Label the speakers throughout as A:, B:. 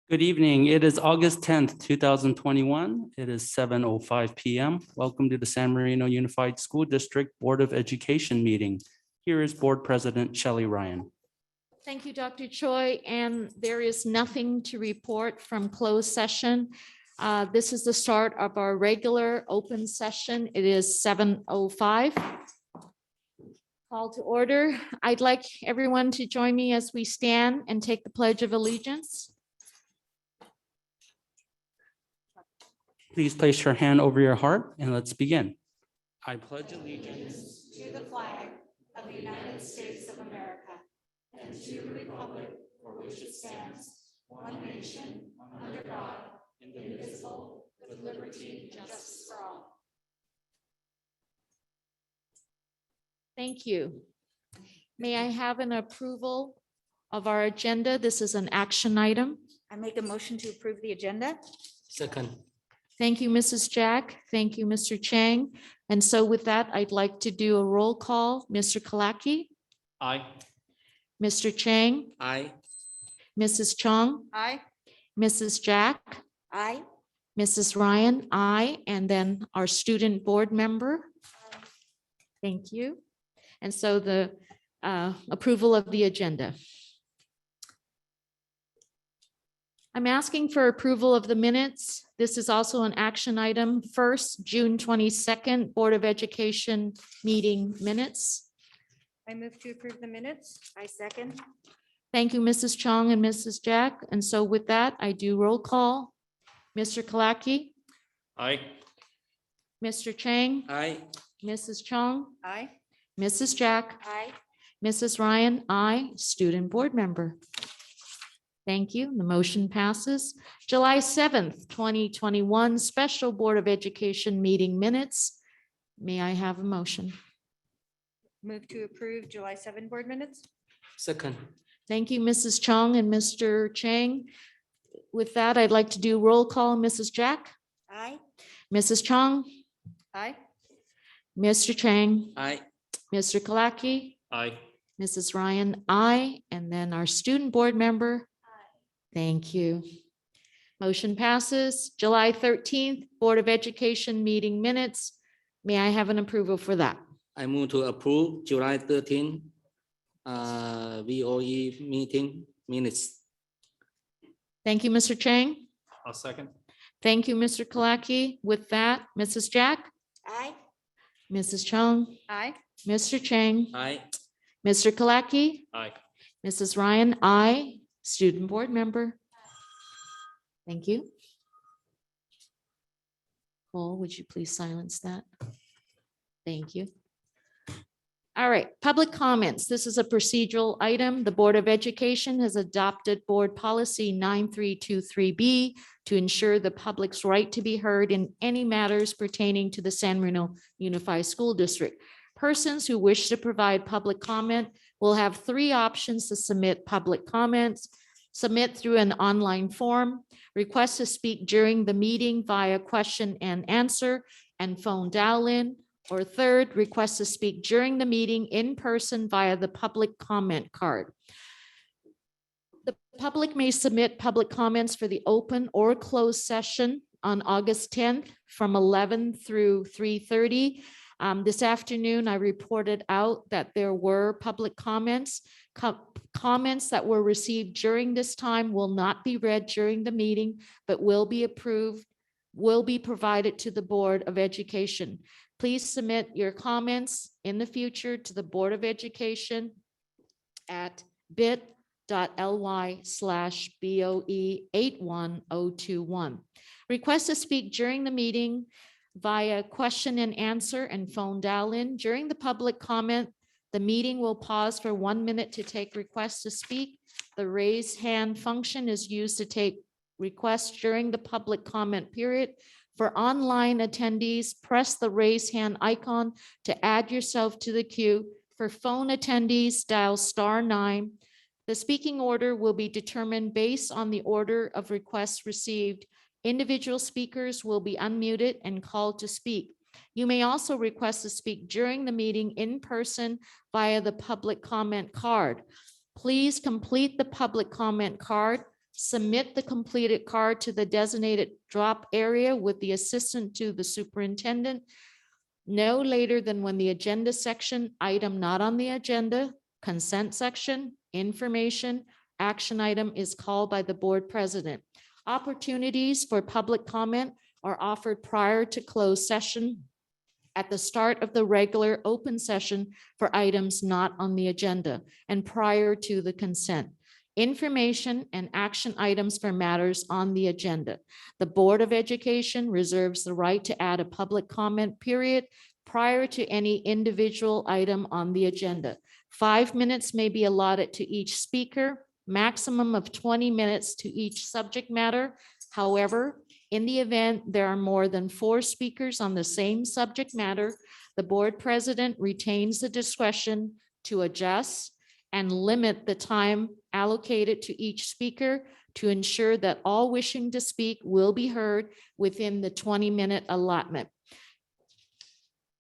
A: Good evening. It is August 10th, 2021. It is 7:05 p.m. Welcome to the San Marino Unified School District Board of Education meeting. Here is Board President Shelley Ryan.
B: Thank you, Dr. Choi. And there is nothing to report from closed session. This is the start of our regular open session. It is 7:05. Call to order. I'd like everyone to join me as we stand and take the Pledge of Allegiance.
A: Please place your hand over your heart and let's begin. I pledge allegiance
B: To the flag of the United States of America and to the republic for which it stands, one nation, under God, indivisible, with liberty and justice for all. Thank you. May I have an approval of our agenda? This is an action item.
C: I make a motion to approve the agenda.
D: Second.
B: Thank you, Mrs. Jack. Thank you, Mr. Chang. And so with that, I'd like to do a roll call. Mr. Kalaki,
D: Aye.
B: Mr. Chang,
D: Aye.
B: Mrs. Chong,
C: Aye.
B: Mrs. Jack,
C: Aye.
B: Mrs. Ryan, aye, and then our student board member. Thank you. And so the approval of the agenda. I'm asking for approval of the minutes. This is also an action item. First, June 22nd, Board of Education meeting minutes.
C: I move to approve the minutes. I second.
B: Thank you, Mrs. Chong and Mrs. Jack. And so with that, I do roll call. Mr. Kalaki,
D: Aye.
B: Mr. Chang,
D: Aye.
B: Mrs. Chong,
C: Aye.
B: Mrs. Jack,
C: Aye.
B: Mrs. Ryan, aye. Student board member. Thank you. The motion passes. July 7th, 2021, Special Board of Education meeting minutes. May I have a motion?
C: Move to approve July 7 board minutes.
D: Second.
B: Thank you, Mrs. Chong and Mr. Chang. With that, I'd like to do roll call. Mrs. Jack,
C: Aye.
B: Mrs. Chong,
C: Aye.
B: Mr. Chang,
D: Aye.
B: Mr. Kalaki,
D: Aye.
B: Mrs. Ryan, aye. And then our student board member. Thank you. Motion passes. July 13th, Board of Education meeting minutes. May I have an approval for that?
D: I move to approve July 13 BOE meeting minutes.
B: Thank you, Mr. Chang.
D: I'll second.
B: Thank you, Mr. Kalaki. With that, Mrs. Jack,
C: Aye.
B: Mrs. Chong,
C: Aye.
B: Mr. Chang,
D: Aye.
B: Mr. Kalaki,
D: Aye.
B: Mrs. Ryan, aye. Student board member. Thank you. Paul, would you please silence that? Thank you. All right, public comments. This is a procedural item. The Board of Education has adopted Board Policy 9323B to ensure the public's right to be heard in any matters pertaining to the San Marino Unified School District. Persons who wish to provide public comment will have three options to submit public comments. Submit through an online form, request to speak during the meeting via question and answer and phone dial-in, or third, request to speak during the meeting in person via the public comment card. The public may submit public comments for the open or closed session on August 10th from 11 through 3:30. This afternoon, I reported out that there were public comments. Comments that were received during this time will not be read during the meeting, but will be provided to the Board of Education. Please submit your comments in the future to the Board of Education at bit.ly/BOE81021. Request to speak during the meeting via question and answer and phone dial-in. During the public comment, the meeting will pause for 1 minute to take requests to speak. The raise hand function is used to take requests during the public comment period. For online attendees, press the raise hand icon to add yourself to the queue. For phone attendees, dial *9. The speaking order will be determined based on the order of requests received. Individual speakers will be unmuted and called to speak. You may also request to speak during the meeting in person via the public comment card. Please complete the public comment card submit the completed card to the designated drop area with the assistant to the superintendent no later than when the agenda section, item not on the agenda, consent section, information, action item is called by the board president. Opportunities for public comment are offered prior to closed session at the start of the regular open session for items not on the agenda and prior to the consent. Information and action items for matters on the agenda. The Board of Education reserves the right to add a public comment period prior to any individual item on the agenda. 5 minutes may be allotted to each speaker, maximum of 20 minutes to each subject matter. However, in the event there are more than 4 speakers on the same subject matter, the board president retains the discretion to adjust and limit the time allocated to each speaker to ensure that all wishing to speak will be heard within the 20-minute allotment.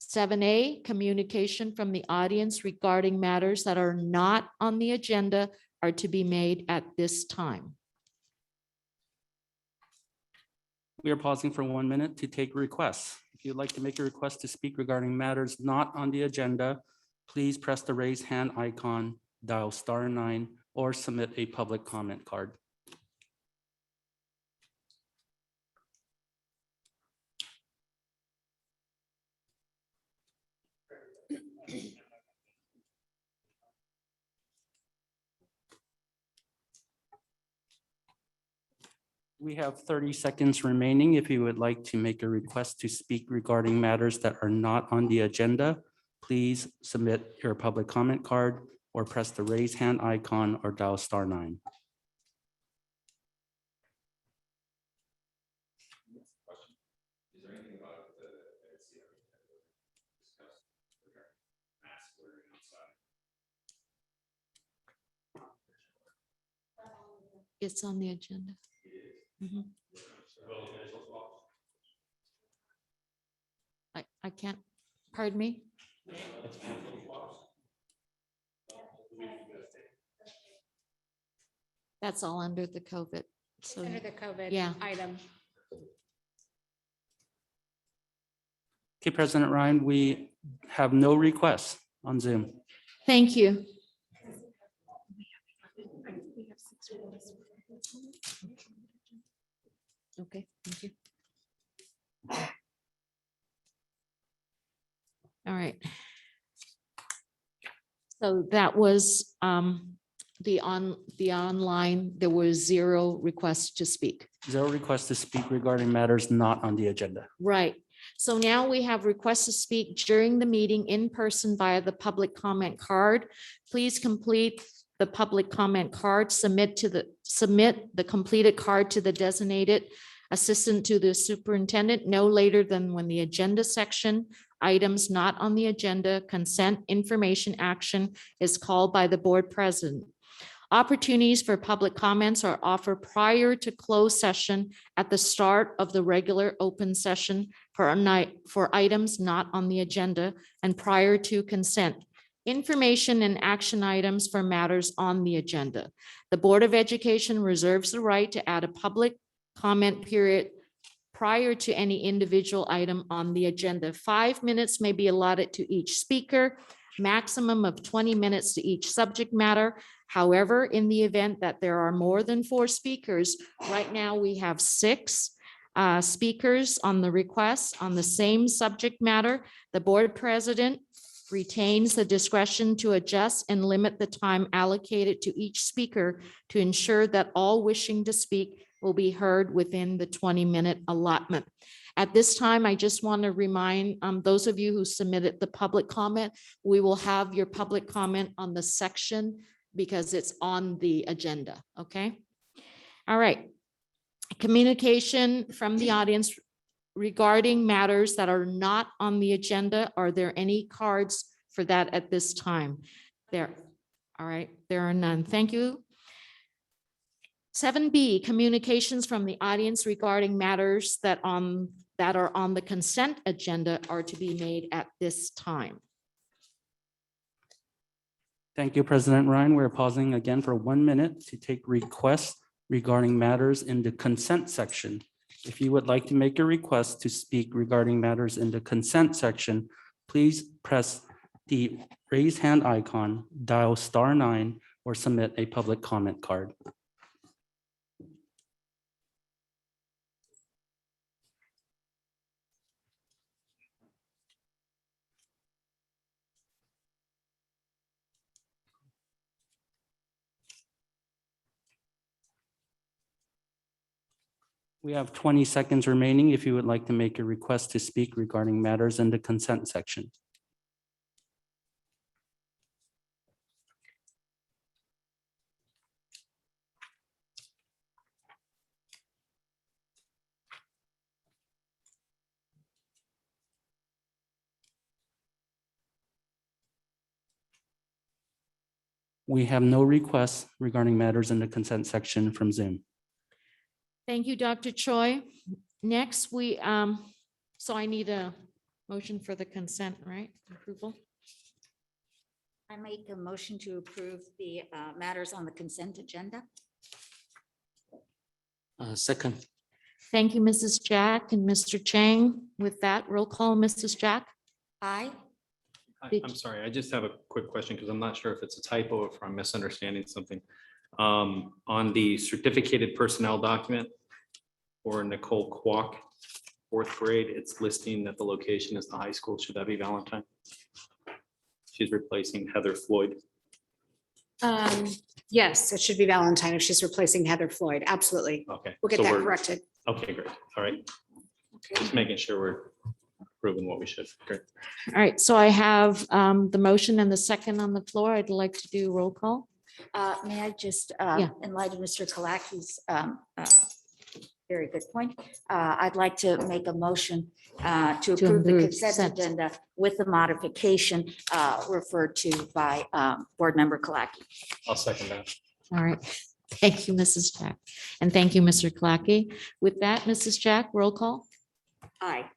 B: 7A, communication from the audience regarding matters that are not on the agenda are to be made at this time.
A: We are pausing for 1 minute to take requests. If you'd like to make a request to speak regarding matters not on the agenda, please press the raise hand icon, dial *9, or submit a public comment card. We have 30 seconds remaining. If you would like to make a request to speak regarding matters that are not on the agenda, please submit your public comment card or press the raise hand icon or dial *9.
B: It's on the agenda. Mhm. I can't, pardon me? That's all under the COVID. So,
C: Under the COVID
B: Yeah.
C: item.
A: Okay, President Ryan, we have no requests on Zoom.
B: thank you. Okay, thank you. All right. So that was the online, there was 0 requests to speak.
A: 0 requests to speak regarding matters not on the agenda.
B: Right. So now we have requests to speak during the meeting in person via the public comment card. Please complete the public comment card, submit the completed card to the designated assistant to the superintendent no later than when the agenda section, items not on the agenda, consent, information, action is called by the board president. Opportunities for public comments are offered prior to closed session at the start of the regular open session for items not on the agenda and prior to consent. Information and action items for matters on the agenda. The Board of Education reserves the right to add a public comment period prior to any individual item on the agenda. 5 minutes may be allotted to each speaker, maximum of 20 minutes to each subject matter. However, in the event that there are more than 4 speakers, right now we have 6 speakers on the request on the same subject matter. The board president retains the discretion to adjust and limit the time allocated to each speaker to ensure that all wishing to speak will be heard within the 20-minute allotment. At this time, I just want to remind those of you who submitted the public comment, we will have your public comment on the section because it's on the agenda, okay? All right. Communication from the audience regarding matters that are not on the agenda. Are there any cards for that at this time? There. All right, there are none. Thank you. 7B, communications from the audience regarding matters that are on the consent agenda are to be made at this time.
A: Thank you, President Ryan. We're pausing again for 1 minute to take requests regarding matters in the consent section. If you would like to make a request to speak regarding matters in the consent section, please press the raise hand icon, dial *9, or submit a public comment card. We have 20 seconds remaining if you would like to make a request to speak regarding matters in the consent section. We have no requests regarding matters in the consent section from Zoom.
B: Thank you, Dr. Choi. Next, so I need a motion for the consent, right? Approval.
C: I make a motion to approve the matters on the consent agenda.
D: Second.
B: Thank you, Mrs. Jack and Mr. Chang. With that, roll call, Mrs. Jack.
C: Aye.
E: I'm sorry, I just have a quick question because I'm not sure if it's a typo or if I'm misunderstanding something. On the certificated personnel document for Nicole Kwok, 4th grade, it's listing that the location is the high school. Should that be Valentine? She's replacing Heather Floyd.
F: Yes, it should be Valentine if she's replacing Heather Floyd. Absolutely.
E: Okay.
F: We'll get
E: so
F: that
E: we're-
F: corrected.
E: Okay, great. All right. Just making sure we're proving what we should. Great.
B: All right, so I have the motion and the second on the floor. I'd like to do roll call.
C: May I just,
B: Yeah.
C: in light of Mr. Kalaki's very good point, I'd like to make a motion to approve the
B: approve
C: consent
B: consent.
C: agenda with the modification referred to by Board Member Kalaki.
E: I'll second that.
B: All right. Thank you, Mrs. Jack. And thank you, Mr. Clacky. With that, Mrs. Jack, roll call.
C: Aye.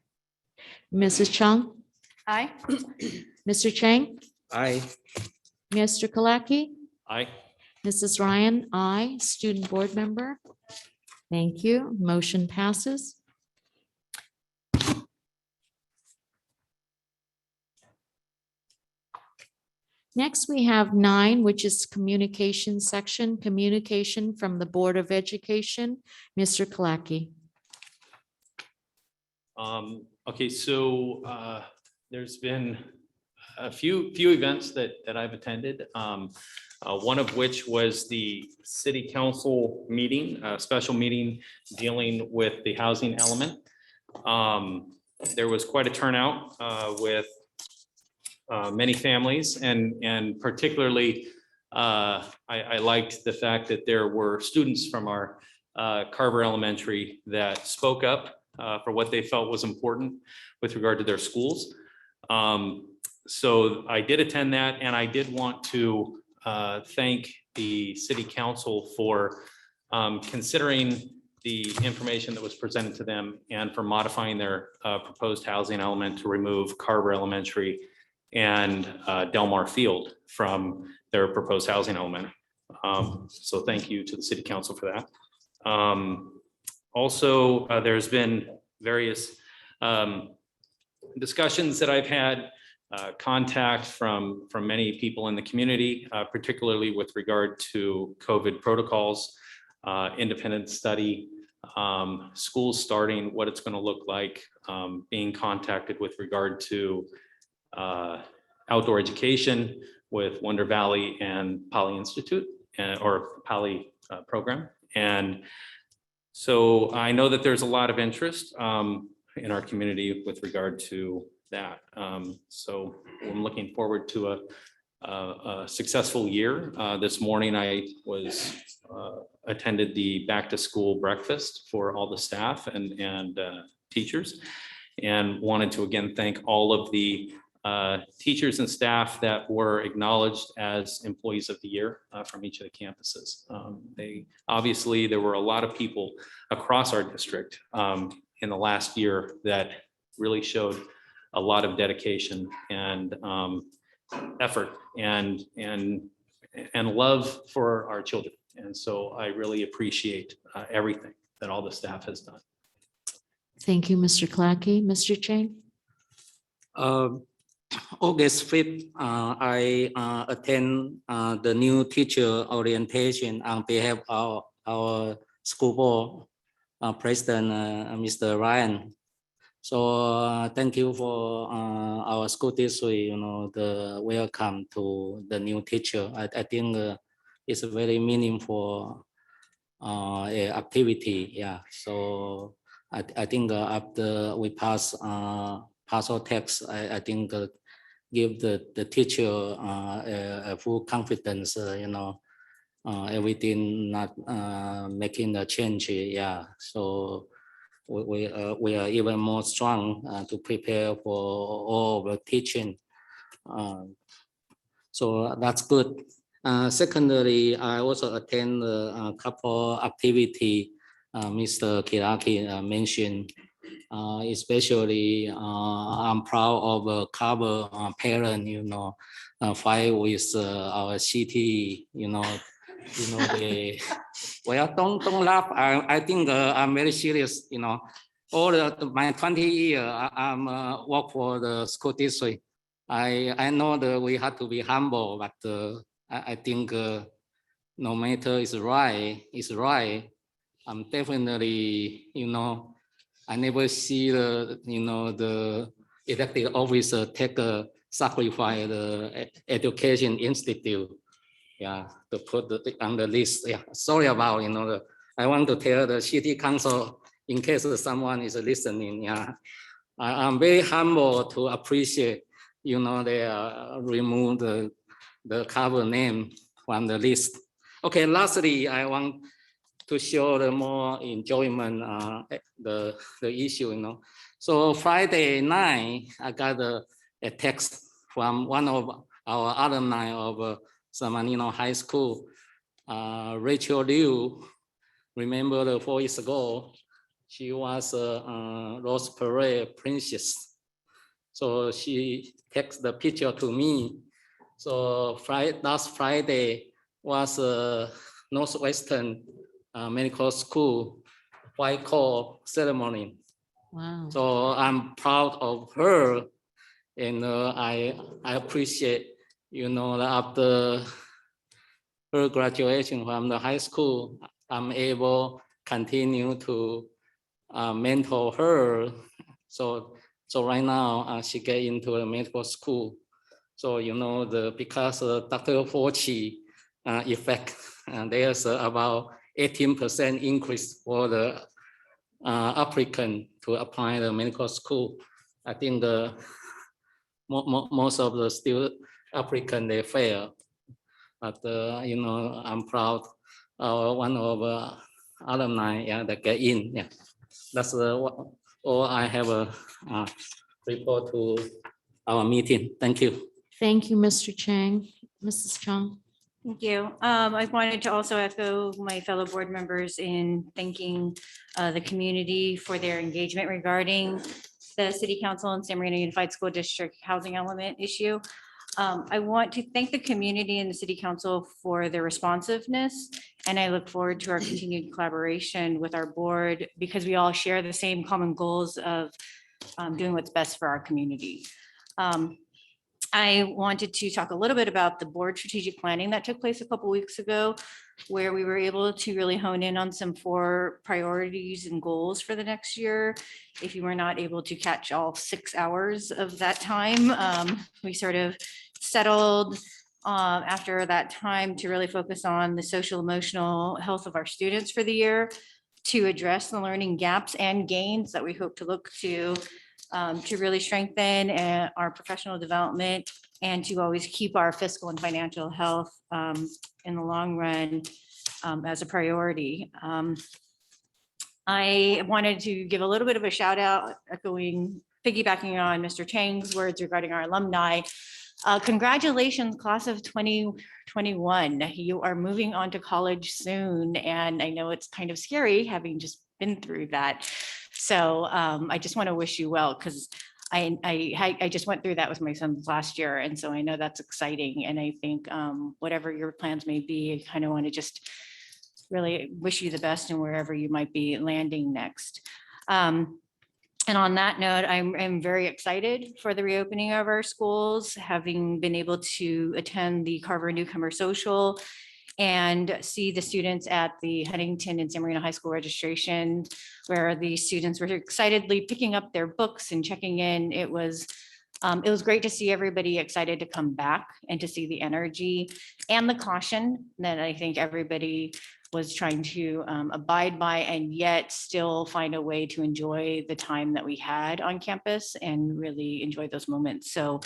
B: Mrs. Chung,
C: Aye.
B: Mr. Chang,
D: Aye.
B: Mr. Kalaki,
E: Aye.
B: Mrs. Ryan, aye. Student board member. Thank you. Motion passes. Next, we have 9, which is communication section, communication from the Board of Education. Mr. Kalaki.
E: Okay, so there's been a few events that I've attended. One of which was the city council meeting, a special meeting dealing with the housing element. There was quite a turnout with many families, and particularly I liked the fact that there were students from our Carver Elementary that spoke up for what they felt was important with regard to their schools. So I did attend that, and I did want to thank the city council for considering the information that was presented to them and for modifying their proposed housing element to remove Carver Elementary and Delmar Field from their proposed housing element. So thank you to the city council for that. Also, there's been various discussions that I've had, contact from many people in the community, particularly with regard to COVID protocols, independent study, schools starting, what it's going to look like, being contacted with regard to outdoor education with Wonder Valley and Poly Institute or Poly program. And so I know that there's a lot of interest in our community with regard to that. So I'm looking forward to a successful year. This morning I was attended the back to school breakfast for all the staff and teachers, and wanted to again thank all of the teachers and staff that were acknowledged as employees of the year from each of the campuses. Obviously there were a lot of people across our district in the last year that really showed a lot of dedication and effort and love for our children. And so I really appreciate everything that all the staff has done.
B: Thank you, Mr. Clarkey. Mr. Chang?
D: August 5th, I attend the new teacher orientation on behalf of our school board president, Mr. Ryan. So thank you for our school district, the welcome to the new teacher. I think it's a very meaningful activity. Yeah. So I think after we pass our text, I think give the teacher a full confidence, everything not making a change. Yeah. So we are even more strong to prepare for all the teaching. So that's good. Secondly, I also attend a couple activity Mr. Kiraki mentioned. Especially, I'm proud of a couple parent, fight with our city, they, well, don't laugh. I think I'm very serious, all my 20 years, I'm work for the school district. I know that we have to be humble, but I think no matter it's right. I'm definitely, I never see the elected officer take a sacrifice the education institute. Yeah, to put on the list. Yeah, sorry about, I want to tell the city council in case someone is listening. Yeah, I'm very humble to appreciate, they remove the cover name from the list. Okay, lastly, I want to show the more enjoyment, the issue, So Friday night, I got a text from one of our alumni of San Bernardino High School, Rachel Liu. Remember 4 years ago, she was a Rose Parade princess. So she texted the picture to me. So last Friday was Northwestern Medical School white coat ceremony.
B: Wow.
D: So I'm proud of her, and I appreciate, after her graduation from the high school, I'm able to continue to mentor her. So right now she get into a medical school. So because Dr. Fauci effect, there's about 18% increase for the applicant to apply the medical school. I think most of the student applicant they fail, but I'm proud. One of alumni that get in. Yeah, that's all I have a report to our meeting. Thank you.
B: Thank you, Mr. Chang. Mrs. Chung?
G: Thank you. I wanted to also echo my fellow board members in thanking the community for their engagement regarding the City Council and San Marino Unified School District housing element issue. I want to thank the community and the City Council for their responsiveness, and I look forward to our continued collaboration with our board because we all share the same common goals of doing what's best for our community. I wanted to talk a little bit about the board strategic planning that took place a couple weeks ago, where we were able to really hone in on some 4 priorities and goals for the next year. If you were not able to catch all 6 hours of that time, we sort of settled after that time to really focus on the social emotional health of our students for the year, to address the learning gaps and gains that we hope to look to really strengthen our professional development and to always keep our fiscal and financial health in the long run as a priority. I wanted to give a little bit of a shout out, piggybacking on Mr. Chang's words regarding our alumni. Congratulations, class of 2021. You are moving on to college soon, and I know it's kind of scary having just been through that. So I just want to wish you well, because I just went through that with my sons last year. And so I know that's exciting. And I think whatever your plans may be, I kind of want to just really wish you the best in wherever you might be landing next. And on that note, I'm very excited for the reopening of our schools, having been able to attend the Carver Newcomer Social and see the students at the Huntington and San Marino High School registration, where the students were excitedly picking up their books and checking in. It was great to see everybody excited to come back and to see the energy and the caution that I think everybody was trying to abide by, and yet still find a way to enjoy the time that we had on campus and really enjoy those moments. So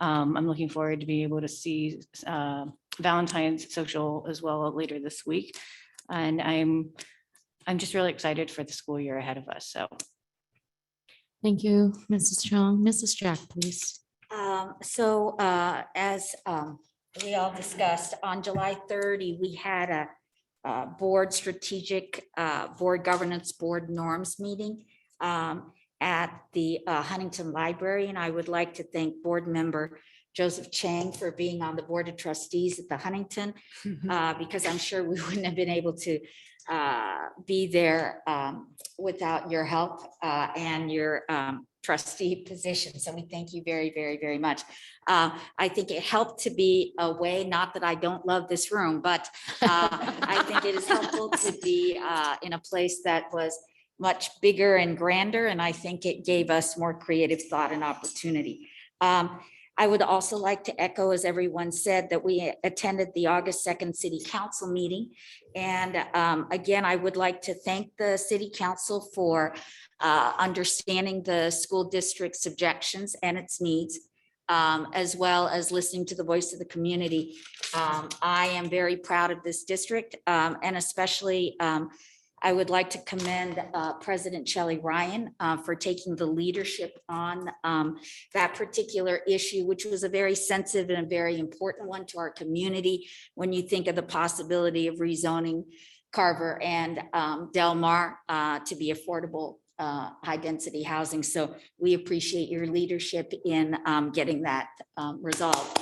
G: I'm looking forward to being able to see Valentine's social as well later this week. And I'm just really excited for the school year ahead of us. So
B: Thank you, Mrs. Chong. Mrs. Jack, please.
C: As we all discussed, on July 30, we had a board strategic board governance board norms meeting at the Huntington Library. And I would like to thank board member Joseph Chang for being on the board of trustees at the Huntington, because I'm sure we wouldn't have been able to be there without your help and your trustee position. So we thank you very, very, very much. I think it helped to be away, not that I don't love this room, but I think it is helpful to be in a place that was much bigger and grander. And I think it gave us more creative thought and opportunity. I would also like to echo, as everyone said, that we attended the August 2nd City Council meeting. And again, I would like to thank the City Council for understanding the school district's objections and its needs, as well as listening to the voice of the community. I am very proud of this district, and especially I would like to commend President Shelley Ryan for taking the leadership on that particular issue, which was a very sensitive and a very important one to our community. When you think of the possibility of rezoning Carver and Del Mar to be affordable high density housing. So we appreciate your leadership in getting that resolved.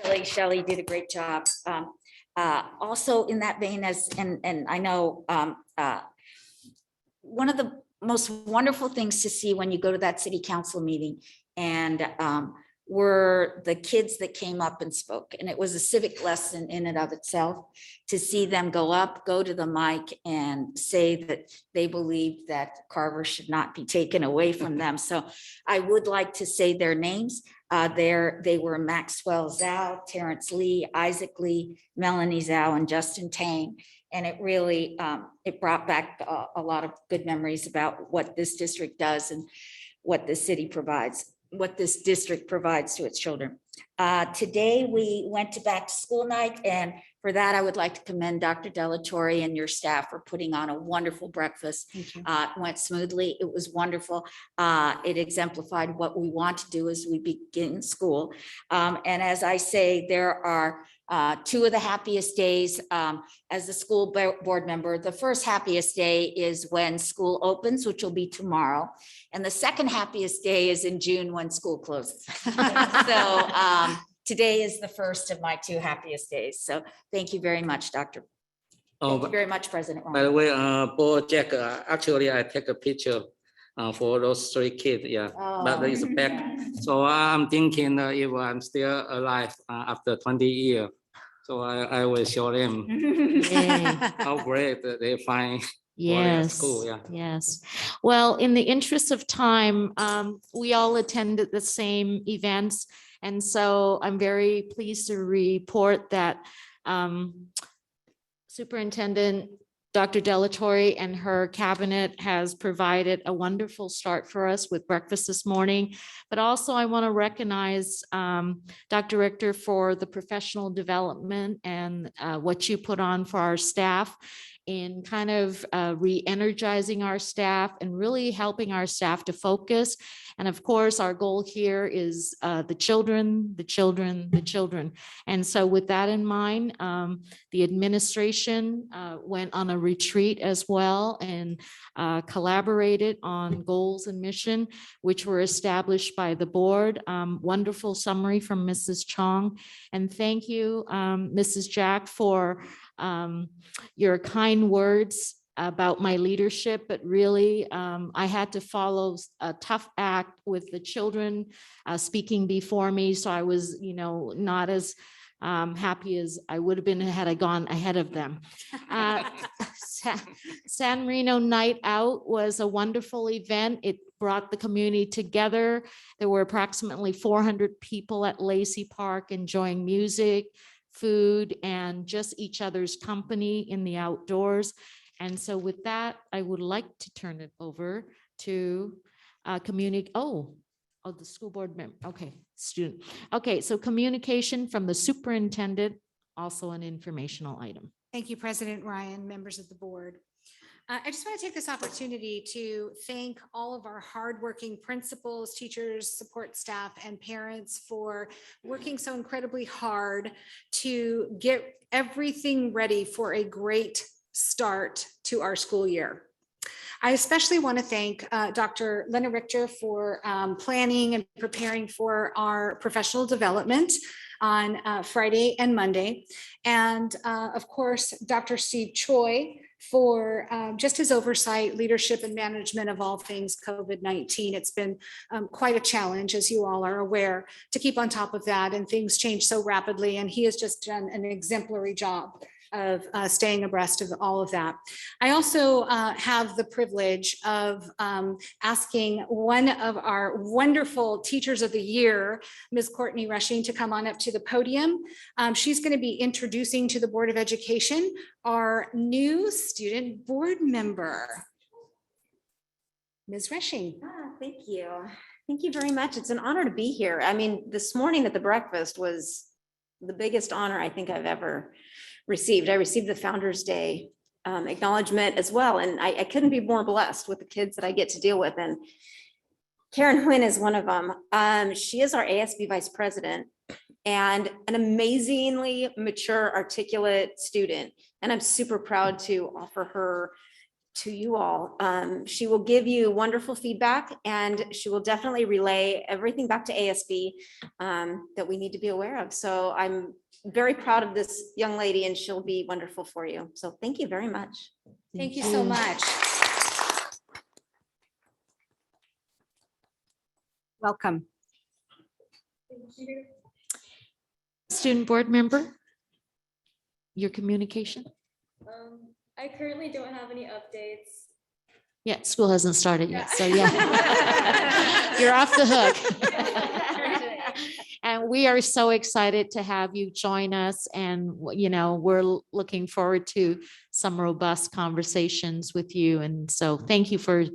C: Really, Shelley did a great job. Also in that vein, and I know one of the most wonderful things to see when you go to that city council meeting and were the kids that came up and spoke. And it was a civic lesson in and of itself to see them go up, go to the mic and say that they believed that Carver should not be taken away from them. So I would like to say their names. They were Maxwell Zhao, Terrence Lee, Isaac Lee, Melanie Zhao, and Justin Tang. And it really, it brought back a lot of good memories about what this district does and what the city provides, what this district provides to its children. Today, we went to back to school night, and for that, I would like to commend Dr. Delatorre and your staff for putting on a wonderful breakfast. It went smoothly. It was wonderful. It exemplified what we want to do as we begin school. And as I say, there are two of the happiest days as a school board member. The first happiest day is when school opens, which will be tomorrow. And the second happiest day is in June when school closes. So today is the first of my two happiest days. So thank you very much, Doctor. Thank you very much, President Ron.
D: By the way, Board Jack, actually I take a picture for those three kids, yeah, but it's back. So I'm thinking if I'm still alive after 20 years, so I will show them how great they find.
B: Yes,
D: school, yeah.
B: yes. Well, in the interest of time, we all attended the same events. And so I'm very pleased to report that Superintendent Dr. Delatorre and her cabinet has provided a wonderful start for us with breakfast this morning. But also I want to recognize Dr. Richter for the professional development and what you put on for our staff. in kind of re-energizing our staff and really helping our staff to focus. And of course, our goal here is the children, the children, the children. And so with that in mind, the administration went on a retreat as well and collaborated on goals and mission, which were established by the board. Wonderful summary from Mrs. Chong. And thank you, Mrs. Jack, for your kind words about my leadership, but really I had to follow a tough act with the children speaking before me. So I was, not as happy as I would have been had I gone ahead of them. San Marino Night Out was a wonderful event. It brought the community together. There were approximately 400 people at Lacey Park enjoying music, food, and just each other's company in the outdoors. And so with that, I would like to turn it over to the school board member. Okay, student. Okay, so communication from the superintendent, also an informational item.
F: Thank you, President Ryan, members of the board. I just want to take this opportunity to thank all of our hardworking principals, teachers, support staff, and parents for working so incredibly hard to get everything ready for a great start to our school year. I especially want to thank Dr. Lena Richter for planning and preparing for our professional development on Friday and Monday. And of course, Dr. Steve Choi for just his oversight, leadership, and management of all things COVID-19. It's been quite a challenge, as you all are aware, to keep on top of that, and things change so rapidly, and he has just done an exemplary job of staying abreast of all of that. I also have the privilege of asking one of our wonderful teachers of the year, Ms. Courtney Rushing, to come on up to the podium. She's going to be introducing to the Board of Education our new student board member. Ms. Rushing.
H: Thank you. Thank you very much. It's an honor to be here. I mean, this morning at the breakfast was the biggest honor I think I've ever received. I received the Founders Day acknowledgement as well. And I couldn't be more blessed with the kids that I get to deal with. And Karen Huynh is one of them. She is our ASB Vice President and an amazingly mature, articulate student. And I'm super proud to offer her to you all. She will give you wonderful feedback, and she will definitely relay everything back to ASB that we need to be aware of. So I'm very proud of this young lady, and she'll be wonderful for you. So thank you very much.
F: Thank you so much. Welcome.
B: Student board member, your communication?
I: I currently don't have any updates.
B: Yeah, school hasn't started yet, so yeah. You're off the hook. And we are so excited to have you join us, and we're looking forward to some robust conversations with you. And so thank you for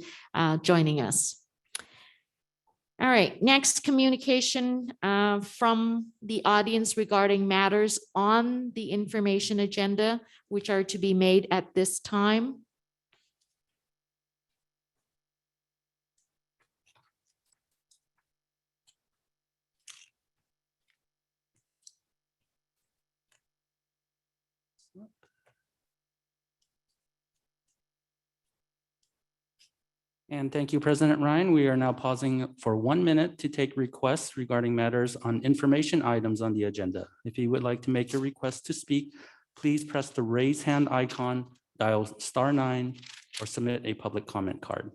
B: joining us. All right, next communication from the audience regarding matters on the information agenda, which are to be made at this time.
A: And thank you, President Ryan. We are now pausing for 1 minute to take requests regarding matters on information items on the agenda. If you would like to make a request to speak, please press the raise hand icon, dial *9, or submit a public comment card.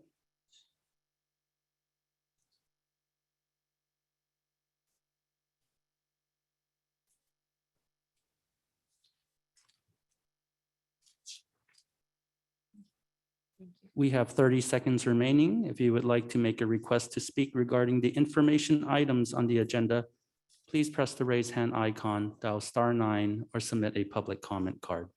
A: We have 30 seconds remaining. If you would like to make a request to speak regarding the information items on the agenda, please press the raise hand icon, dial *9, or submit a public comment card.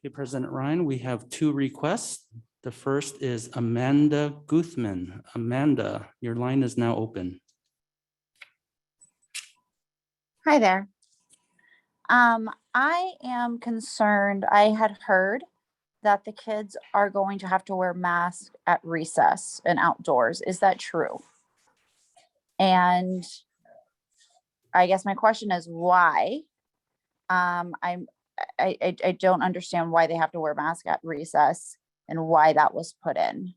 A: Okay, President Ryan, we have two requests. The first is Amanda Guthman. Amanda, your line is now open.
J: Hi there. I am concerned. I had heard that the kids are going to have to wear masks at recess and outdoors. Is that true? And I guess my question is why? I don't understand why they have to wear masks at recess and why that was put in.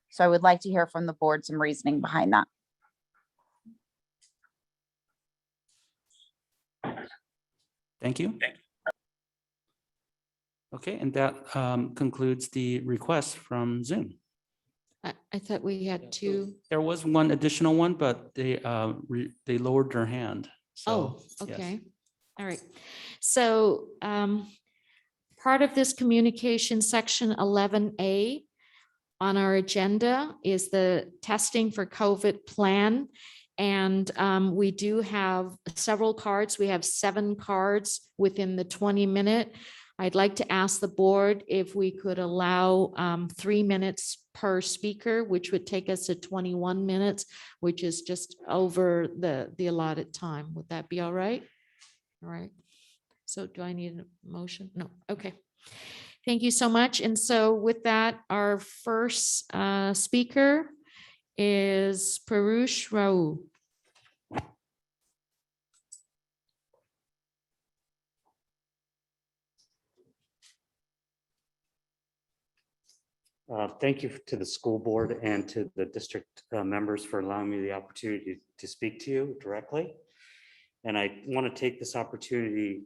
J: So I would like to hear from the board some reasoning behind that.
A: Thank you. Okay, and that concludes the request from Zoom.
B: I thought we had two.
A: There was one additional one, but they lowered their hand.
B: Oh,
A: So, yes.
B: okay. All right. So part of this communication section 11A on our agenda is the testing for COVID plan. And we do have several cards. We have 7 cards within the 20-minute. I'd like to ask the board if we could allow 3 minutes per speaker, which would take us to 21 minutes, which is just over the allotted time. Would that be all right? All right. So do I need a motion? No. Okay. Thank you so much. And so with that, our first speaker is Parush Rao.
K: Thank you to the school board and to the district members for allowing me the opportunity to speak to you directly. And I want to take this opportunity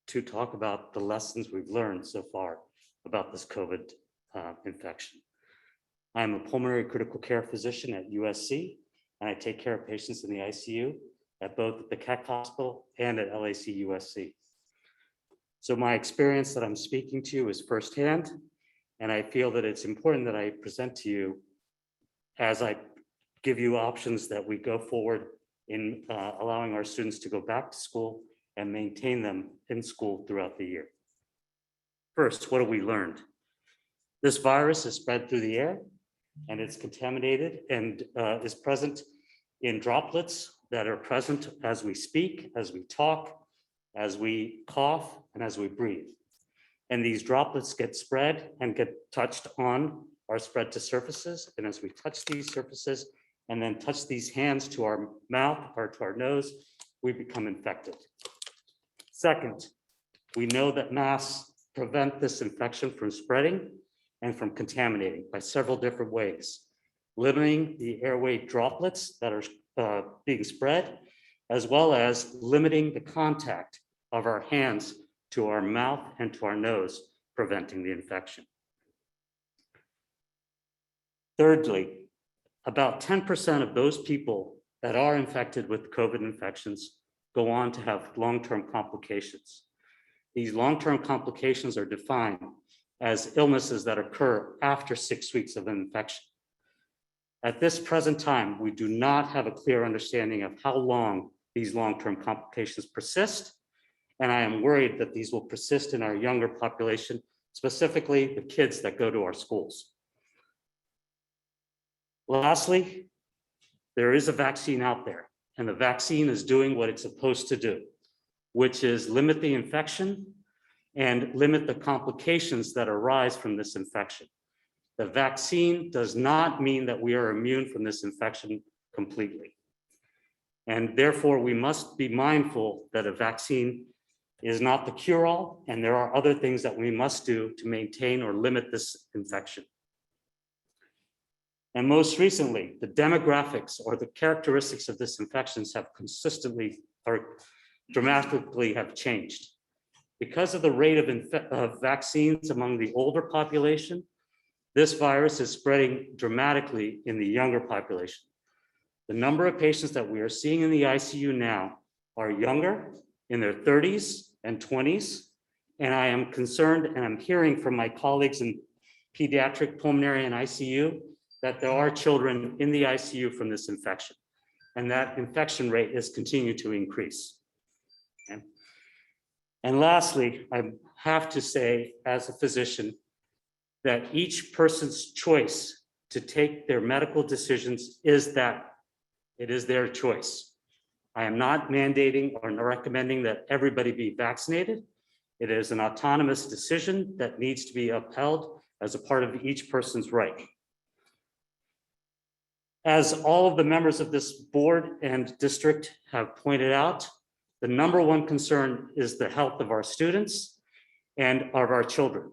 K: to talk about the lessons we've learned so far about this COVID infection. I'm a pulmonary critical care physician at USC, and I take care of patients in the ICU at both the Keck Hospital and at LAC USC. So my experience that I'm speaking to you is firsthand, and I feel that it's important that I present to you as I give you options that we go forward in allowing our students to go back to school and maintain them in school throughout the year. First, what have we learned? This virus is spread through the air, and it's contaminated and is present in droplets that are present as we speak, as we talk, as we cough, and as we breathe. And these droplets get spread and get touched on or spread to surfaces. And as we touch these surfaces and then touch these hands to our mouth or to our nose, we become infected. Second, we know that masks prevent this infection from spreading and from contaminating by several different ways, limiting the airway droplets that are being spread, as well as limiting the contact of our hands to our mouth and to our nose, preventing the infection. Thirdly, about 10% of those people that are infected with COVID infections go on to have long-term complications. These long-term complications are defined as illnesses that occur after 6 weeks of an infection. At this present time, we do not have a clear understanding of how long these long-term complications persist, and I am worried that these will persist in our younger population, specifically the kids that go to our schools. Lastly, there is a vaccine out there, and the vaccine is doing what it's supposed to do, which is limit the infection and limit the complications that arise from this infection. The vaccine does not mean that we are immune from this infection completely. And therefore, we must be mindful that a vaccine is not the cure-all, and there are other things that we must do to maintain or limit this infection. And most recently, the demographics or the characteristics of this infection have consistently or dramatically have changed. Because of the rate of vaccines among the older population, this virus is spreading dramatically in the younger population. The number of patients that we are seeing in the ICU now are younger, in their 30s and 20s, and I am concerned, and I'm hearing from my colleagues in pediatric, pulmonary, and ICU that there are children in the ICU from this infection, and that infection rate is continuing to increase. Okay. And lastly, I have to say, as a physician, that each person's choice to take their medical decisions is that it is their choice. I am not mandating or recommending that everybody be vaccinated. It is an autonomous decision that needs to be upheld as a part of each person's right. As all of the members of this board and district have pointed out, the number one concern is the health of our students and of our children.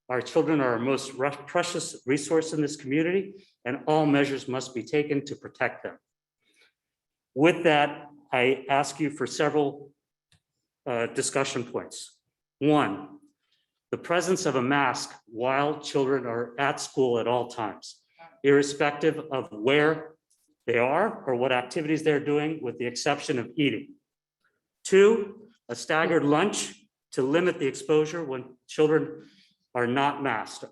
K: Our children are our most precious resource in this community, and all measures must be taken to protect them. With that, I ask you for several discussion points. One, the presence of a mask while children are at school at all times, irrespective of where they are or what activities they're doing, with the exception of eating. Two, a staggered lunch to limit the exposure when children are not masked.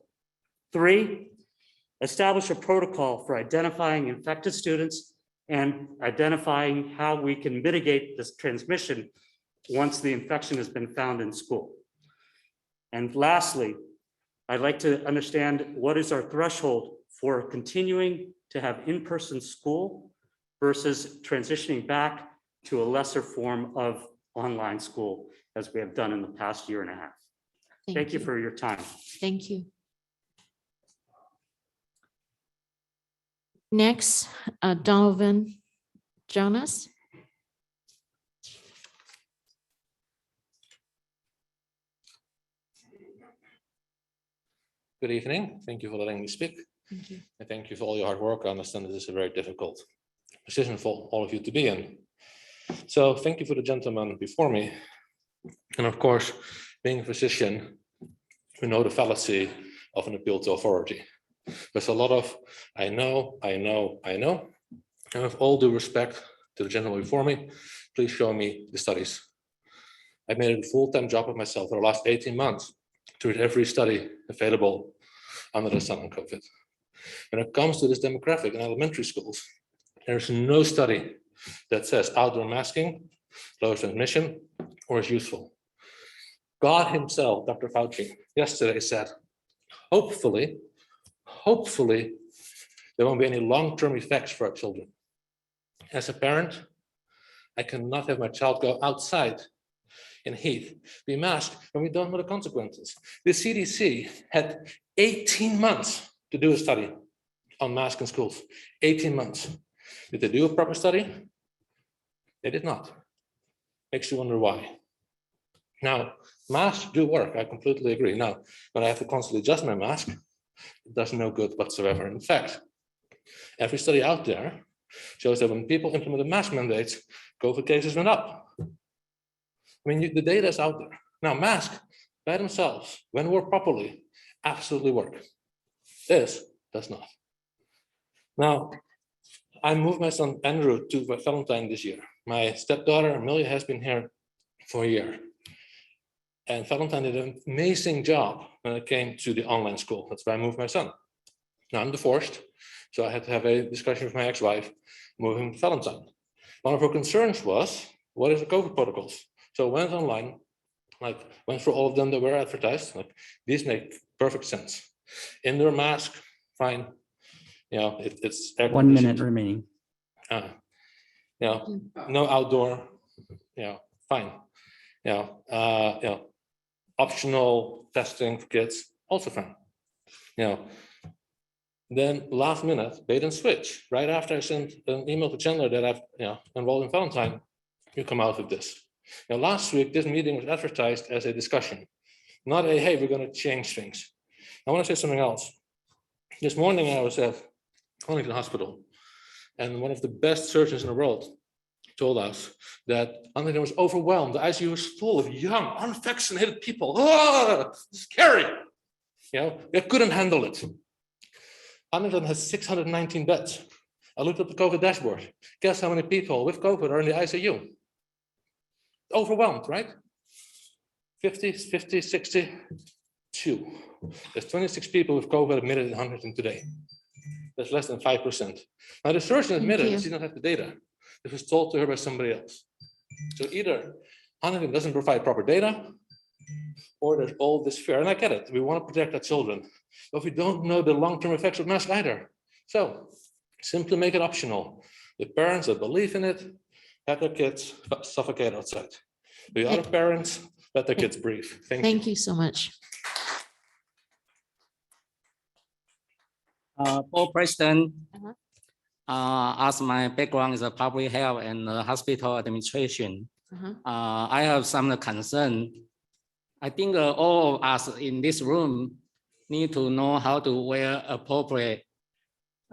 K: Three, establish a protocol for identifying infected students and identifying how we can mitigate this transmission once the infection has been found in school. And lastly, I'd like to understand what is our threshold for continuing to have in-person school versus transitioning back to a lesser form of online school, as we have done in the past year and a half. Thank you for your time.
B: Thank you. Next, Donovan Jonas.
L: Good evening. Thank you for letting me speak.
B: Thank you.
L: And thank you for all your hard work. I understand this is a very difficult position for all of you to be in. So thank you for the gentleman before me. And of course, being a physician, we know the fallacy of an appeal to authority. There's a lot of, I know. And with all due respect to the gentleman before me, please show me the studies. I've made it a full-time job of myself for the last 18 months to read every study available under the sun on COVID. When it comes to this demographic in elementary schools, there's no study that says outdoor masking lowers transmission or is useful. God himself, Dr. Fauci, yesterday said, hopefully, there won't be any long-term effects for our children. As a parent, I cannot have my child go outside in heat, be masked, when we don't know the consequences. The CDC had 18 months to do a study on masks in schools, 18 months. Did they do a proper study? They did not. Makes you wonder why. Now, masks do work, I completely agree. Now, when I have to constantly adjust my mask, it does no good whatsoever. In fact, every study out there shows that when people implemented mask mandates, COVID cases went up. I mean, the data is out there. Now, masks by themselves, when worked properly, absolutely work. This does not. Now, I moved my son Andrew to Valentine this year. My stepdaughter Amelia has been here for a year. And Valentine did an amazing job when it came to the online school. That's why I moved my son. Now I'm divorced, so I had to have a discussion with my ex-wife, moving to Valentine. One of her concerns was, what is the COVID protocols? So I went online, went through all of them that were advertised. These make perfect sense. Indoor mask, fine. It's
A: 1 minute remaining.
L: No outdoor, fine. Optional testing for kids, also fine. Then last minute, bait and switch. Right after I sent an email to Chandler that I've enrolled in Valentine, you come out with this. Last week, this meeting was advertised as a discussion, not a, hey, we're going to change things. I want to say something else. This morning, I was at Huntington Hospital, and one of the best surgeons in the world told us that Huntington was overwhelmed. The ICU was full of young, unvaccinated people. Oh, scary. They couldn't handle it. Huntington has 619 beds. I looked at the COVID dashboard. Guess how many people with COVID are in the ICU? Overwhelmed, right? 50, 62. There's 26 people with COVID admitted in Huntington today. That's less than 5%. Now the surgeon admitted she didn't have the data. This was told to her by somebody else. So either Huntington doesn't provide proper data, or there's all this fear. And I get it. We want to protect our children, but we don't know the long-term effects of masks either. So simply make it optional. The parents that believe in it, let their kids suffocate outside. The other parents, let their kids breathe.
B: Thank you so much.
D: Board President,
B: Uh-huh.
D: as my background is a public health and hospital administration,
B: Uh-huh.
D: I have some concern. I think all of us in this room need to know how to wear appropriate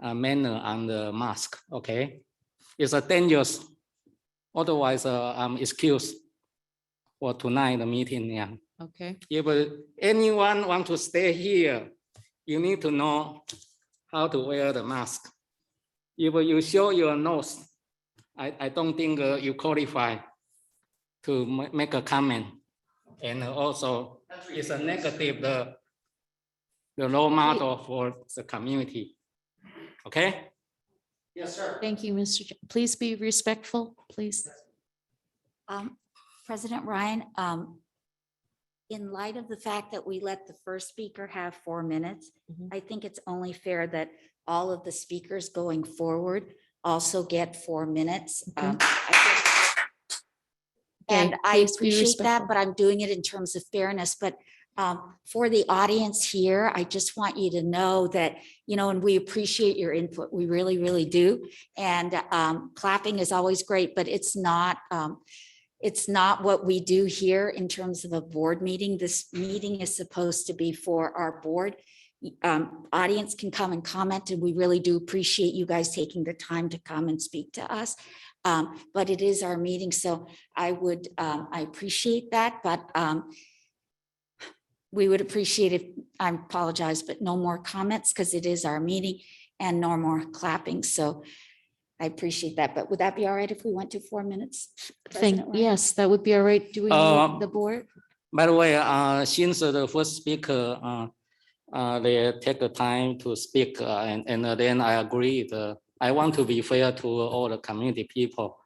D: manner on the mask, okay? It's a dangerous, otherwise I'm excused for tonight, the meeting, yeah.
B: Okay.
D: If anyone want to stay here, you need to know how to wear the mask. If you show your nose, I don't think you qualify to make a comment. And also, it's a negative, the role model for the community. Okay? Yes, sir.
B: Thank you, Mr. Please be respectful, please.
C: President Ryan, in light of the fact that we let the first speaker have 4 minutes,
B: Mhm.
C: I think it's only fair that all of the speakers going forward also get 4 minutes. And I
B: please be
C: appreciate that,
B: respectful.
C: but I'm doing it in terms of fairness. But for the audience here, I just want you to know that, and we appreciate your input. We really, really do. And clapping is always great, but it's not what we do here in terms of a board meeting. This meeting is supposed to be for our board. Audience can come and comment, and we really do appreciate you guys taking the time to come and speak to us. But it is our meeting, so I appreciate that, but we would appreciate if, I apologize, but no more comments because it is our meeting, and no more clapping. So I appreciate that, but would that be all right if we went to 4 minutes? President Ryan?
B: Yes, that would be all right. Do we need the board?
D: By the way, since the first speaker, they take the time to speak, and then I agree. I want to be fair to all the community people.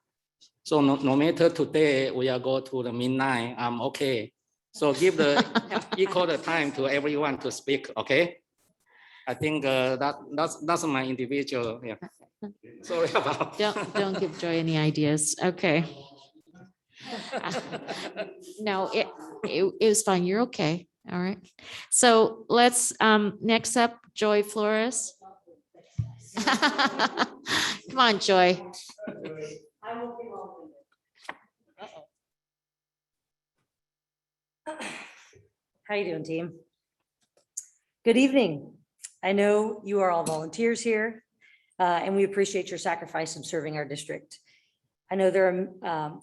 D: So no matter today we are go to the midnight, I'm okay. So give the equal the time to everyone to speak, okay? I think that's my individual. Yeah. Sorry about.
B: Don't give Joy any ideas. Okay. No, it was fine. You're okay. All right. So let's, next up, Joy Flores. Come on, Joy.
M: How you doing, team? Good evening. I know you are all volunteers here, and we appreciate your sacrifice in serving our district. I know there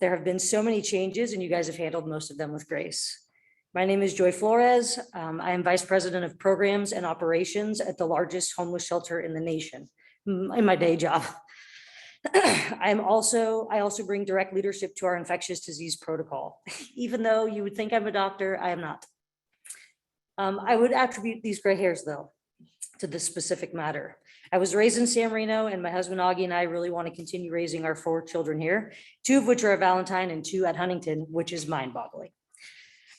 M: have been so many changes, and you guys have handled most of them with grace. My name is Joy Flores. I am Vice President of Programs and Operations at the largest homeless shelter in the nation, in my day job. I also bring direct leadership to our infectious disease protocol. Even though you would think I'm a doctor, I am not. I would attribute these gray hairs, though, to this specific matter. I was raised in San Marino, and my husband Augie and I really want to continue raising our 4 children here, 2 of which are at Valentine and 2 at Huntington, which is mind-boggling.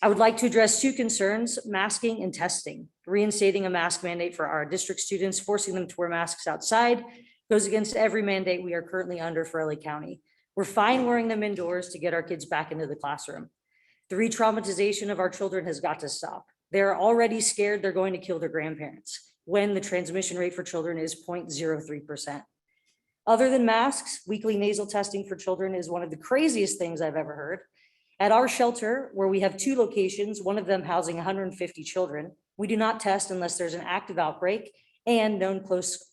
M: I would like to address 2 concerns: masking and testing. Reinstating a mask mandate for our district students, forcing them to wear masks outside, goes against every mandate we are currently under for LA County. We're fine wearing them indoors to get our kids back into the classroom. The re-traumatization of our children has got to stop. They're already scared they're going to kill their grandparents when the transmission rate for children is 0.03%. Other than masks, weekly nasal testing for children is one of the craziest things I've ever heard. At our shelter, where we have 2 locations, one of them housing 150 children, we do not test unless there's an active outbreak and known close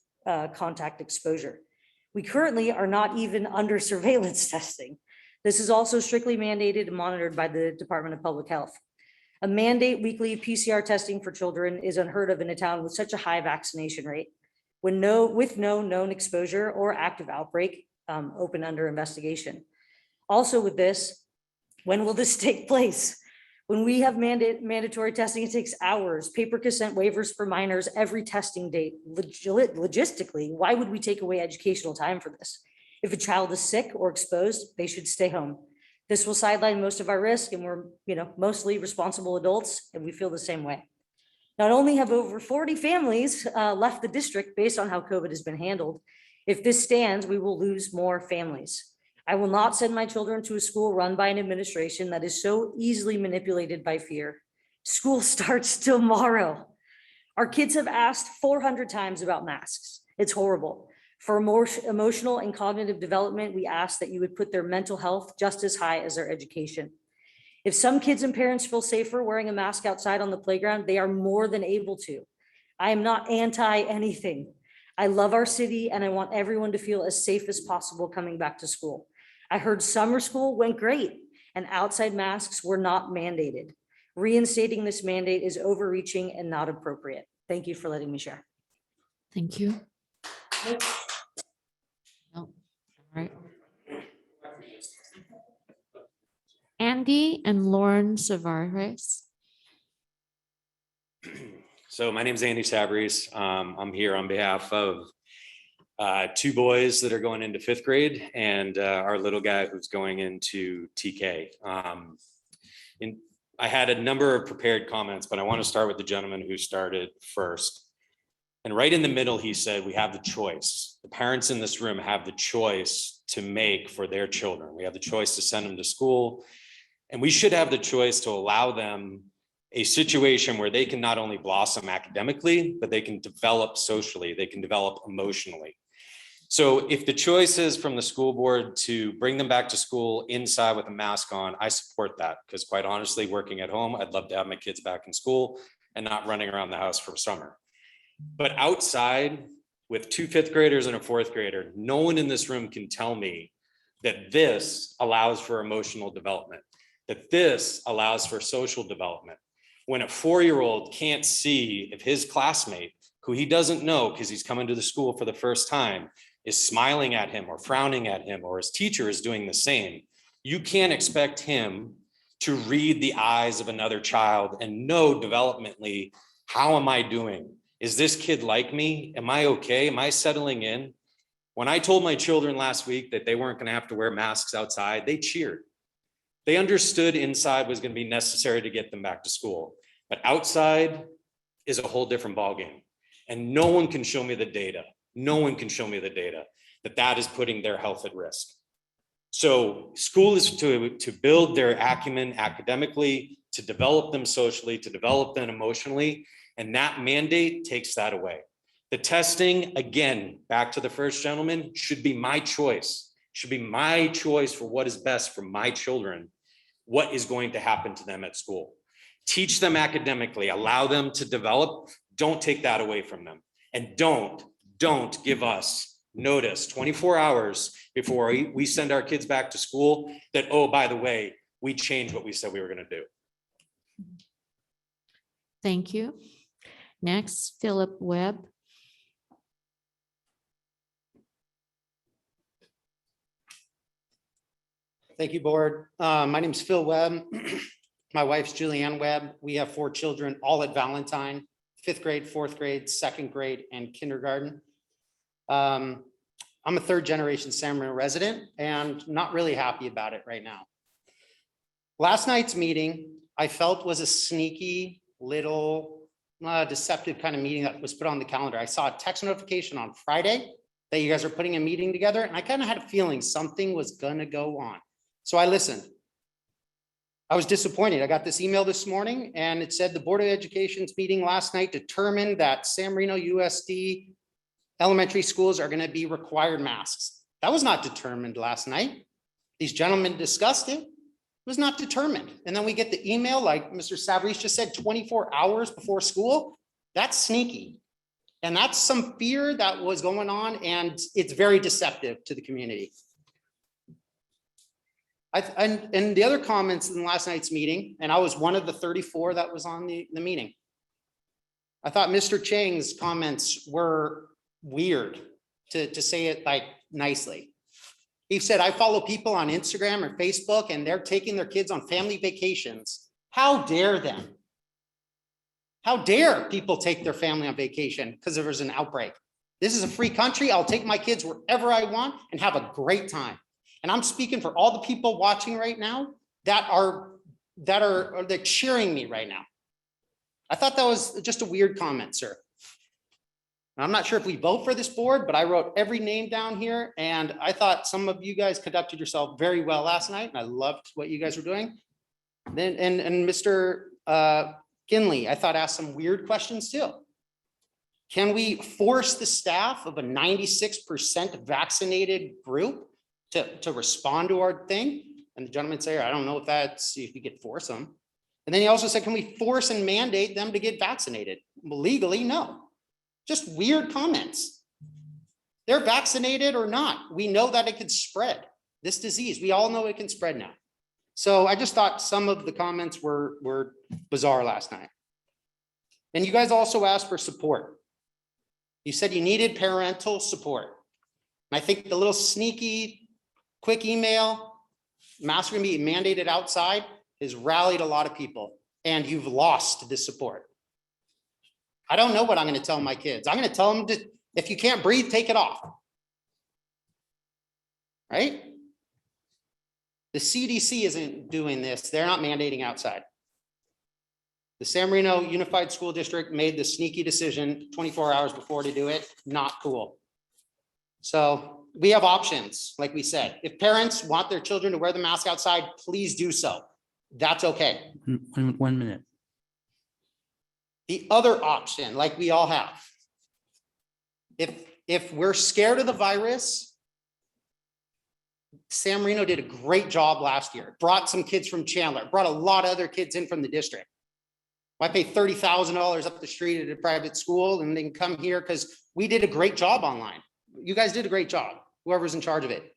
M: contact exposure. We currently are not even under surveillance testing. This is also strictly mandated and monitored by the Department of Public Health. A mandate weekly PCR testing for children is unheard of in a town with such a high vaccination rate, with no known exposure or active outbreak open under investigation. Also with this, when will this take place? When we have mandatory testing, it takes hours, paper consent waivers for minors every testing date. Logistically, why would we take away educational time for this? If a child is sick or exposed, they should stay home. This will sideline most of our risk, and we're, mostly responsible adults, and we feel the same way. Not only have over 40 families left the district based on how COVID has been handled, if this stands, we will lose more families. I will not send my children to a school run by an administration that is so easily manipulated by fear. School starts tomorrow. Our kids have asked 400 times about masks. It's horrible. For more emotional and cognitive development, we ask that you would put their mental health just as high as their education. If some kids and parents feel safer wearing a mask outside on the playground, they are more than able to. I am not anti anything. I love our city and I want everyone to feel as safe as possible coming back to school. I heard summer school went great and outside masks were not mandated. Reinstating this mandate is overreaching and not appropriate. Thank you for letting me share.
B: Thank you. No. All right. Andy and Lauren Savares.
N: So my name is Andy Sabres. I'm here on behalf of 2 boys that are going into 5th grade and our little guy who's going into TK. I had a number of prepared comments, but I want to start with the gentleman who started first. And right in the middle, he said, we have the choice. The parents in this room have the choice to make for their children. We have the choice to send them to school. And we should have the choice to allow them a situation where they can not only blossom academically, but they can develop socially, they can develop emotionally. So if the choice is from the school board to bring them back to school inside with a mask on, I support that, because quite honestly, working at home, I'd love to have my kids back in school and not running around the house for summer. But outside with 2 5th graders and a 4th grader, no one in this room can tell me that this allows for emotional development, that this allows for social development. When a 4-year-old can't see if his classmate, who he doesn't know because he's coming to the school for the first time, is smiling at him or frowning at him, or his teacher is doing the same, you can't expect him to read the eyes of another child and know developmentally, how am I doing? Is this kid like me? Am I okay? Am I settling in? When I told my children last week that they weren't going to have to wear masks outside, they cheered. They understood inside was going to be necessary to get them back to school, but outside is a whole different ballgame. And no one can show me the data. No one can show me the data that is putting their health at risk. So school is to build their acumen academically, to develop them socially, to develop them emotionally. And that mandate takes that away. The testing, again, back to the first gentleman, should be my choice. Should be my choice for what is best for my children, what is going to happen to them at school. Teach them academically, allow them to develop. Don't take that away from them. And don't give us notice 24 hours before we send our kids back to school that, oh, by the way, we changed what we said we were going to do.
B: Thank you. Next, Philip Webb.
O: Thank you, board. My name is Phil Webb. My wife's Julianne Webb. We have 4 children, all at Valentine, 5th grade, 4th grade, 2nd grade, and kindergarten. I'm a 3rd generation San Marino resident and not really happy about it right now. Last night's meeting, I felt was a sneaky little deceptive kind of meeting that was put on the calendar. I saw a text notification on Friday that you guys are putting a meeting together, and I kind of had a feeling something was gonna go on. So I listened. I was disappointed. I got this email this morning and it said the Board of Education's meeting last night determined that San Marino USD elementary schools are gonna be required masks. That was not determined last night. These gentlemen discussed it. It was not determined. And then we get the email, like Mr. Sabres just said, 24 hours before school. That's sneaky. And that's some fear that was going on, and it's very deceptive to the community. And the other comments in last night's meeting, and I was one of the 34 that was on the meeting. I thought Mr. Chang's comments were weird, to say it like nicely. He said, I follow people on Instagram or Facebook and they're taking their kids on family vacations. How dare them? How dare people take their family on vacation because there was an outbreak? This is a free country. I'll take my kids wherever I want and have a great time. And I'm speaking for all the people watching right now that are they're cheering me right now. I thought that was just a weird comment, sir. I'm not sure if we vote for this board, but I wrote every name down here, and I thought some of you guys conducted yourself very well last night, and I loved what you guys were doing. Then and Mr. Kinley, I thought asked some weird questions too. Can we force the staff of a 96% vaccinated group to respond to our thing? And the gentleman said, I don't know if you could force them. And then he also said, can we force and mandate them to get vaccinated? Well, legally, no. Just weird comments. They're vaccinated or not. We know that it could spread this disease. We all know it can spread now. So I just thought some of the comments were bizarre last night. And you guys also asked for support. You said you needed parental support. And I think the little sneaky, quick email, masks are gonna be mandated outside, has rallied a lot of people, and you've lost this support. I don't know what I'm gonna tell my kids. I'm gonna tell them to, if you can't breathe, take it off. Right? The CDC isn't doing this. They're not mandating outside. The San Marino Unified School District made the sneaky decision 24 hours before to do it. Not cool. So we have options, like we said. If parents want their children to wear the mask outside, please do so. That's okay.
A: 1 minute.
O: The other option, like we all have, if we're scared of the virus, San Marino did a great job last year. Brought some kids from Chandler, brought a lot of other kids in from the district. I pay $30,000 up the street at a private school and they can come here because we did a great job online. You guys did a great job, whoever's in charge of it.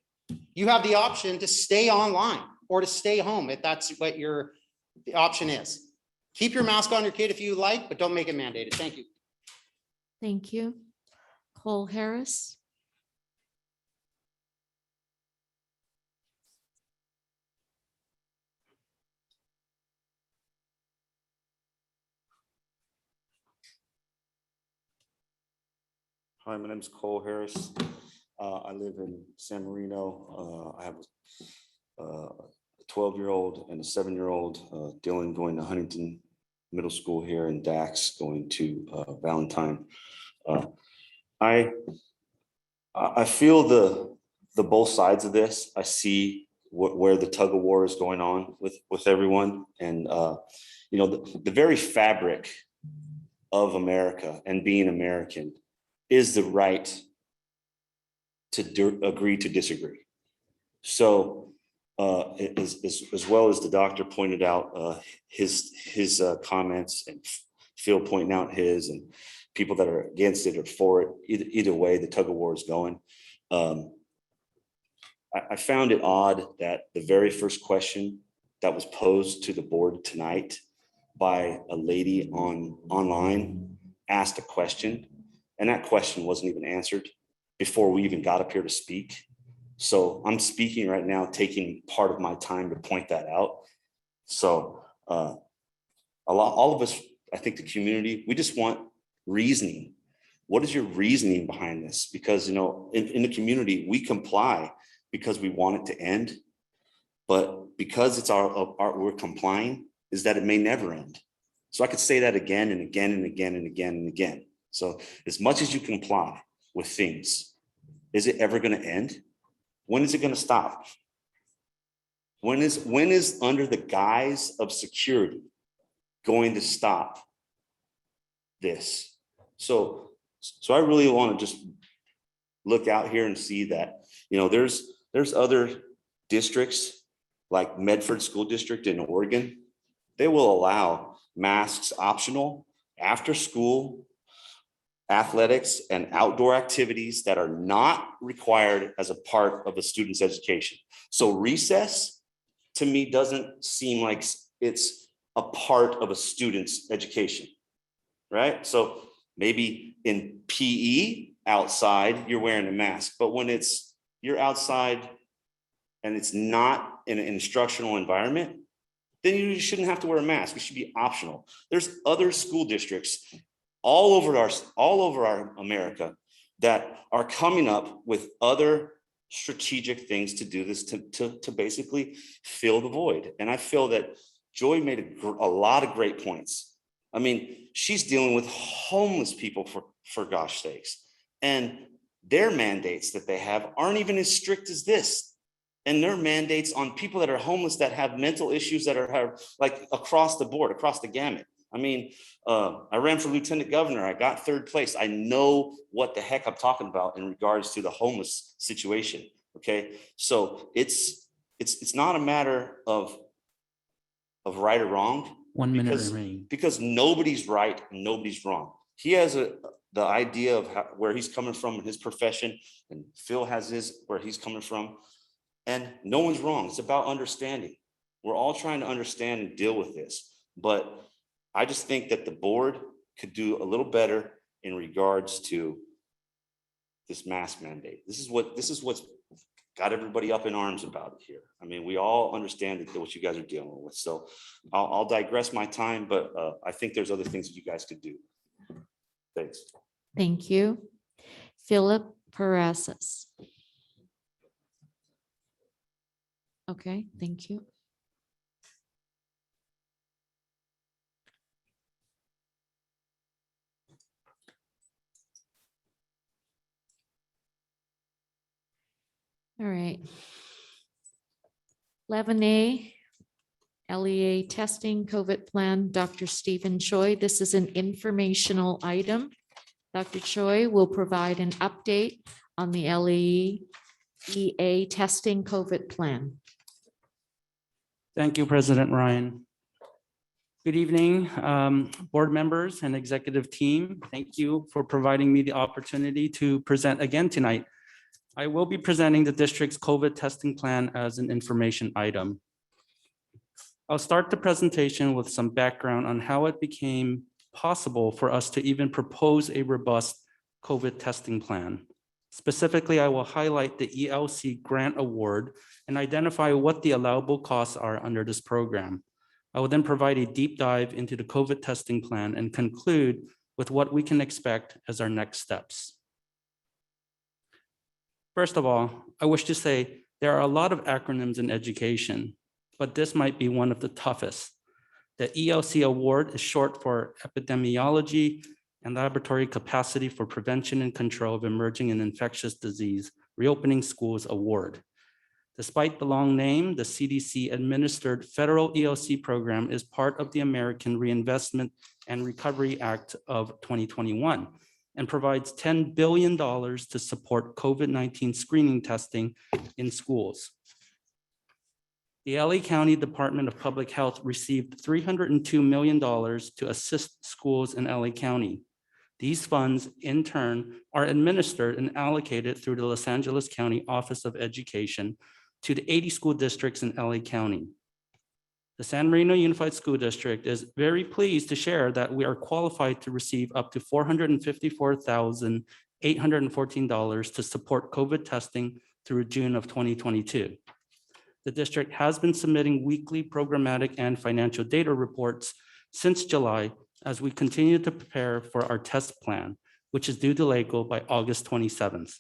O: You have the option to stay online or to stay home if that's what the option is. Keep your mask on your kid if you like, but don't make it mandated. Thank you.
B: Thank you. Cole Harris.
P: Hi, my name is Cole Harris. I live in San Marino. I have a 12-year-old and a 7-year-old. Dylan going to Huntington Middle School here, and Dax going to Valentine. I feel the both sides of this. I see where the tug of war is going on with everyone, and you know, the very fabric of America and being American is the right to agree to disagree. So as well as the doctor pointed out his comments, and Phil pointing out his, and people that are against it or for it, either way, the tug of war is going. I found it odd that the very first question that was posed to the board tonight by a lady online asked a question, and that question wasn't even answered before we even got up here to speak. So I'm speaking right now, taking part of my time to point that out. So all of us, I think the community, we just want reasoning. What is your reasoning behind this? Because, you know, in the community, we comply because we want it to end, but because it's we're complying, is that it may never end. So I could say that again and again and again and again and again. So as much as you comply with things, is it ever going to end? When is it going to stop? When is under the guise of security going to stop this? So I really want to just look out here and see that, you know, there's other districts like Medford School District in Oregon. They will allow masks optional after school athletics and outdoor activities that are not required as a part of a student's education. So recess to me doesn't seem like it's a part of a student's education, right? So maybe in PE outside, you're wearing a mask, but when you're outside and it's not in an instructional environment, then you shouldn't have to wear a mask. It should be optional. There's other school districts all over our America that are coming up with other strategic things to do this, to basically fill the void. And I feel that Joy made a lot of great points. I mean, she's dealing with homeless people for gosh sakes. And their mandates that they have aren't even as strict as this. And their mandates on people that are homeless, that have mental issues, that are like across the board, across the gamut. I mean, I ran for lieutenant governor. I got 3rd place. I know what the heck I'm talking about in regards to the homeless situation. Okay, so it's not a matter of right or wrong.
A: 1 minute remaining.
P: Because nobody's right, and nobody's wrong. He has the idea of where he's coming from in his profession, and Phil has where he's coming from, and no one's wrong. It's about understanding. We're all trying to understand and deal with this, but I just think that the board could do a little better in regards to this mask mandate. This is what's got everybody up in arms about it here. I mean, we all understand what you guys are dealing with. So I'll digress my time, but I think there's other things that you guys could do. Thanks.
B: Thank you. Philip Parasis. Okay, thank you. All right. 11A, LEA testing COVID plan, Dr. Stephen Choi. This is an informational item. Dr. Choi will provide an update on the LEA testing COVID plan.
A: Thank you, President Ryan. Good evening, board members and executive team. Thank you for providing me the opportunity to present again tonight. I will be presenting the district's COVID testing plan as an information item. I'll start the presentation with some background on how it became possible for us to even propose a robust COVID testing plan. Specifically, I will highlight the ELC grant award and identify what the allowable costs are under this program. I will then provide a deep dive into the COVID testing plan and conclude with what we can expect as our next steps. First of all, I wish to say there are a lot of acronyms in education, but this might be one of the toughest. The ELC award is short for Epidemiology and Laboratory Capacity for Prevention and Control of Emerging and Infectious Disease Reopening Schools Award. Despite the long name, the CDC administered federal ELC program is part of the American Reinvestment and Recovery Act of 2021 and provides $10 billion to support COVID-19 screening testing in schools. The LA County Department of Public Health received $302 million to assist schools in LA County. These funds, in turn, are administered and allocated through the Los Angeles County Office of Education to the 80 school districts in LA County. The San Marino Unified School District is very pleased to share that we are qualified to receive up to $454,814 to support COVID testing through June of 2022. The district has been submitting weekly programmatic and financial data reports since July as we continue to prepare for our test plan, which is due to LACO by August 27th.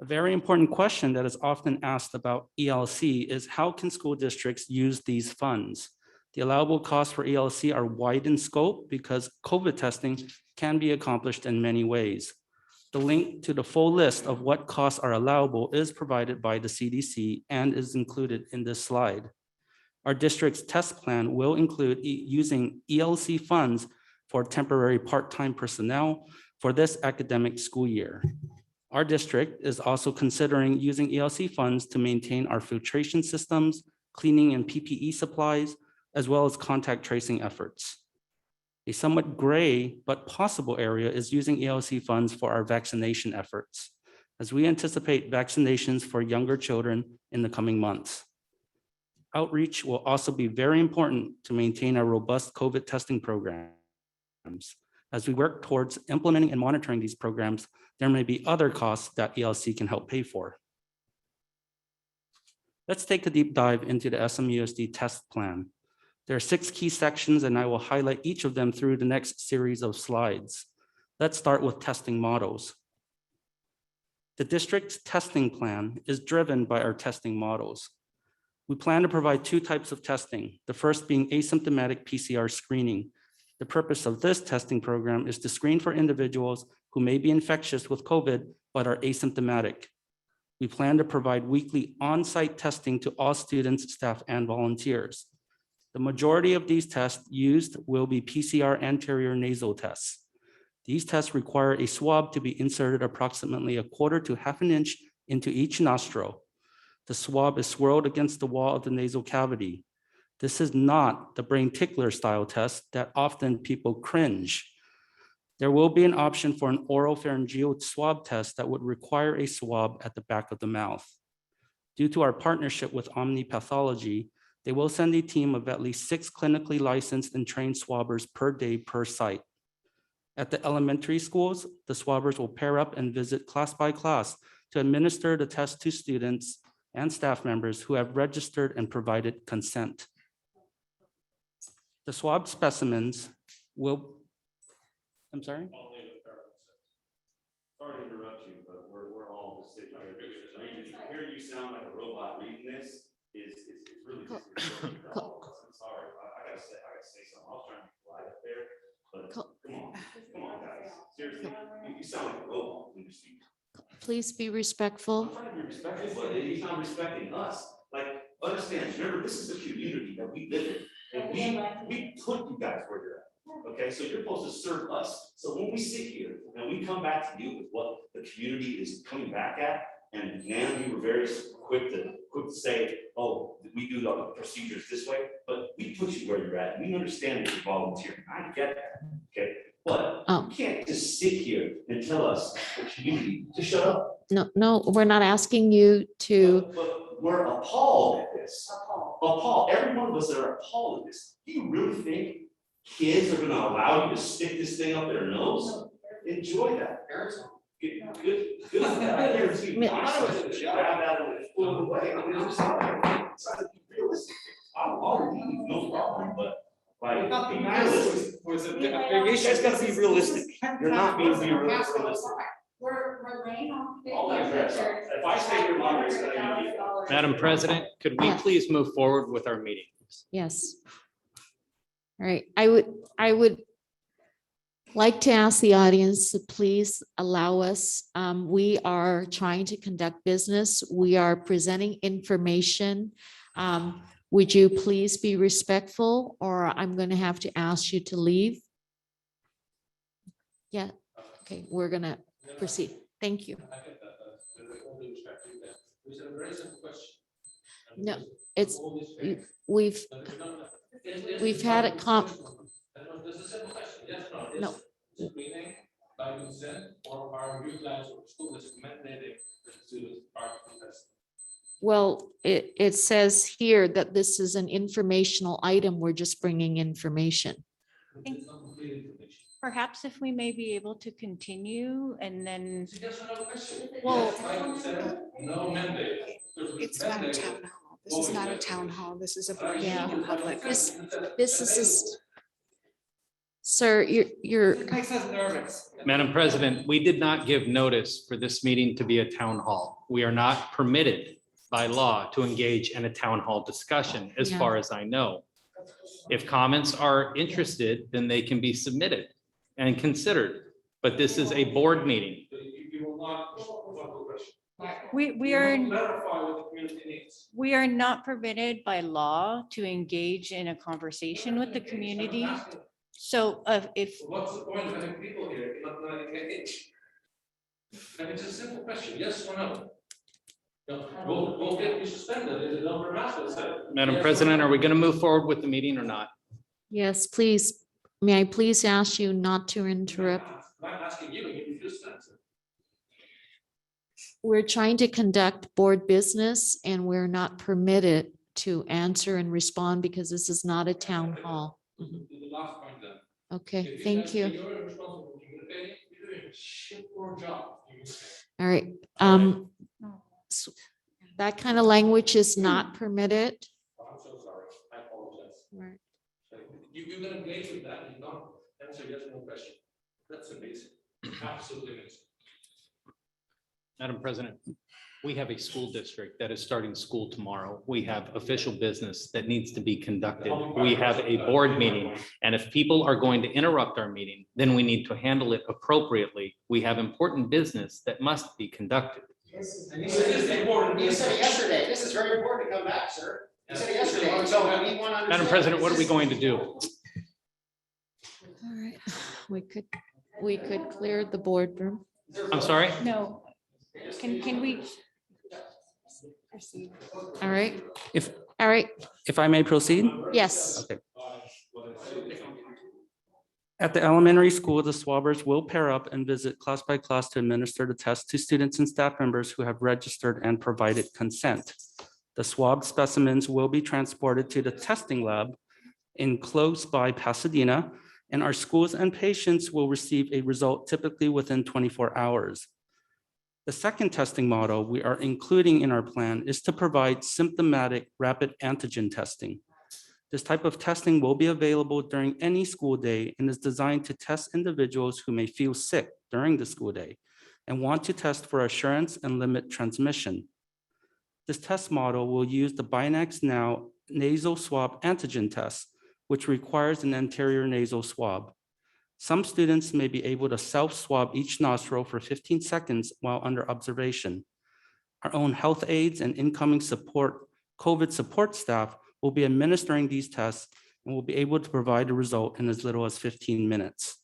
A: A very important question that is often asked about ELC is how can school districts use these funds? The allowable costs for ELC are wide in scope because COVID testing can be accomplished in many ways. The link to the full list of what costs are allowable is provided by the CDC and is included in this slide. Our district's test plan will include using ELC funds for temporary part-time personnel for this academic school year. Our district is also considering using ELC funds to maintain our filtration systems, cleaning and PPE supplies, as well as contact tracing efforts. A somewhat gray but possible area is using ELC funds for our vaccination efforts, as we anticipate vaccinations for younger children in the coming months. Outreach will also be very important to maintain our robust COVID testing programs. As we work towards implementing and monitoring these programs, there may be other costs that ELC can help pay for. Let's take a deep dive into the SMUSD test plan. There are 6 key sections and I will highlight each of them through the next series of slides. Let's start with testing models. The district's testing plan is driven by our testing models. We plan to provide two types of testing, the first being asymptomatic PCR screening. The purpose of this testing program is to screen for individuals who may be infectious with COVID but are asymptomatic. We plan to provide weekly on-site testing to all students, staff, and volunteers. The majority of these tests used will be PCR anterior nasal tests. These tests require a swab to be inserted approximately 1/4 to 1/2 inch into each nostril. The swab is swirled against the wall of the nasal cavity. This is not the brain tickler style test that often people cringe. There will be an option for an oropharyngeal swab test that would require a swab at the back of the mouth. Due to our partnership with Omni Pathology, they will send a team of at least 6 clinically licensed and trained swabbers per day per site. At the elementary schools, the swabbers will pair up and visit class by class to administer the test to students and staff members who have registered and provided consent. The swab specimens will, I'm sorry?
P: Sorry to interrupt you, but we're all just sitting here. Hearing you sound like a robot reading this is really disconcerting. I'm sorry, I gotta say something. I was trying to be polite up there, but come on, guys. Seriously, you sound like a robot when you speak.
B: Please be respectful.
P: I'm trying to be respectful, but he's not respecting us. Like, understand, remember, this is a community that we live in, and we put you guys where you're at. Okay, so you're supposed to serve us. So when we sit here and we come back to you with what the community is coming back at, and now you were very quick to say, oh, we do the procedures this way, but we put you where you're at. We understand that you're volunteering. I get that. Okay, but you can't just sit here and tell us, the community, to shut up.
B: No, we're not asking you to.
P: But we're appalled at this. Appalled. Every one of us are appalled at this. Do you really think kids are going to allow you to stick this thing up their nose? Enjoy that. Good. I guarantee you. Grab that and pull it away. I mean, it's not realistic. I'll leave, no problem, but like, be realistic. You guys gotta be realistic. You're not being realistic.
I: We're laying off.
P: All that crap. If I stay here longer, it's gonna be.
E: Madam President, could we please move forward with our meeting?
B: Yes. All right, I would like to ask the audience to please allow us. We are trying to conduct business. We are presenting information. Would you please be respectful, or I'm going to have to ask you to leave? Yeah, okay, we're going to proceed. Thank you. No, it's, we've had it no.
L: By consent, or are you guys or school is mandating the students participate?
B: Well, it says here that this is an informational item. We're just bringing information.
G: Perhaps if we may be able to continue and then.
B: Well,
L: no mandate.
F: It's not a town hall. This is not a town hall. This is a board
B: Yeah.
F: meeting in public.
B: This is, sir, you're.
F: It makes us nervous.
E: Madam President, we did not give notice for this meeting to be a town hall. We are not permitted by law to engage in a town hall discussion, as
B: Yeah.
E: far as I know. If comments are interested, then they can be submitted and considered, but this is a board meeting.
L: You will not.
G: We are not permitted by law to engage in a conversation with the community. So if.
L: What's the point of having people here if you're not engage? And it's a simple question, yes or no? We'll get you suspended if you don't wear masks.
E: Madam President, are we going to move forward with the meeting or not?
B: Yes, please. May I please ask you not to interrupt?
L: I'm asking you, you refuse to answer.
B: We're trying to conduct board business and we're not permitted to answer and respond because this is not a town hall. Mhm.
L: The last point then.
B: Okay,
L: If
B: thank
L: guys-
B: you.
L: if You're responsible for communicating, you're doing a shit poor job.
B: All right. So that kind of language is not permitted.
L: I'm so sorry, I apologize.
B: Right.
L: You're gonna engage with that, you not answer yes or no question. That's amazing, absolutely amazing.
E: Madam President, we have a school district that is starting school tomorrow. We have official business that needs to be conducted. We have a board meeting. And if people are going to interrupt our meeting, then we need to handle it appropriately. We have important business that must be conducted.
O: You said yesterday, this is very important to come back, sir. You said yesterday. So we want to
E: Madam
O: understand
E: President, what are we
O: this
E: going to do?
B: All right, we could clear the boardroom.
E: I'm sorry?
G: No. Can we?
B: All right,
A: If,
B: all right,
A: if I may proceed?
B: yes.
A: Okay. At the elementary school, the swabbers will pair up and visit class by class to administer the test to students and staff members who have registered and provided consent. The swab specimens will be transported to the testing lab in close by Pasadena, and our schools and patients will receive a result typically within 24 hours. The second testing model we are including in our plan is to provide symptomatic rapid antigen testing. This type of testing will be available during any school day and is designed to test individuals who may feel sick during the school day and want to test for assurance and limit transmission. This test model will use the Binax Now nasal swab antigen test, which requires an anterior nasal swab. Some students may be able to self-swab each nostril for 15 seconds while under observation. Our own health aides and incoming COVID support staff will be administering these tests and will be able to provide a result in as little as 15 minutes.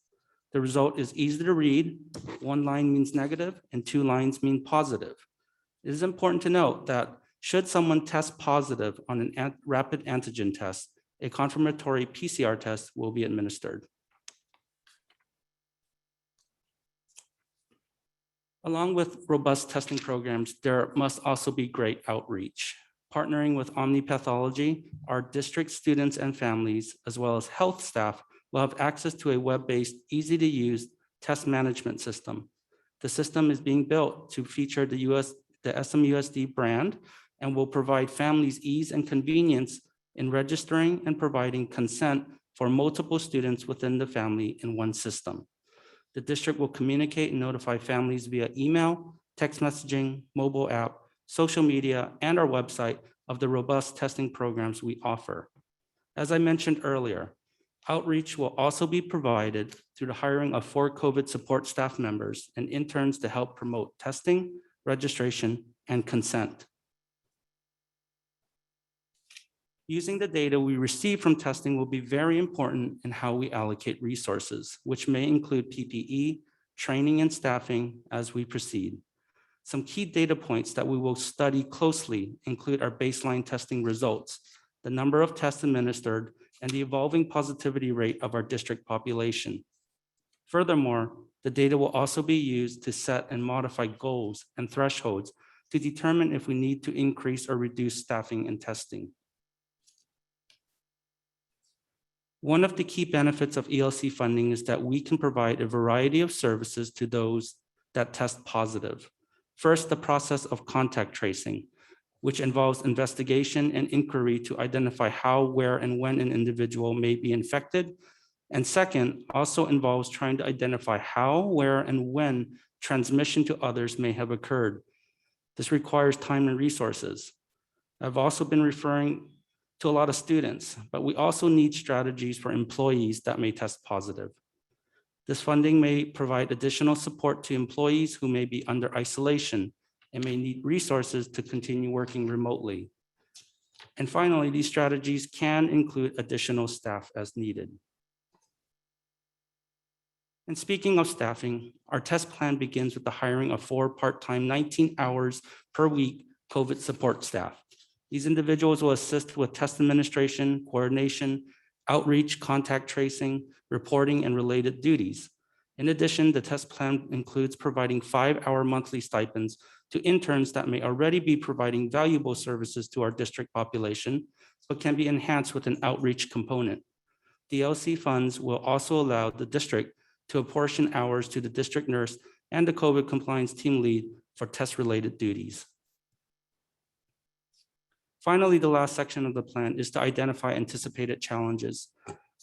A: The result is easy to read. One line means negative and 2 lines mean positive. It is important to note that should someone test positive on a rapid antigen test, a confirmatory PCR test will be administered. Along with robust testing programs, there must also be great outreach. Partnering with OmniPathology, our district students and families, as well as health staff, will have access to a web-based, easy-to-use test management system. The system is being built to feature the SMUSD brand and will provide families ease and convenience in registering and providing consent for multiple students within the family in one system. The district will communicate and notify families via email, text messaging, mobile app, social media, and our website of the robust testing programs we offer. As I mentioned earlier, outreach will also be provided through the hiring of 4 COVID support staff members and interns to help promote testing, registration, and consent. Using the data we receive from testing will be very important in how we allocate resources, which may include PPE, training, and staffing as we proceed. Some key data points that we will study closely include our baseline testing results, the number of tests administered, and the evolving positivity rate of our district population. Furthermore, the data will also be used to set and modify goals and thresholds to determine if we need to increase or reduce staffing and testing. One of the key benefits of ELC funding is that we can provide a variety of services to those that test positive. First, the process of contact tracing, which involves investigation and inquiry to identify how, where, and when an individual may be infected. And second, also involves trying to identify how, where, and when transmission to others may have occurred. This requires time and resources. I've also been referring to a lot of students, but we also need strategies for employees that may test positive. This funding may provide additional support to employees who may be under isolation and may need resources to continue working remotely. And finally, these strategies can include additional staff as needed. And speaking of staffing, our test plan begins with the hiring of 4 part-time 19 hours per week COVID support staff. These individuals will assist with test administration, coordination, outreach, contact tracing, reporting, and related duties. In addition, the test plan includes providing 5-hour monthly stipends to interns that may already be providing valuable services to our district population, but can be enhanced with an outreach component. DLC funds will also allow the district to apportion hours to the district nurse and the COVID compliance team lead for test-related duties. Finally, the last section of the plan is to identify anticipated challenges.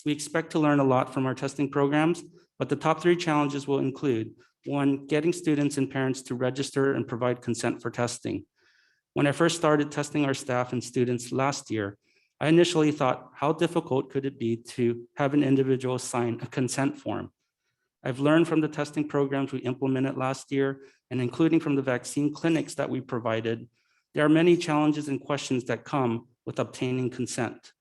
A: We expect to learn a lot from our testing programs, but the top 3 challenges will include One, getting students and parents to register and provide consent for testing. When I first started testing our staff and students last year, I initially thought, how difficult could it be to have an individual sign a consent form? I've learned from the testing programs we implemented last year, and including from the vaccine clinics that we provided, there are many challenges and questions that come with obtaining consent.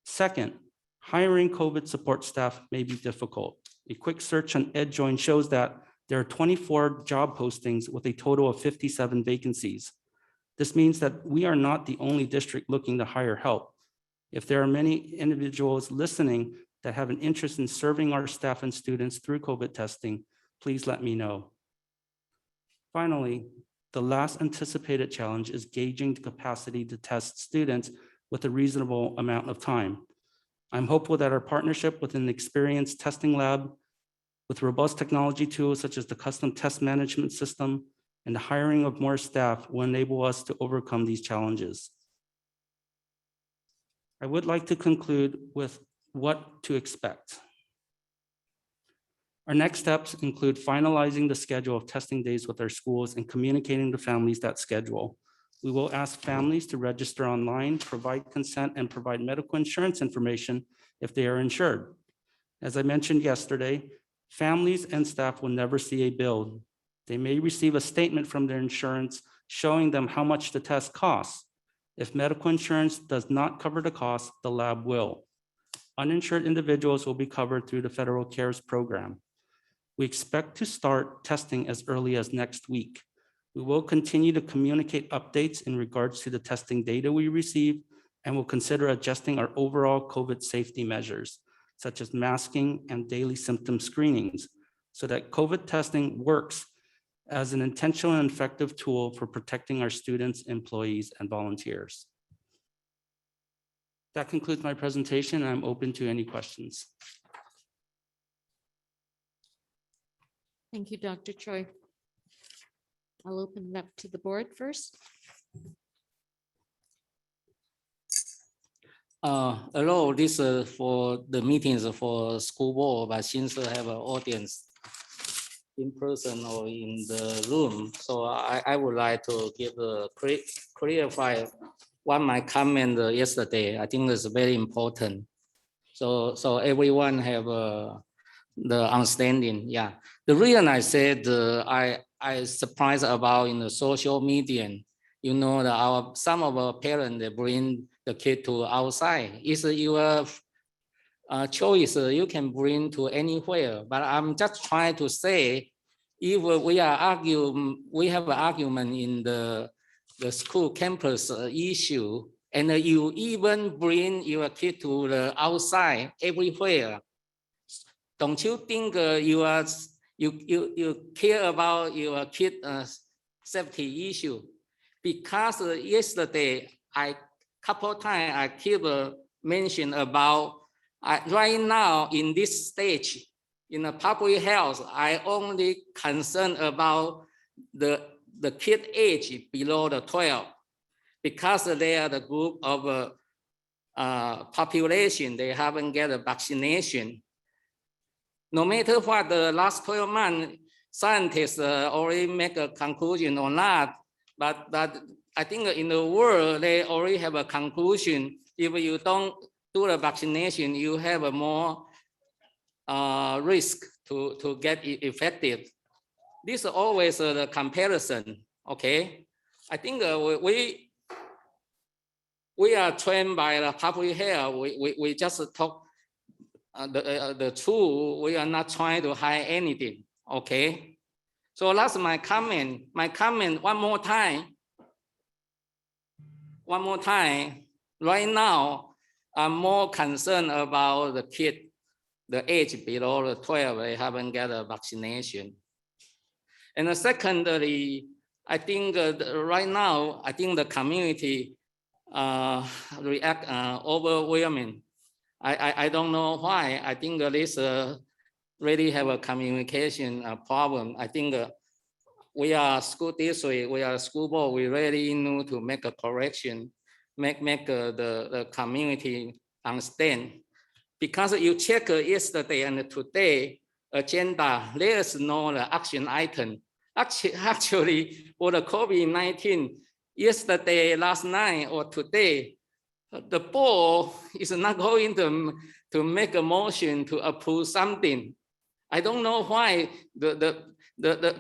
A: Second, hiring COVID support staff may be difficult. A quick search on EdJoin shows that there are 24 job postings with a total of 57 vacancies. This means that we are not the only district looking to hire help. If there are many individuals listening that have an interest in serving our staff and students through COVID testing, please let me know. Finally, the last anticipated challenge is gauging the capacity to test students with a reasonable amount of time. I'm hopeful that our partnership with an experienced testing lab with robust technology tools such as the custom test management system and the hiring of more staff will enable us to overcome these challenges. I would like to conclude with what to expect. Our next steps include finalizing the schedule of testing days with our schools and communicating to families that schedule. We will ask families to register online, provide consent, and provide medical insurance information if they are insured. As I mentioned yesterday, families and staff will never see a bill. They may receive a statement from their insurance showing them how much the test costs. If medical insurance does not cover the cost, the lab will. Uninsured individuals will be covered through the federal CARES program. We expect to start testing as early as next week. We will continue to communicate updates in regards to the testing data we receive and will consider adjusting our overall COVID safety measures, such as masking and daily symptom screenings, so that COVID testing works as an intentional and effective tool for protecting our students, employees, and volunteers. That concludes my presentation. I'm open to any questions.
B: Thank you, Dr. Choi. I'll open it up to the board first.
D: Although this for the meetings for school board, but since I have an audience in person or in the room, so I would like to give a clarify what my comment yesterday. I think is very important. So everyone have the understanding. Yeah, the reason I said I surprised about in the social media. You know that some of our parents they bring the kid to outside. It's your choice. You can bring to anywhere. But I'm just trying to say, if we have an argument in the school campus issue, and you even bring your kid to the outside everywhere, don't you think you care about your kid safety issue? Because yesterday, couple times I keep mention about right now in this stage in the public health, I only concerned about the kid age below the 12 because they are the group of population they haven't get a vaccination. No matter what the last 12 months, scientists already make a conclusion or not, but I think in the world, they already have a conclusion. If you don't do the vaccination, you have a more risk to get affected. This is always the comparison, okay? I think we are trained by the public health. We just talk the truth. We are not trying to hide anything, okay? So that's my comment. My comment one more time. Right now, I'm more concerned about the kid, the age below the 12, they haven't got a vaccination. And secondly, I think right now, I think the community react overwhelming. I don't know why. I think this really have a communication problem. I think we are school district, we are school board, we really need to make a correction, make the community understand. Because you check yesterday and today, agenda, let us know the action item. Actually, for the COVID-19, yesterday, last night, or today, the board is not going to make a motion to approve something. I don't know why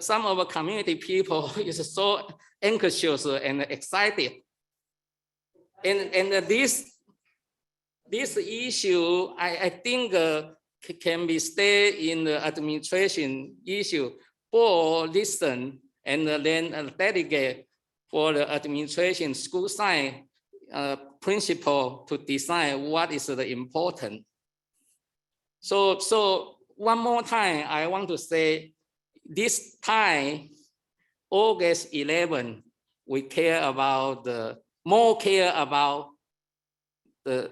D: some of the community people is so anxious and excited. And this issue, I think can be stay in the administration issue. Board listen and then delegate for the administration school side principal to decide what is the important. So one more time, I want to say this time, August 11, we care about more care about the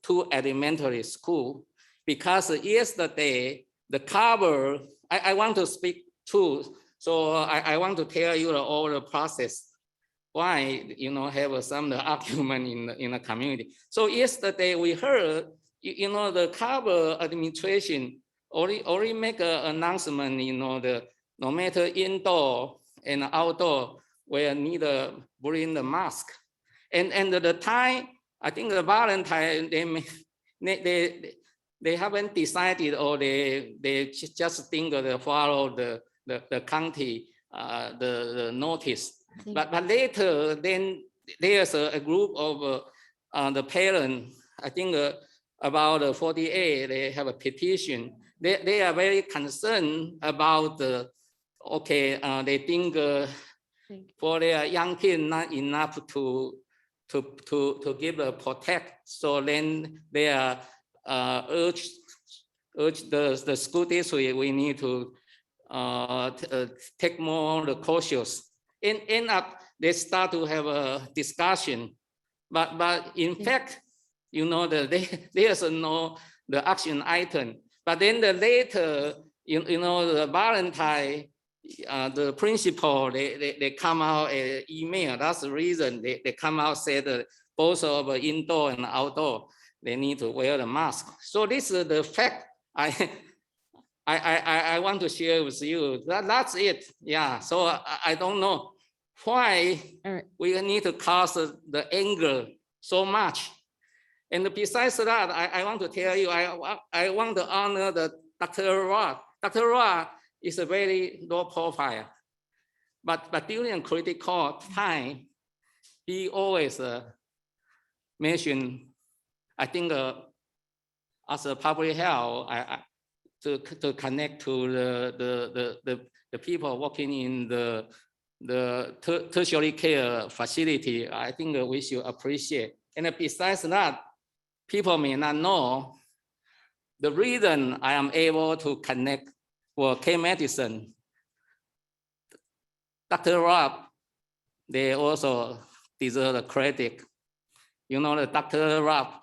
D: two elementary school, because yesterday the cover, I want to speak too. So I want to tell you all the process why have some argument in the community. So yesterday we heard the cover administration already make an announcement. No matter indoor and outdoor, we need to bring the mask. And the time, I think the Valentine they haven't decided, or they just think they follow the county the notice. But later, then there's a group of the parents, I think about 48, they have a petition. They are very concerned about they think for their young kids not enough to give a protect. So then they are urge the school district, we need to take more the cautious. End up, they start to have a discussion, but in fact, there's no the action item. But then later, the Valentine, the principal, they come out an email. That's the reason they come out, said both of indoor and outdoor, they need to wear the mask. So this is the fact I want to share with you. That's it. Yeah. So I don't know why we need to cause the anger so much. And besides that, I want to tell you, I want to honor the Dr. Roth. Dr. Roth is a very low profile, but during critical time, he always mentioned, I think as a public health, to connect to the people working in the tertiary care facility. I think we should appreciate. And besides that, people may not know the reason I am able to connect for K-medicine. Dr. Rob, they also deserve the credit. The Dr. Rob,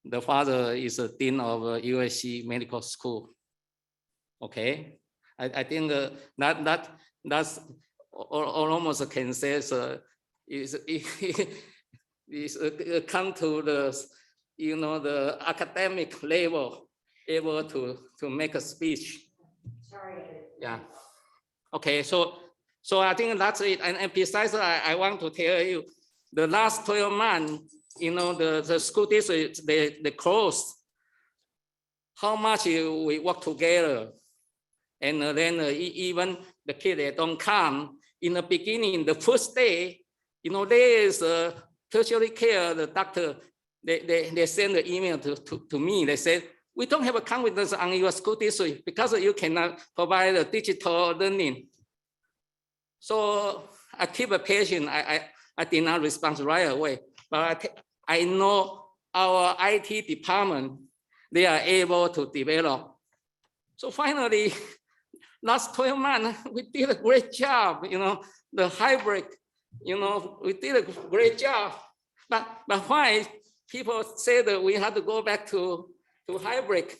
D: the father is a dean of USC Medical School. Okay, I think that's almost can say is come to the academic level, able to make a speech. Sorry. Yeah. Okay. So I think that's it. And besides, I want to tell you, the last 12 months, the school district they closed. How much we work together, and then even the kids they don't come in the beginning. The first day, there is a tertiary care. The doctor they send the email to me. They said, we don't have a confidence on your school district because you cannot provide a digital learning. So I keep a patient. I did not respond right away, but I know our IT department, they are able to develop. So finally, last 12 months, we did a great job. The hybrid, we did a great job. But why people say that we have to go back to hybrid?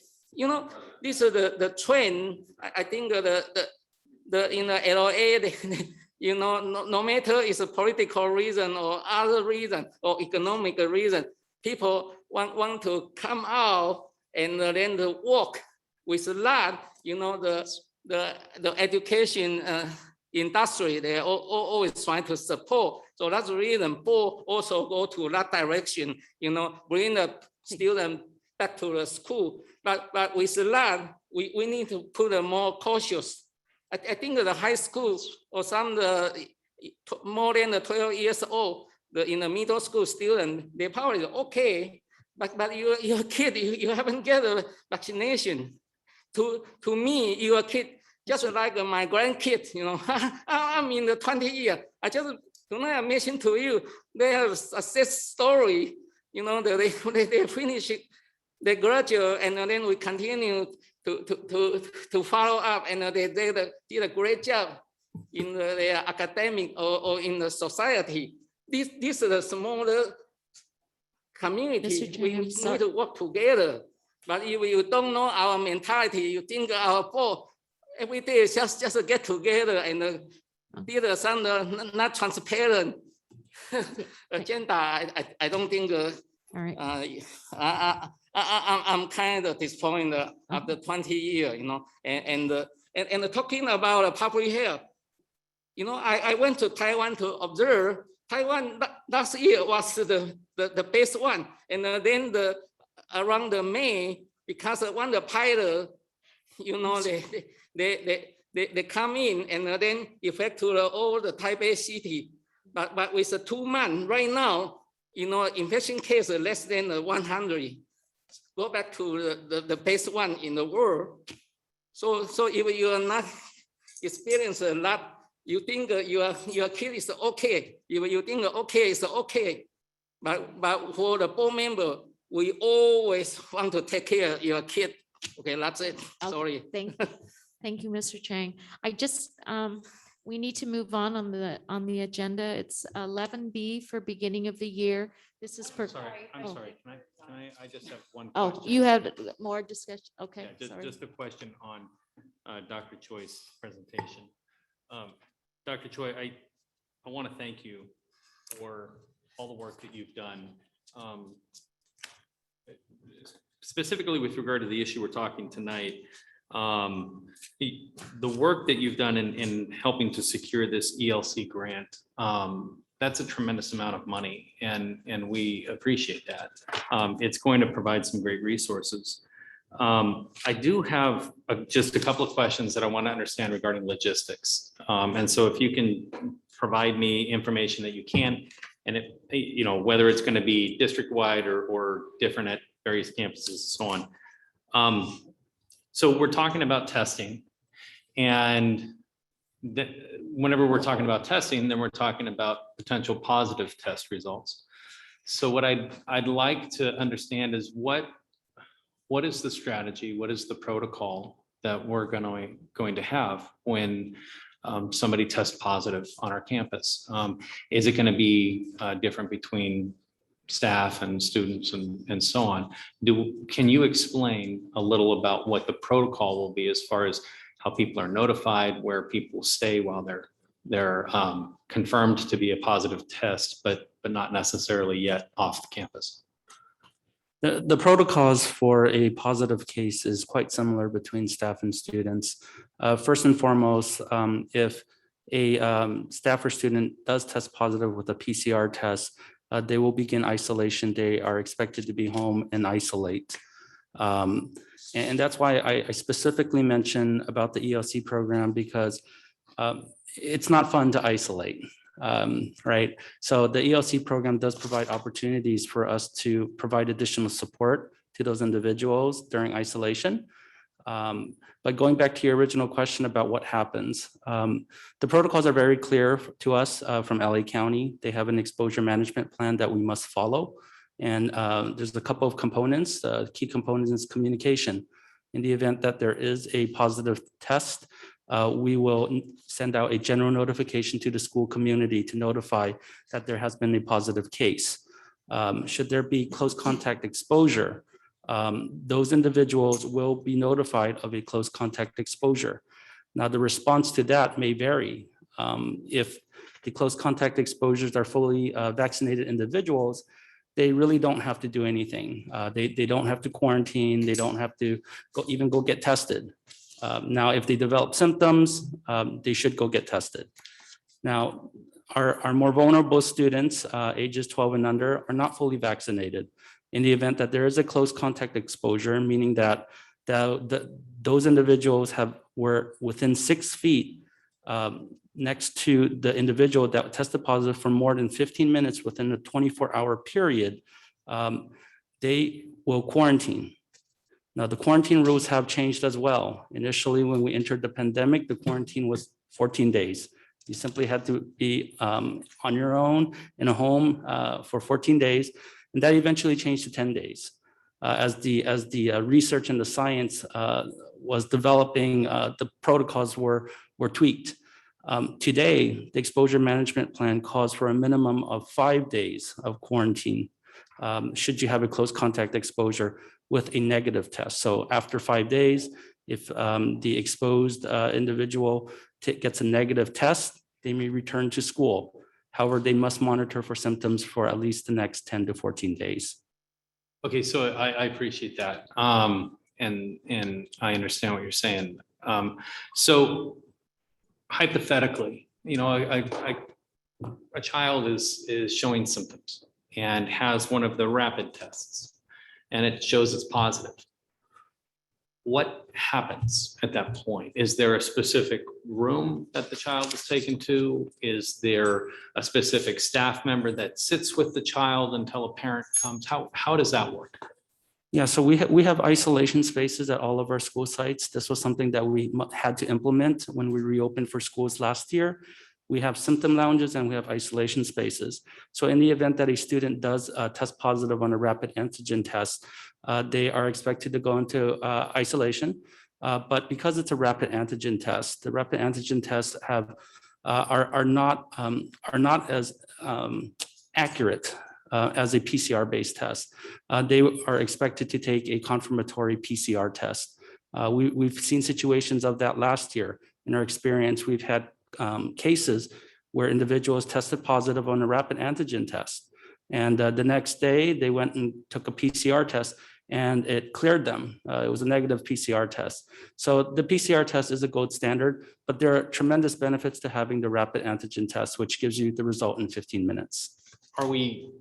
D: This is the trend. I think in the LA, no matter it's a political reason or other reason or economic reason, people want to come out and then to work with that. the education industry, they always trying to support. So that's the reason board also go to that direction, bring the student back to the school. But with that, we need to put a more cautious. I think the high school or some more than the 12 years old, in the middle school student, they probably okay, but your kid, you haven't get a vaccination. To me, your kid, just like my grandkids, I'm in the 20 years. I just tonight I mentioned to you, they have a success story, they finish it, they graduate, and then we continue to follow up, and they did a great job in their academic or in the society. This is a smaller community. We need to work together. But if you don't know our mentality, you think our board every day is just get together and did some not transparent agenda. I don't think.
B: All right.
D: I'm kind of disappointed after 20 years, and talking about public health. I went to Taiwan to observe. Taiwan last year was the best one, and then around the May, because one of the pilot, they come in and then affect to all the Taipei city. But with the 2 months right now, infection case less than 100. Go back to the best one in the world. So if you are not experienced a lot, you think your kid is okay. If you think okay, it's okay. But for the board member, we always want to take care of your kid. Okay, that's it. Sorry.
B: Thank you, Mr. Chang. I just we need to move on the agenda. It's 11B for beginning of the year. This is for.
E: I'm sorry. Can I just have one
B: Oh,
E: question?
B: you have more discussion. Okay,
E: Yeah,
B: sorry.
E: just a question on Dr. Choi's presentation. Dr. Choi, I want to thank you for all the work that you've done. Specifically with regard to the issue we're talking tonight, the work that you've done in helping to secure this ELC grant, that's a tremendous amount of money, and we appreciate that. It's going to provide some great resources. I do have just a couple of questions that I want to understand regarding logistics. And so if you can provide me information that you can, and whether it's going to be district-wide or different at various campuses and so on. So we're talking about testing, and whenever we're talking about testing, then we're talking about potential positive test results. So what I'd like to understand is what is the strategy, what is the protocol that we're going to have when somebody tests positive on our campus? Is it going to be different between staff and students and so on? Can you explain a little about what the protocol will be as far as how people are notified, where people stay while they're confirmed to be a positive test, but not necessarily yet off the campus?
A: The protocols for a positive case is quite similar between staff and students. First and foremost, if a staff or student does test positive with a PCR test, they will begin isolation. They are expected to be home and isolate. And that's why I specifically mentioned about the ELC program, because it's not fun to isolate. Right. So the ELC program does provide opportunities for us to provide additional support to those individuals during isolation. But going back to your original question about what happens, the protocols are very clear to us from LA County. They have an exposure management plan that we must follow. And there's a couple of components. The key component is communication. In the event that there is a positive test, we will send out a general notification to the school community to notify that there has been a positive case. Should there be close contact exposure, those individuals will be notified of a close contact exposure. Now, the response to that may vary. If the close contact exposures are fully vaccinated individuals, they really don't have to do anything. They don't have to quarantine. They don't have to even go get tested. Now, if they develop symptoms, they should go get tested. Now, our more vulnerable students, ages 12 and under, are not fully vaccinated. In the event that there is a close contact exposure, meaning that those individuals were within 6 feet next to the individual that tested positive for more than 15 minutes within a 24-hour period, they will quarantine. Now, the quarantine rules have changed as well. Initially, when we entered the pandemic, the quarantine was 14 days. You simply had to be on your own in a home for 14 days. And that eventually changed to 10 days. As the research and the science was developing, the protocols were tweaked. Today, the exposure management plan calls for a minimum of 5 days of quarantine should you have a close contact exposure with a negative test. So after 5 days, if the exposed individual gets a negative test, they may return to school. However, they must monitor for symptoms for at least the next 10 to 14 days.
E: Okay, so I appreciate that. And I understand what you're saying. So hypothetically, you know, a child is showing symptoms and has one of the rapid tests and it shows it's positive. What happens at that point? Is there a specific room that the child is taken to? Is there a specific staff member that sits with the child until a parent comes? How does that work?
A: Yeah, so we have isolation spaces at all of our school sites. This was something that we had to implement when we reopened for schools last year. We have symptom lounges and we have isolation spaces. So in the event that a student does test positive on a rapid antigen test, they are expected to go into isolation. But because it's a rapid antigen test, the rapid antigen tests are not as accurate as a PCR-based test. They are expected to take a confirmatory PCR test. We've seen situations of that last year. In our experience, we've had cases where individuals tested positive on a rapid antigen test. And the next day, they went and took a PCR test and it cleared them. It was a negative PCR test. So the PCR test is a gold standard, but there are tremendous benefits to having the rapid antigen test, which gives you the result in 15 minutes.
E: Do we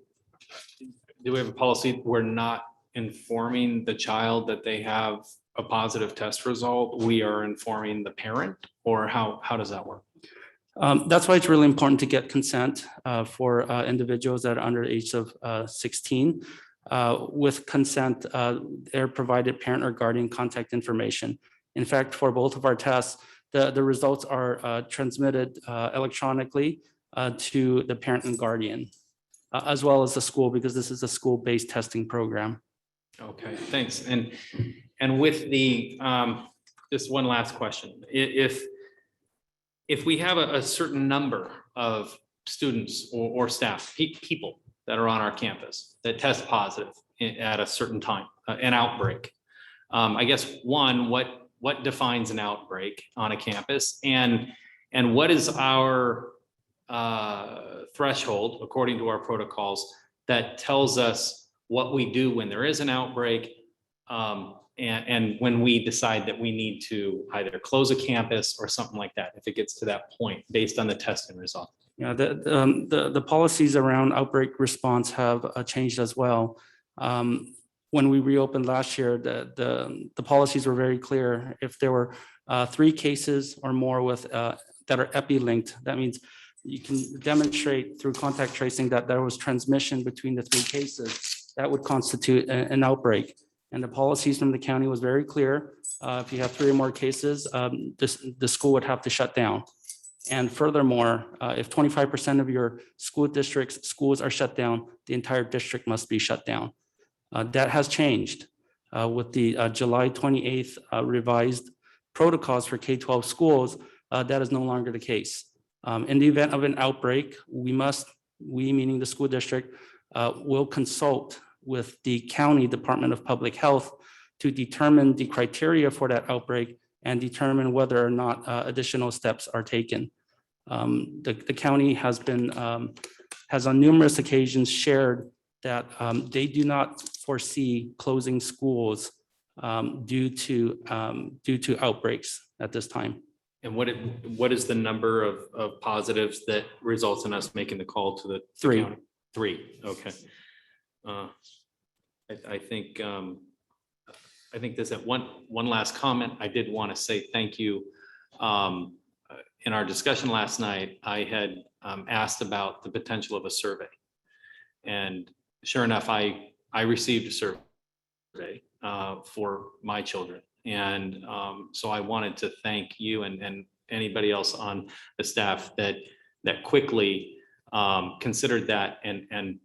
E: have a policy? We're not informing the child that they have a positive test result. We are informing the parent, or how does that work?
A: That's why it's really important to get consent for individuals that are under the age of 16. With consent, they're provided parent or guardian contact information. In fact, for both of our tests, the results are transmitted electronically to the parent and guardian, as well as the school, because this is a school-based testing program.
E: Okay, thanks. And with the, just one last question. If we have a certain number of students or staff, people that are on our campus that test positive at a certain time, an outbreak, I guess, one, what defines an outbreak on a campus, and what is our threshold according to our protocols that tells us what we do when there is an outbreak, and when we decide that we need to either close a campus or something like that, if it gets to that point based on the testing result.
A: Yeah, the policies around outbreak response have changed as well. When we reopened last year, the policies were very clear. If there were 3 cases or more with that are epi-linked, that means you can demonstrate through contact tracing that there was transmission between the 3 cases. That would constitute an outbreak. And the policies from the county was very clear. If you have 3 or more cases, the school would have to shut down. And furthermore, if 25% of your school district's schools are shut down, the entire district must be shut down. That has changed with the July 28th revised protocols for K-12 schools. That is no longer the case. In the event of an outbreak, we meaning the school district, will consult with the county Department of Public Health to determine the criteria for that outbreak and determine whether or not additional steps are taken. The county has on numerous occasions shared that they do not foresee closing schools due to outbreaks at this time.
E: And what is the number of positives that results in us making the call to the
A: 3.
E: county? 3, okay. I think there's that one last comment. I did want to say thank you. In our discussion last night, I had asked about the potential of a survey. And sure enough, I received a survey for my children. And so I wanted to thank you and anybody else on the staff that quickly considered that and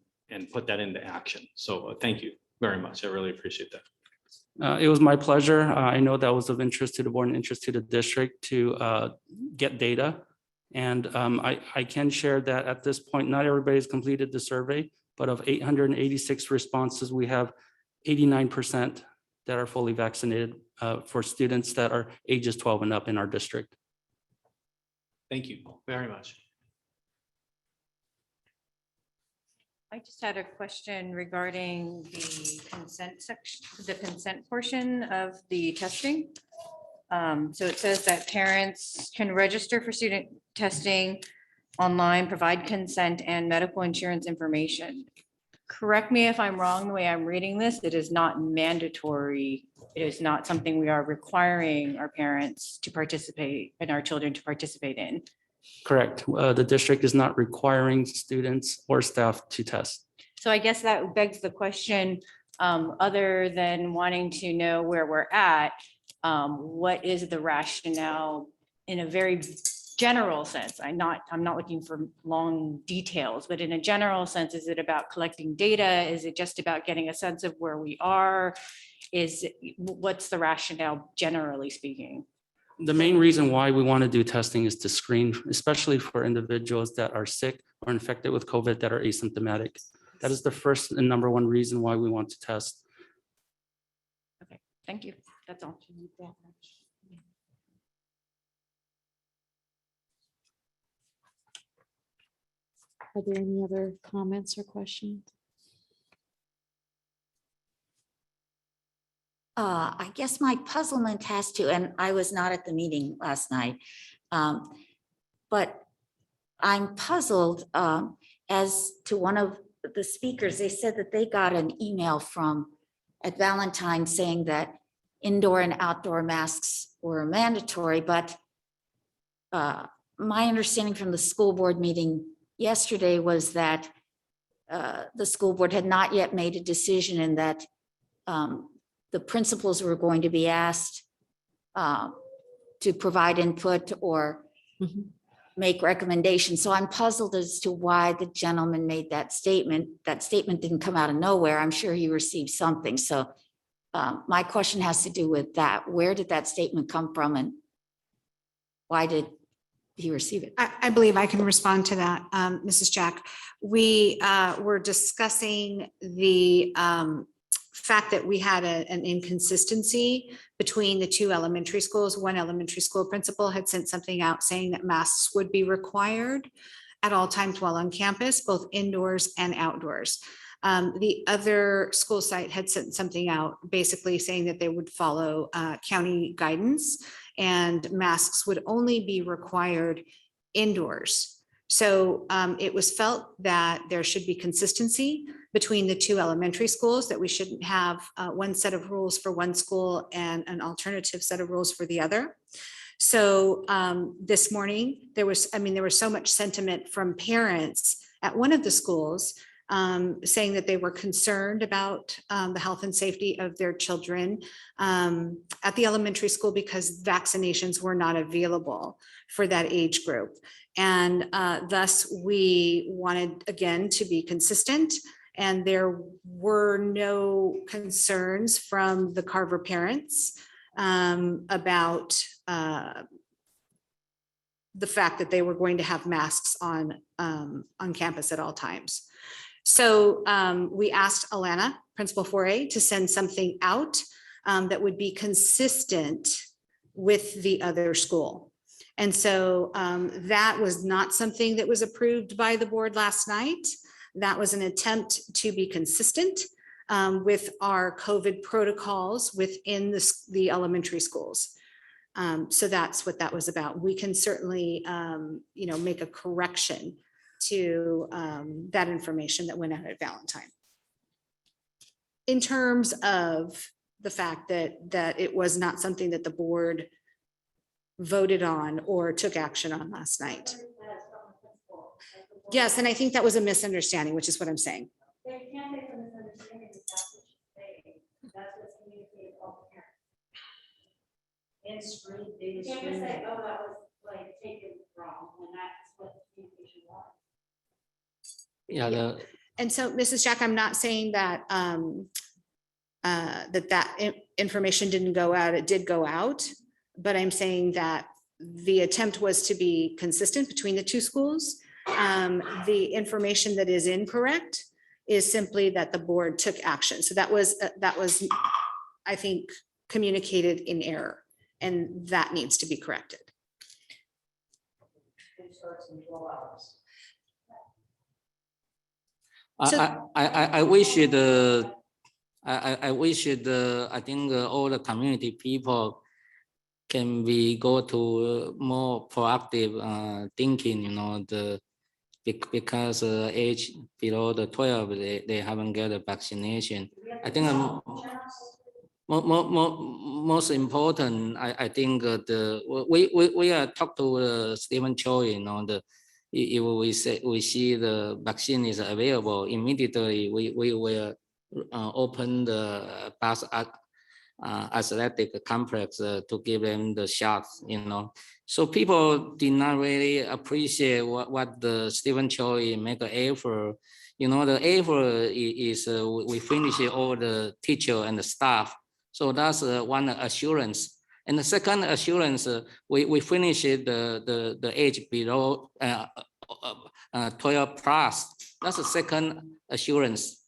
E: put that into action. So thank you very much. I really appreciate that.
A: It was my pleasure. I know that was of interest to the board and interest to the district to get data. And I can share that at this point, not everybody's completed the survey, but of 886 responses, we have 89% that are fully vaccinated for students that are ages 12 and up in our district.
E: Thank you very much.
G: I just had a question regarding the consent section, the consent portion of the testing. So it says that parents can register for student testing online, provide consent and medical insurance information. Correct me if I'm wrong, the way I'm reading this, it is not mandatory. It is not something we are requiring our parents to participate and our children to participate in.
A: Correct. The district is not requiring students or staff to test.
G: So I guess that begs the question, other than wanting to know where we're at, what is the rationale in a very general sense? I'm not looking for long details, but in a general sense, is it about collecting data? Is it just about getting a sense of where we are? What's the rationale, generally speaking?
A: The main reason why we want to do testing is to screen, especially for individuals that are sick or infected with COVID that are asymptomatic. That is the first and number one reason why we want to test.
G: Okay, thank you. That's all.
B: Are there any other comments or questions?
C: I guess my puzzlement has to, and I was not at the meeting last night, but I'm puzzled as to one of the speakers. They said that they got an email at Valentine saying that indoor and outdoor masks were mandatory, but my understanding from the school board meeting yesterday was that the school board had not yet made a decision and that the principals were going to be asked to provide input or make recommendations. So I'm puzzled as to why the gentleman made that statement. That statement didn't come out of nowhere. I'm sure he received something. So my question has to do with that. Where did that statement come from and why did he receive it?
F: I believe I can respond to that, Mrs. Jack. We were discussing the fact that we had an inconsistency between the two elementary schools. One elementary school principal had sent something out saying that masks would be required at all times while on campus, both indoors and outdoors. The other school site had sent something out basically saying that they would follow county guidance and masks would only be required indoors. So it was felt that there should be consistency between the two elementary schools, that we shouldn't have one set of rules for one school and an alternative set of rules for the other. So this morning, there was so much sentiment from parents at one of the schools saying that they were concerned about the health and safety of their children at the elementary school because vaccinations were not available for that age group. And thus we wanted, again, to be consistent. And there were no concerns from the Carver parents about the fact that they were going to have masks on campus at all times. So we asked Alana, Principal 4A, to send something out that would be consistent with the other school. And so that was not something that was approved by the board last night. That was an attempt to be consistent with our COVID protocols within the elementary schools. So that's what that was about. We can certainly, make a correction to that information that went out at Valentine. In terms of the fact that it was not something that the board voted on or took action on last night. Yes, and I think that was a misunderstanding, which is what I'm saying.
I: They can't make a misunderstanding, if that's what she's saying. That's what's communicated to all the parents. In screen, they just say, oh, that was like taken wrong, and that's what the communication was.
D: Yeah,
F: And so, Mrs. Jack, I'm not saying that information didn't go out. It did go out, but I'm saying that the attempt was to be consistent between the two schools. The information that is incorrect is simply that the board took action. So that was, I think, communicated in error, and that needs to be corrected.
D: I wish I think all the community people can we go to more proactive thinking, because age below the 12, they haven't get a vaccination. I think most important, I think we are talk to Stephen Choi, if we see the vaccine is available, immediately we will open the athletic complex to give them the shots, So people did not really appreciate what the Stephen Choi make an effort. The effort is we finish all the teacher and the staff. So that's one assurance. And the second assurance, we finish the age below 12 plus. That's the second assurance.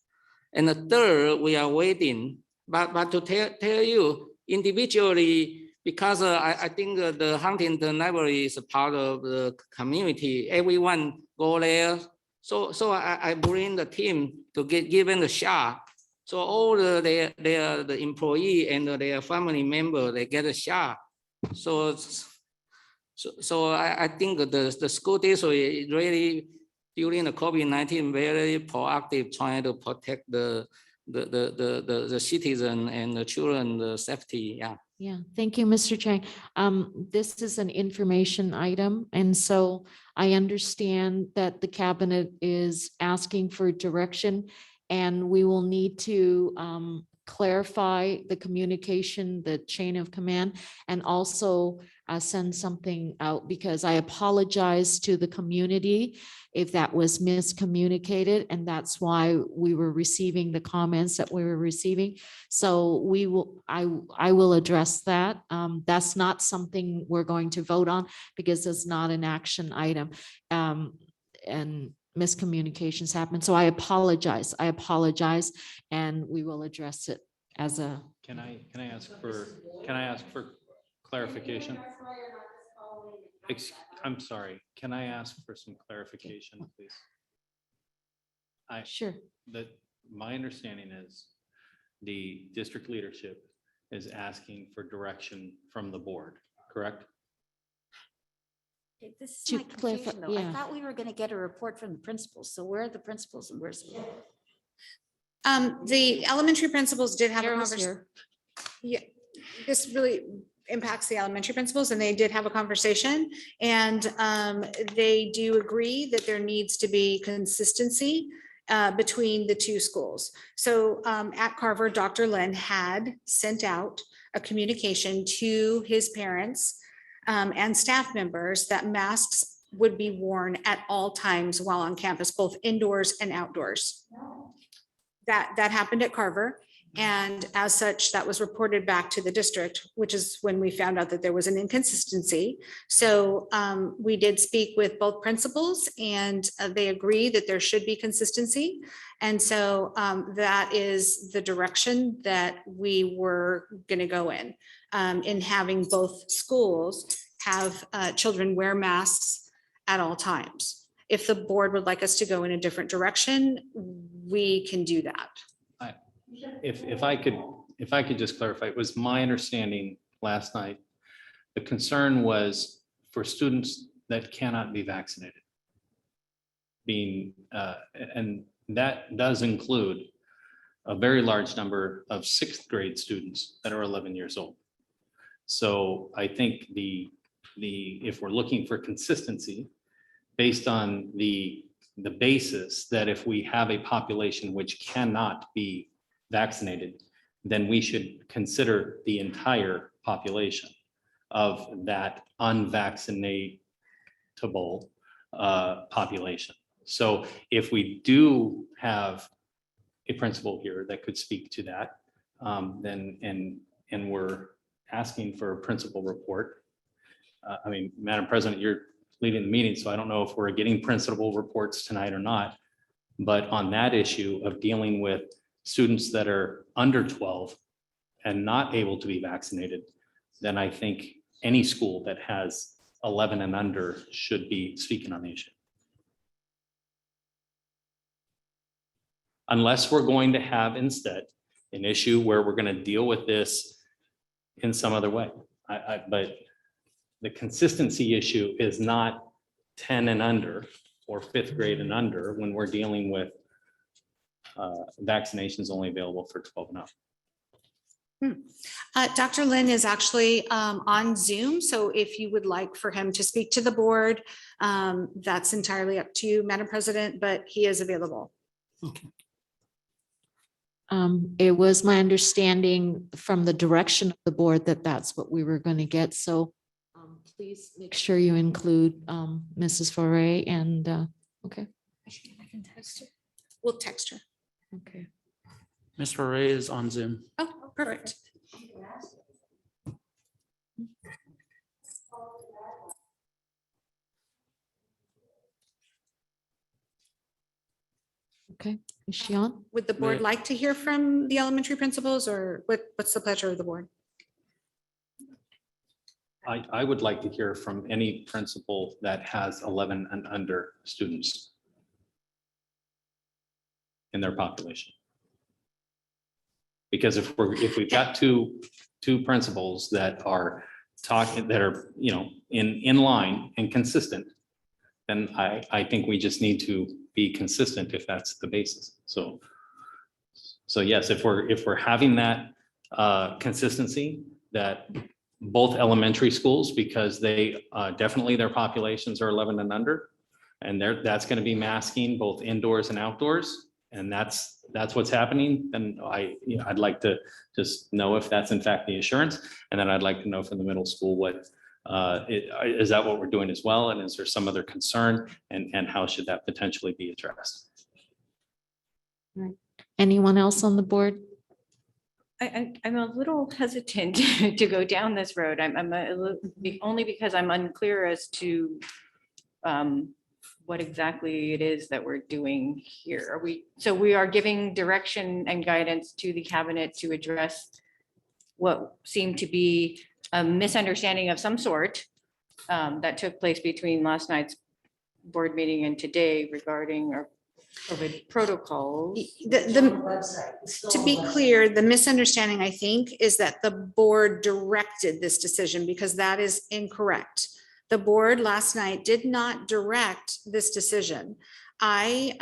D: And the third, we are waiting. But to tell you individually, because I think the Huntington Library is a part of the community, everyone go there. So I bring the team to get given the shot. So all the employee and their family member, they get a shot. So I think the school district is really during the COVID-19 very proactive, trying to protect the citizen and the children, the safety.
B: Yeah, thank you, Mr. Chang. This is an information item, and so I understand that the cabinet is asking for direction, and we will need to clarify the communication, the chain of command, and also send something out, because I apologize to the community if that was miscommunicated, and that's why we were receiving the comments that we were receiving. So I will address that. That's not something we're going to vote on because it's not an action item. And miscommunications happen. So I apologize, and we will address it as a.
E: Can I ask for clarification? I'm sorry, can I ask for some clarification, please?
B: Sure.
E: My understanding is the district leadership is asking for direction from the board, correct?
C: This is
B: To
C: my confusion, though.
B: yeah.
C: I thought we were going to get a report from the principals. So where are the principals and where's?
F: The elementary principals did have a
B: Carol's
F: conversation.
B: here.
F: Yeah, this really impacts the elementary principals, and they did have a conversation, and they do agree that there needs to be consistency between the two schools. So at Carver, Dr. Lynn had sent out a communication to his parents and staff members that masks would be worn at all times while on campus, both indoors and outdoors. That happened at Carver. And as such, that was reported back to the district, which is when we found out that there was an inconsistency. So we did speak with both principals, and they agree that there should be consistency. And so that is the direction that we were going to go in having both schools have children wear masks at all times. If the board would like us to go in a different direction, we can do that.
E: if I could just clarify, it was my understanding last night, the concern was for students that cannot be vaccinated. And that does include a very large number of sixth grade students that are 11 years old. So I think if we're looking for consistency based on the basis that if we have a population which cannot be vaccinated, then we should consider the entire population of that unvaccinatable population. So if we do have a principal here that could speak to that, then and we're asking for a principal report. I mean, Madam President, you're leading the meeting, so I don't know if we're getting principal reports tonight or not. But on that issue of dealing with students that are under 12 and not able to be vaccinated, then I think any school that has 11 and under should be speaking on the issue. Unless we're going to have instead an issue where we're going to deal with this in some other way. But the consistency issue is not 10 and under or fifth grade and under when we're dealing with vaccinations only available for 12 and up.
F: Dr. Lin is actually on Zoom, so if you would like for him to speak to the board, that's entirely up to you, Madam President, but he is available.
B: Okay. It was my understanding from the direction of the board that that's what we were going to get. So please make sure you include Mrs. Foray and okay.
F: I can text her. We'll text her.
B: Okay.
A: Ms. Foray is on Zoom.
F: Oh, perfect.
B: Okay, is she on?
F: Would the board like to hear from the elementary principals, or what's the pleasure of the board?
E: I would like to hear from any principal that has 11 and under students in their population. Because if we've got two principals that are talking, that are, you know, in line and consistent, then I think we just need to be consistent if that's the basis. So yes, if we're having that consistency, that both elementary schools, because they definitely their populations are 11 and under, and that's going to be masking both indoors and outdoors, and that's what's happening. Then I'd like to just know if that's in fact the assurance, and then I'd like to know from the middle school what is that what we're doing as well, and is there some other concern, and how should that potentially be addressed?
B: Right. Anyone else on the board?
G: I'm a little hesitant to go down this road. Only because I'm unclear as to what exactly it is that we're doing here. So we are giving direction and guidance to the cabinet to address what seemed to be a misunderstanding of some sort that took place between last night's board meeting and today regarding our COVID protocols.
F: To be clear, the misunderstanding, I think, is that the board directed this decision, because that is incorrect. The board last night did not direct this decision. I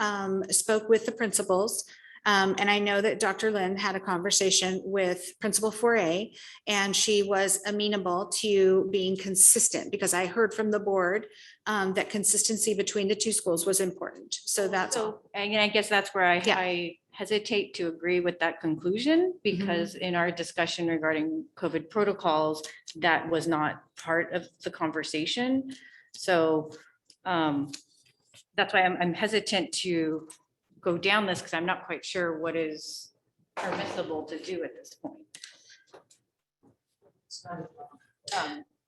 F: spoke with the principals, and I know that Dr. Lin had a conversation with Principal Foray, and she was amenable to being consistent, because I heard from the board that consistency between the two schools was important. So that's all.
G: And I guess that's where I hesitate to agree with that conclusion, because in our discussion regarding COVID protocols, that was not part of the conversation. So that's why I'm hesitant to go down this, because I'm not quite sure what is permissible to do at this point.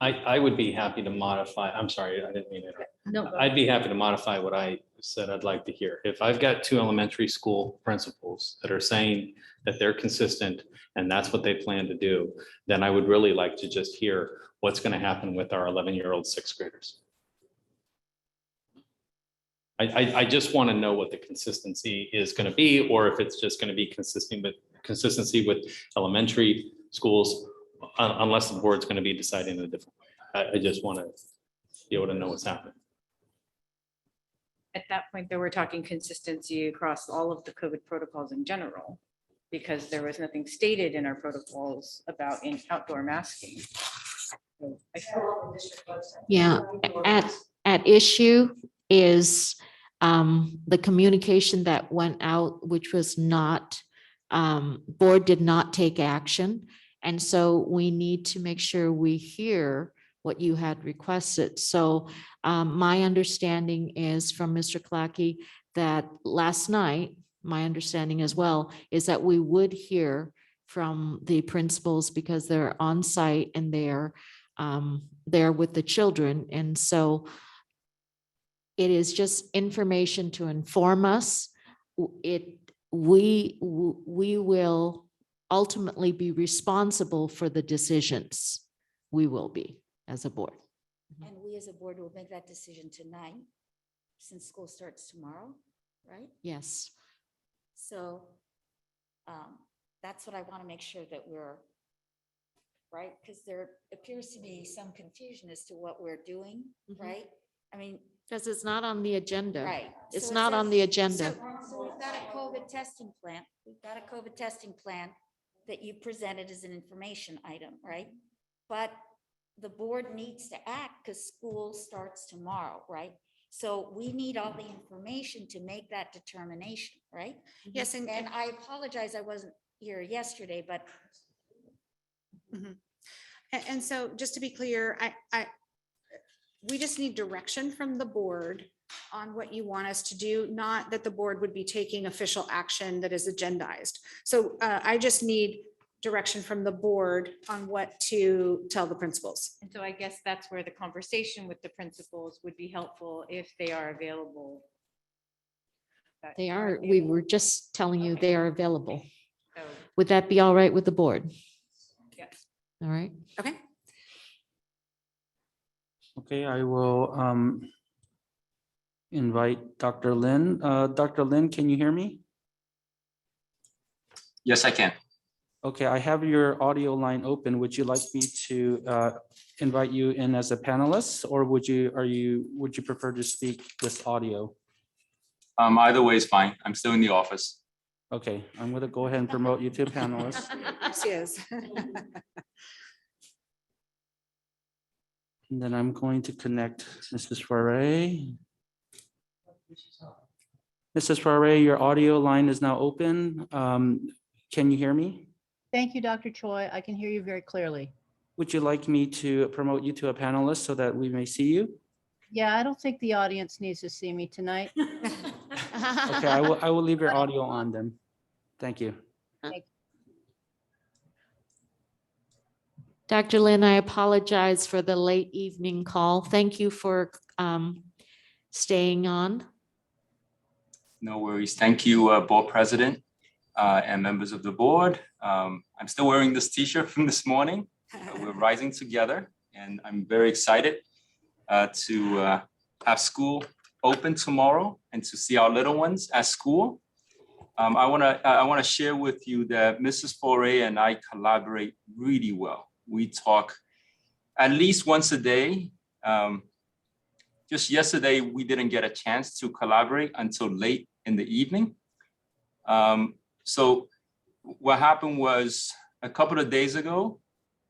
E: I would be happy to modify, I'm sorry, I didn't mean it.
G: No.
E: I'd be happy to modify what I said I'd like to hear. If I've got two elementary school principals that are saying that they're consistent and that's what they plan to do, then I would really like to just hear what's going to happen with our 11-year-old sixth graders. I just want to know what the consistency is going to be, or if it's just going to be consistent consistency with elementary schools, unless the board's going to be deciding in a different way. I just want to be able to know what's happening.
G: At that point, though, we're talking consistency across all of the COVID protocols in general, because there was nothing stated in our protocols about in outdoor masking. So I feel-
B: Yeah, at issue is the communication that went out, which was not, board did not take action. And so we need to make sure we hear what you had requested. So my understanding is from Mr. Clackey that last night, my understanding as well, is that we would hear from the principals because they're on site and they're there with the children. And so it is just information to inform us. We will ultimately be responsible for the decisions. We will be as a board.
C: And we as a board will make that decision tonight, since school starts tomorrow, right?
B: Yes.
C: So that's what I want to make sure that we're, right? Because there appears to be some confusion as to what we're doing, right? I mean.
B: Because it's not on the agenda.
C: Right.
B: It's
C: So it
B: not on
C: says-
B: the agenda.
C: So we've got a COVID testing plan. We've got a COVID testing plan that you presented as an information item, right? But the board needs to act because school starts tomorrow, right? So we need all the information to make that determination, right?
F: Yes,
C: And I apologize, I wasn't here yesterday, but.
F: And so just to be clear, we just need direction from the board on what you want us to do, not that the board would be taking official action that is agendized. So I just need direction from the board on what to tell the principals.
G: And so I guess that's where the conversation with the principals would be helpful if they are available.
B: They are, we were just telling you they are available.
G: So,
B: Would that be all right with the board?
G: yes.
B: All right.
F: Okay.
A: Okay, I will invite Dr. Lin. Dr. Lin, can you hear me?
Q: Yes, I can.
A: Okay, I have your audio line open. Would you like me to invite you in as a panelist, or would you prefer to speak this audio?
Q: Either way is fine. I'm still in the office.
A: Okay, I'm going to go ahead and promote you to a panelist.
F: Yes, she is.
A: And then I'm going to connect Mrs. Farray. Mrs. Farray, your audio line is now open. Can you hear me?
R: Thank you, Dr. Choi. I can hear you very clearly.
A: Would you like me to promote you to a panelist so that we may see you?
R: Yeah, I don't think the audience needs to see me tonight.
A: Okay, I will leave your audio on then. Thank you.
B: Dr. Lin, I apologize for the late evening call. Thank you for staying on.
Q: No worries. Thank you, Board President and members of the board. I'm still wearing this t-shirt from this morning. We're rising together, and I'm very excited to have school open tomorrow and to see our little ones at school. I want to share with you that Mrs. Foray and I collaborate really well. We talk at least once a day. Just yesterday, we didn't get a chance to collaborate until late in the evening. So what happened was a couple of days ago,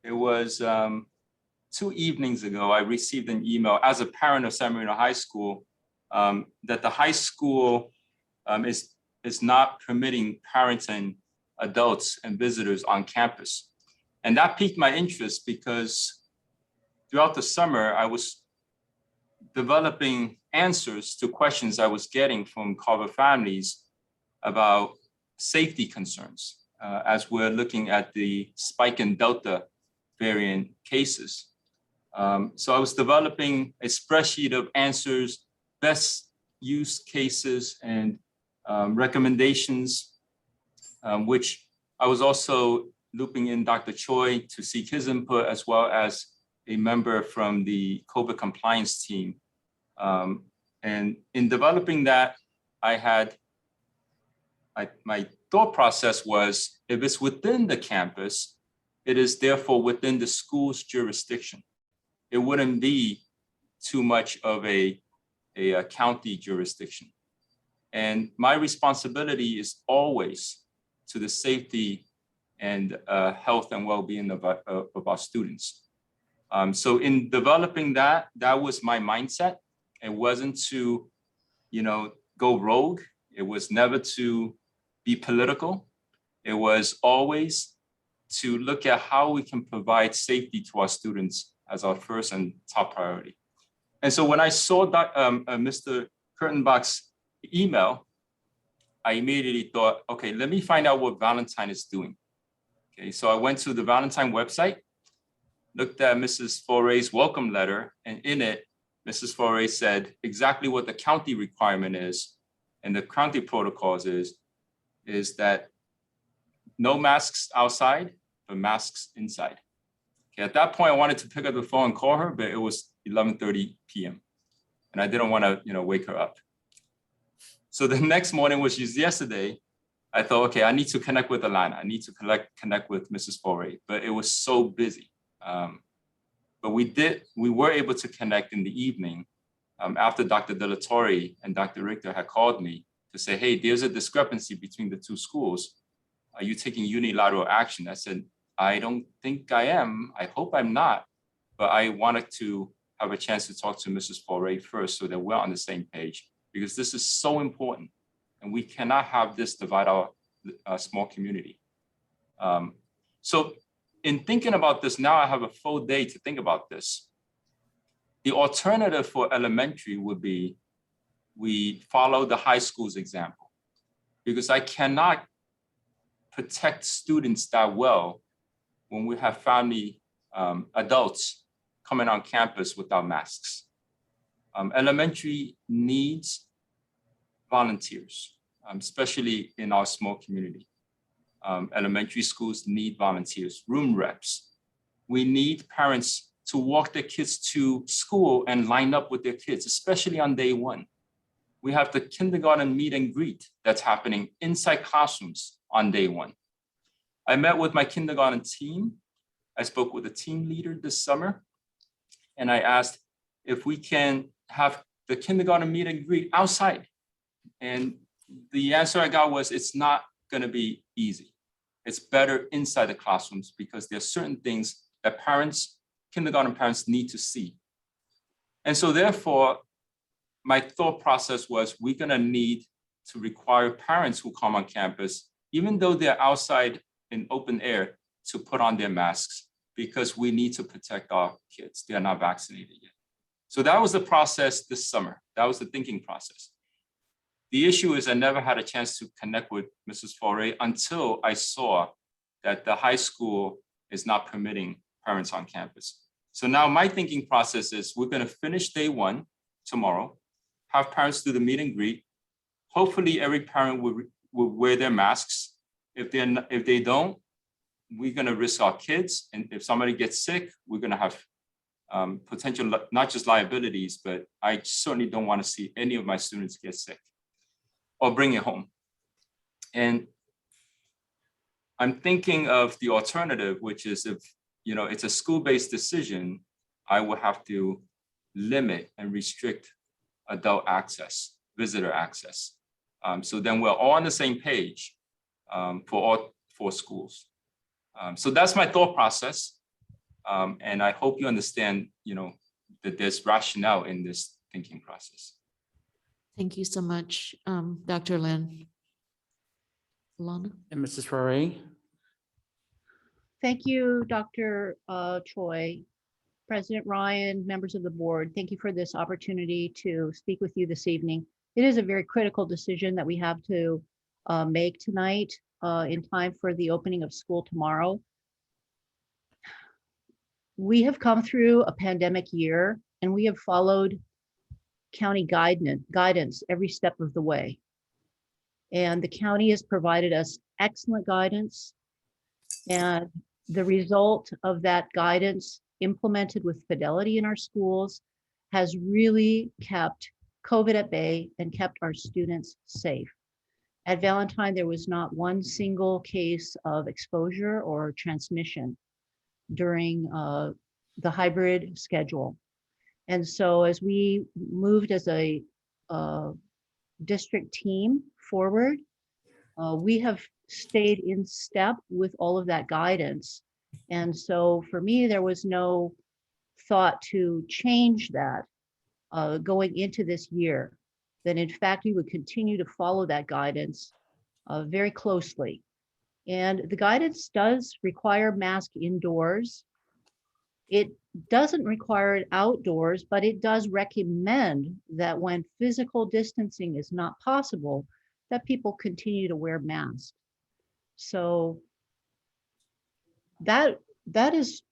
Q: it was 2 evenings ago, I received an email as a parent of San Marino High School that the high school is not permitting parents and adults and visitors on campus. And that piqued my interest because throughout the summer, I was developing answers to questions I was getting from Carver families about safety concerns as we're looking at the spike in Delta variant cases. So I was developing a spreadsheet of answers, best use cases, and recommendations, which I was also looping in Dr. Choi to seek his input, as well as a member from the COVID compliance team. And in developing that, I had my thought process was, if it's within the campus, it is therefore within the school's jurisdiction. It wouldn't be too much of a county jurisdiction. And my responsibility is always to the safety and health and well-being of our students. So in developing that was my mindset. It wasn't to, go rogue. It was never to be political. It was always to look at how we can provide safety to our students as our first and top priority. And so when I saw that Mr. Kurtenbach's email, I immediately thought, okay, let me find out what Valentine is doing. Okay, so I went to the Valentine website, looked at Mrs. Foray's welcome letter, and in it, Mrs. Foray said exactly what the county requirement is, and the county protocols is that no masks outside, but masks inside. Okay, at that point, I wanted to pick up the phone and call her, but it was 11:30 p.m. and I didn't want to, wake her up. So the next morning, which is yesterday, I thought, okay, I need to connect with Alana. I need to connect with Mrs. Foray, but it was so busy. But we were able to connect in the evening after Dr. De La Torre and Dr. Richter had called me to say, hey, there's a discrepancy between the two schools. Are you taking unilateral action? I said, I don't think I am. I hope I'm not. But I wanted to have a chance to talk to Mrs. Foray first so that we're on the same page, because this is so important. And we cannot have this divide our small community. So in thinking about this, now I have a full day to think about this. The alternative for elementary would be we follow the high school's example, because I cannot protect students that well when we have family adults coming on campus without masks. Elementary needs volunteers, especially in our small community. Elementary schools need volunteers, room reps. We need parents to walk their kids to school and line up with their kids, especially on day one. We have the kindergarten meet and greet that's happening inside classrooms on day one. I met with my kindergarten team. I spoke with the team leader this summer, and I asked if we can have the kindergarten meet and greet outside. And the answer I got was, it's not going to be easy. It's better inside the classrooms because there are certain things that parents, kindergarten parents, need to see. And so therefore, my thought process was, we're going to need to require parents who come on campus, even though they're outside in open air, to put on their masks, because we need to protect our kids. They are not vaccinated yet. So that was the process this summer. That was the thinking process. The issue is I never had a chance to connect with Mrs. Foray until I saw that the high school is not permitting parents on campus. So now my thinking process is, we're going to finish day one tomorrow, have parents do the meet and greet. Hopefully every parent will wear their masks. If they don't, we're going to risk our kids. And if somebody gets sick, we're going to have potential, not just liabilities, but I certainly don't want to see any of my students get sick or bring it home. And I'm thinking of the alternative, which is, if it's a school-based decision, I will have to limit and restrict adult access, visitor access. So then we're all on the same page for all 4 schools. So that's my thought process. And I hope you understand, that there's rationale in this thinking process.
B: Thank you so much, Dr. Lin. Alana?
A: And Mrs. Foray?
R: Thank you, Dr. Choi, President Ryan, members of the board. Thank you for this opportunity to speak with you this evening. It is a very critical decision that we have to make tonight in time for the opening of school tomorrow. We have come through a pandemic year, and we have followed county guidance every step of the way. And the county has provided us excellent guidance. And the result of that guidance, implemented with fidelity in our schools, has really kept COVID at bay and kept our students safe. At Valentine, there was not one single case of exposure or transmission during the hybrid schedule. And so as we moved as a district team forward, we have stayed in step with all of that guidance. And so for me, there was no thought to change that going into this year, that in fact, we would continue to follow that guidance very closely. And the guidance does require mask indoors. It doesn't require it outdoors, but it does recommend that when physical distancing is not possible, that people continue to wear masks. So that is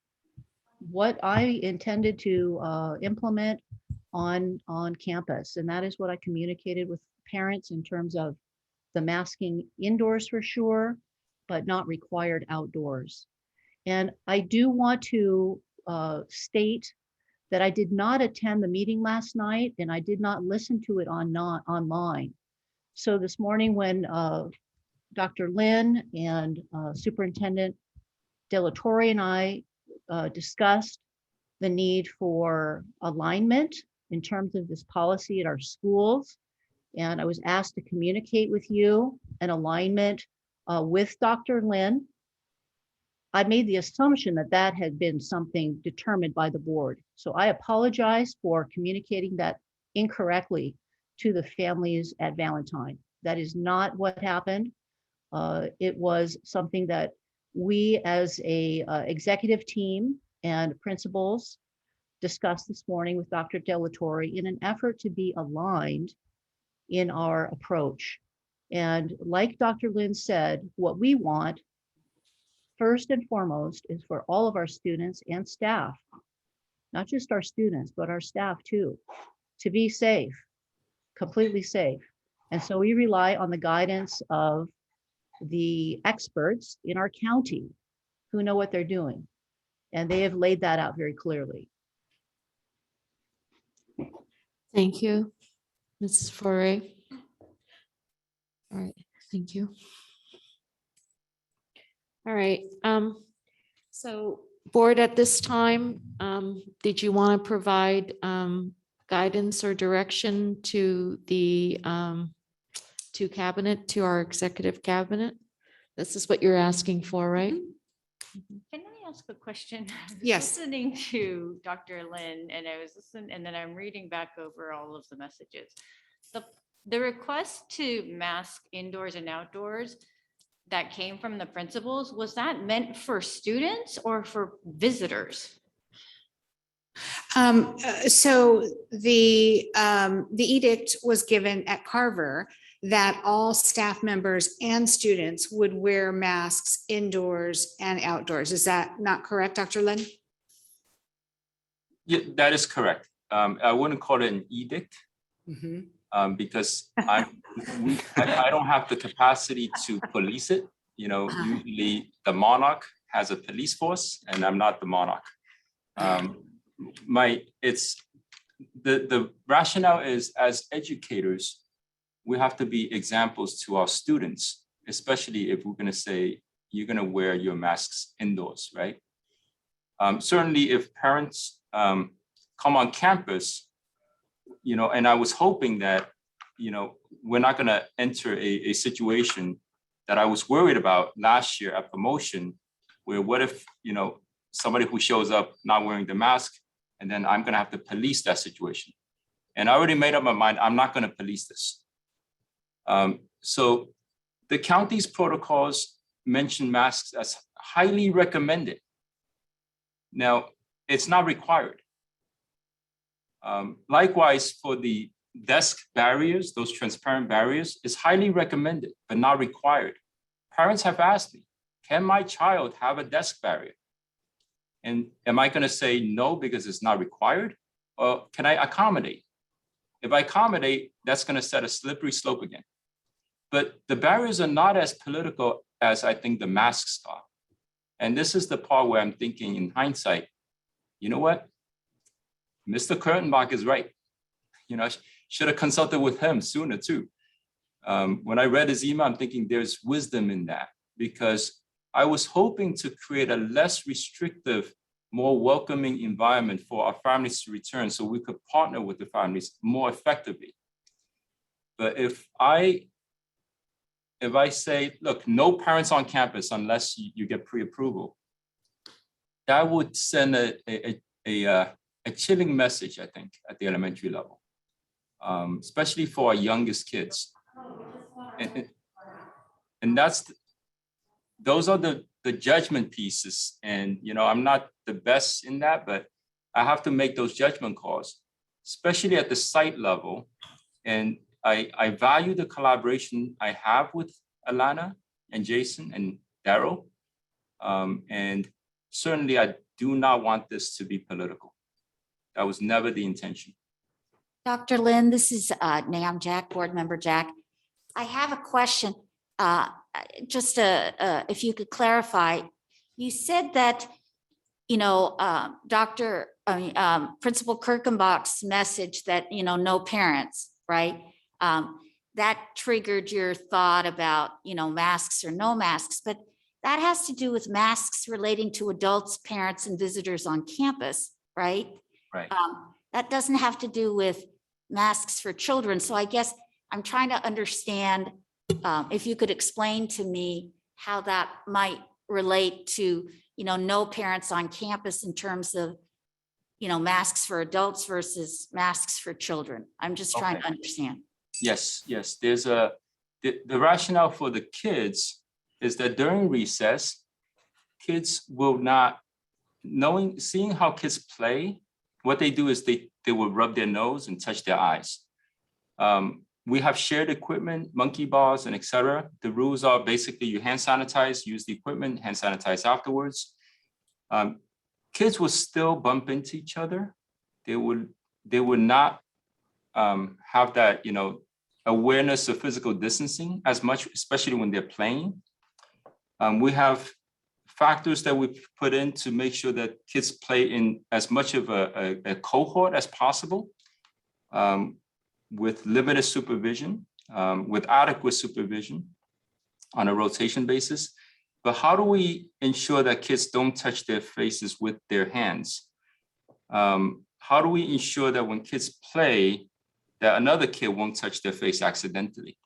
R: what I intended to implement on campus. And that is what I communicated with parents in terms of the masking indoors for sure, but not required outdoors. And I do want to state that I did not attend the meeting last night and I did not listen to it online. So this morning when Dr. Lin and Superintendent Delatorre and I discussed the need for alignment in terms of this policy at our schools, and I was asked to communicate with you an alignment with Dr. Lin. I made the assumption that that had been something determined by the board. So I apologize for communicating that incorrectly to the families at Valentine. That is not what happened. It was something that we as a executive team and principals discussed this morning with Dr. Delatorre in an effort to be aligned in our approach. And like Dr. Lin said, what we want first and foremost is for all of our students and staff, not just our students, but our staff too, to be safe, completely safe. And so we rely on the guidance of the experts in our county who know what they're doing. And they have laid that out very clearly.
B: Thank you, Mrs. Foray. All right, thank you. All right, so board at this time, did you want to provide guidance or direction to the to cabinet, to our executive cabinet? This is what you're asking for, right?
G: Can I ask a question? I was
F: Yes.
G: Listening to Dr. Lin, and I was listening, and then I'm reading back over all of the messages. The request to mask indoors and outdoors that came from the principals, was that meant for students or for visitors?
F: So the edict was given at Carver that all staff members and students would wear masks indoors and outdoors. Is that not correct, Dr. Lin?
Q: Yeah, that is correct. I wouldn't call it an edict. Because I don't have the capacity to police it. You know, usually the monarch has a police force and I'm not the monarch. The rationale is, as educators, we have to be examples to our students, especially if we're going to say you're going to wear your masks indoors, right? Certainly if parents come on campus, you know, and I was hoping that, you know, we're not going to enter a situation that I was worried about last year at promotion, where what if, you know, somebody who shows up not wearing the mask, and then I'm going to have to police that situation. And I already made up my mind, I'm not going to police this. So the county's protocols mention masks as highly recommended. Now, it's not required. Likewise, for the desk barriers, those transparent barriers, is highly recommended, but not required. Parents have asked me, can my child have a desk barrier? And am I going to say no because it's not required? Or can I accommodate? If I accommodate, that's going to set a slippery slope again. But the barriers are not as political as I think the masks are. And this is the part where I'm thinking in hindsight, you know what? Mr. Kurtenbach is right. You know, should have consulted with him sooner too. When I read his email, I'm thinking there's wisdom in that, because I was hoping to create a less restrictive, more welcoming environment for our families to return so we could partner with the families more effectively. But if I say, look, no parents on campus unless you get pre-approval, that would send a chilling message, I think, at the elementary level, especially for our youngest kids. And those are the judgment pieces. And, I'm not the best in that, but I have to make those judgment calls, especially at the site level. And I value the collaboration I have with Alana and Jason and Daryl. And certainly I do not want this to be political. That was never the intention.
C: Dr. Lin, this is Nam Jack, Board Member Jack. I have a question. If you could clarify, you said that, Principal Kirkenbach's message that, no parents, right? That triggered your thought about, masks or no masks, but that has to do with masks relating to adults, parents, and visitors on campus, right?
Q: Right.
C: That doesn't have to do with masks for children. So I guess I'm trying to understand if you could explain to me how that might relate to, no parents on campus in terms of, masks for adults versus masks for children. I'm just trying to understand.
Q: Yes. There's the rationale for the kids is that during recess, kids will not, seeing how kids play, what they do is they will rub their nose and touch their eyes. We have shared equipment, monkey bars, and etc. The rules are basically you hand sanitize, use the equipment, hand sanitize afterwards. Kids will still bump into each other. They would not have that, awareness of physical distancing as much, especially when they're playing. We have factors that we put in to make sure that kids play in as much of a cohort as possible, with limited supervision, with adequate supervision on a rotation basis. But how do we ensure that kids don't touch their faces with their hands? How do we ensure that when kids play, that another kid won't touch their face accidentally?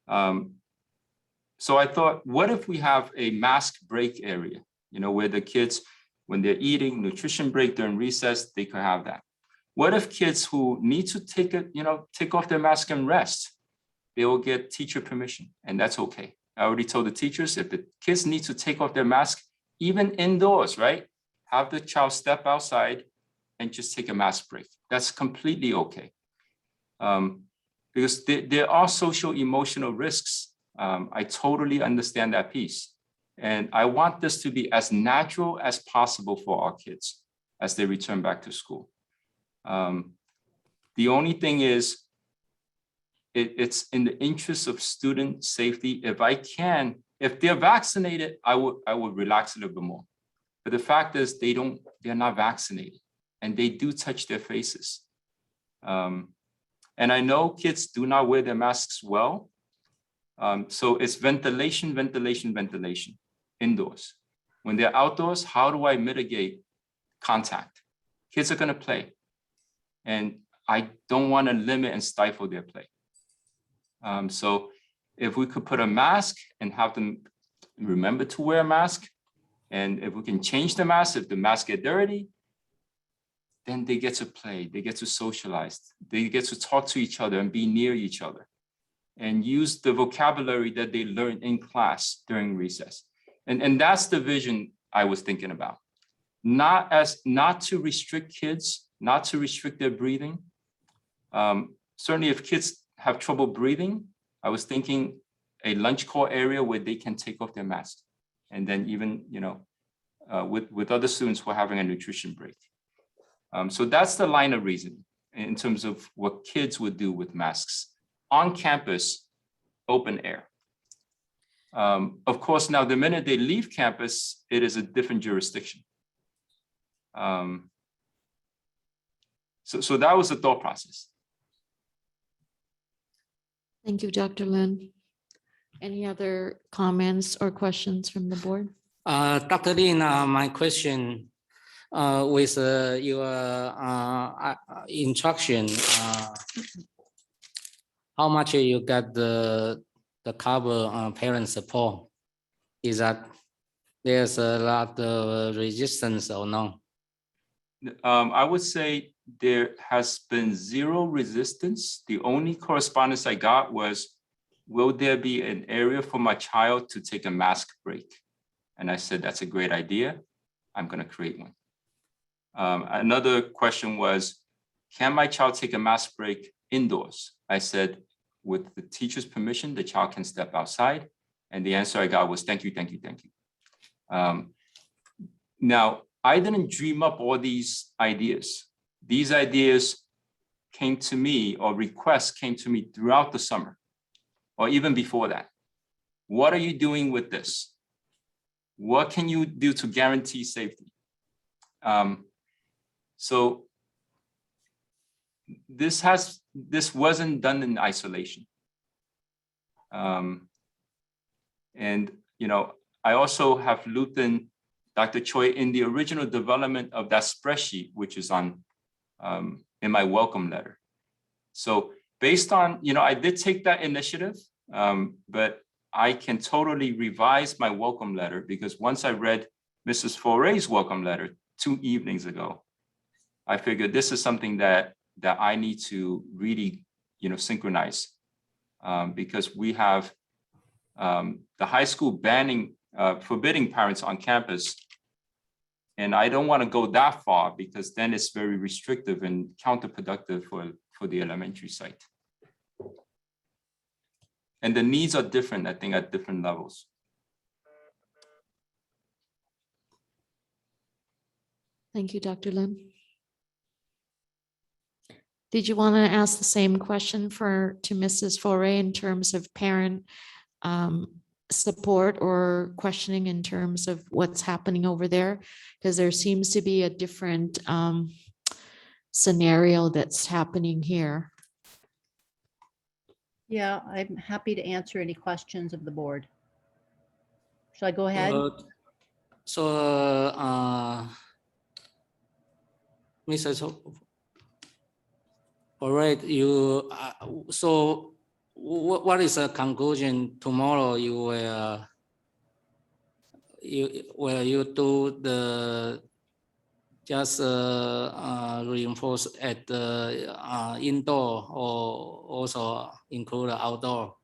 Q: So I thought, what if we have a mask break area, where the kids, when they're eating, nutrition break during recess, they could have that. What if kids who need to take off their mask and rest, they will get teacher permission, and that's okay. I already told the teachers, if the kids need to take off their mask, even indoors, right? Have the child step outside and just take a mask break. That's completely okay. Because there are social emotional risks. I totally understand that piece. And I want this to be as natural as possible for our kids as they return back to school. The only thing is, it's in the interest of student safety. If they're vaccinated, I would relax a little bit more. But the fact is they're not vaccinated and they do touch their faces. And I know kids do not wear their masks well. So it's ventilation indoors. When they're outdoors, how do I mitigate contact? Kids are gonna play. And I don't wanna limit and stifle their play. So if we could put a mask and have them remember to wear a mask, and if we can change the mask, if the mask get dirty, then they get to play, they get to socialize, they get to talk to each other and be near each other and use the vocabulary that they learned in class during recess. And that's the vision I was thinking about. Not to restrict kids, not to restrict their breathing. Certainly if kids have trouble breathing, I was thinking a lunch call area where they can take off their mask. And then even, with other students who are having a nutrition break. So that's the line of reasoning in terms of what kids would do with masks on campus, open air. Of course, now the minute they leave campus, it is a different jurisdiction. So that was the thought process.
B: Thank you, Dr. Lin. Any other comments or questions from the board?
D: Dr. Lin, my question with your instruction, how much you got the cover parent support? Is that there's a lot of resistance or no?
Q: I would say there has been zero resistance. The only correspondence I got was, will there be an area for my child to take a mask break? And I said, that's a great idea. I'm going to create one. Another question was, can my child take a mask break indoors? I said, with the teacher's permission, the child can step outside. And the answer I got was, thank you, thank you, thank you. Now, I didn't dream up all these ideas. These ideas came to me, or requests came to me throughout the summer, or even before that. What are you doing with this? What can you do to guarantee safety? So this wasn't done in isolation. And I also have looped in Dr. Choi in the original development of that spreadsheet, which is on in my welcome letter. So based on, I did take that initiative, but I can totally revise my welcome letter, because once I read Mrs. Foray's welcome letter 2 evenings ago, I figured this is something that I need to really, synchronize, because we have the high school forbidding parents on campus. And I don't want to go that far, because then it's very restrictive and counterproductive for the elementary site. And the needs are different, I think, at different levels.
B: Thank you, Dr. Lim. Did you want to ask the same question to Mrs. Foray in terms of parent support or questioning in terms of what's happening over there? Because there seems to be a different scenario that's happening here.
R: Yeah, I'm happy to answer any questions of the board. Shall I go ahead?
D: Mrs. All right, so what is the conclusion tomorrow? You will do the just reinforce at the indoor, or also include outdoor?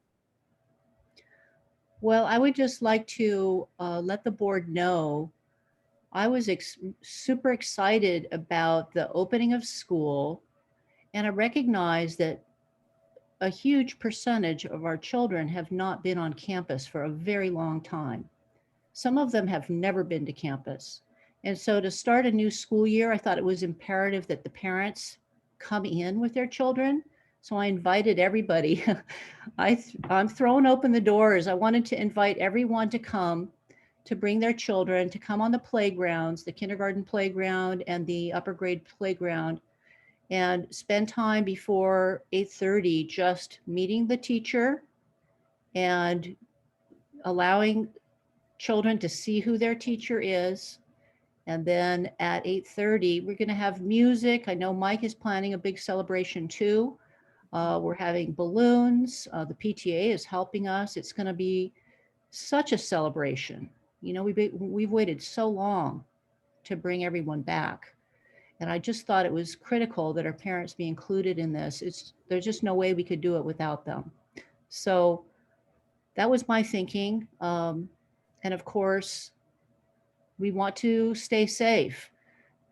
R: Well, I would just like to let the board know I was super excited about the opening of school, and I recognize that a huge percentage of our children have not been on campus for a very long time. Some of them have never been to campus. And so to start a new school year, I thought it was imperative that the parents come in with their children. So I invited everybody. I'm throwing open the doors. I wanted to invite everyone to come, to bring their children, to come on the playgrounds, the kindergarten playground and the upper grade playground, and spend time before 8:30 just meeting the teacher and allowing children to see who their teacher is. And then at 8:30, we're going to have music. I know Mike is planning a big celebration too. We're having balloons. The PTA is helping us. It's going to be such a celebration. We've waited so long to bring everyone back. And I just thought it was critical that our parents be included in this. There's just no way we could do it without them. So that was my thinking. And of course, we want to stay safe.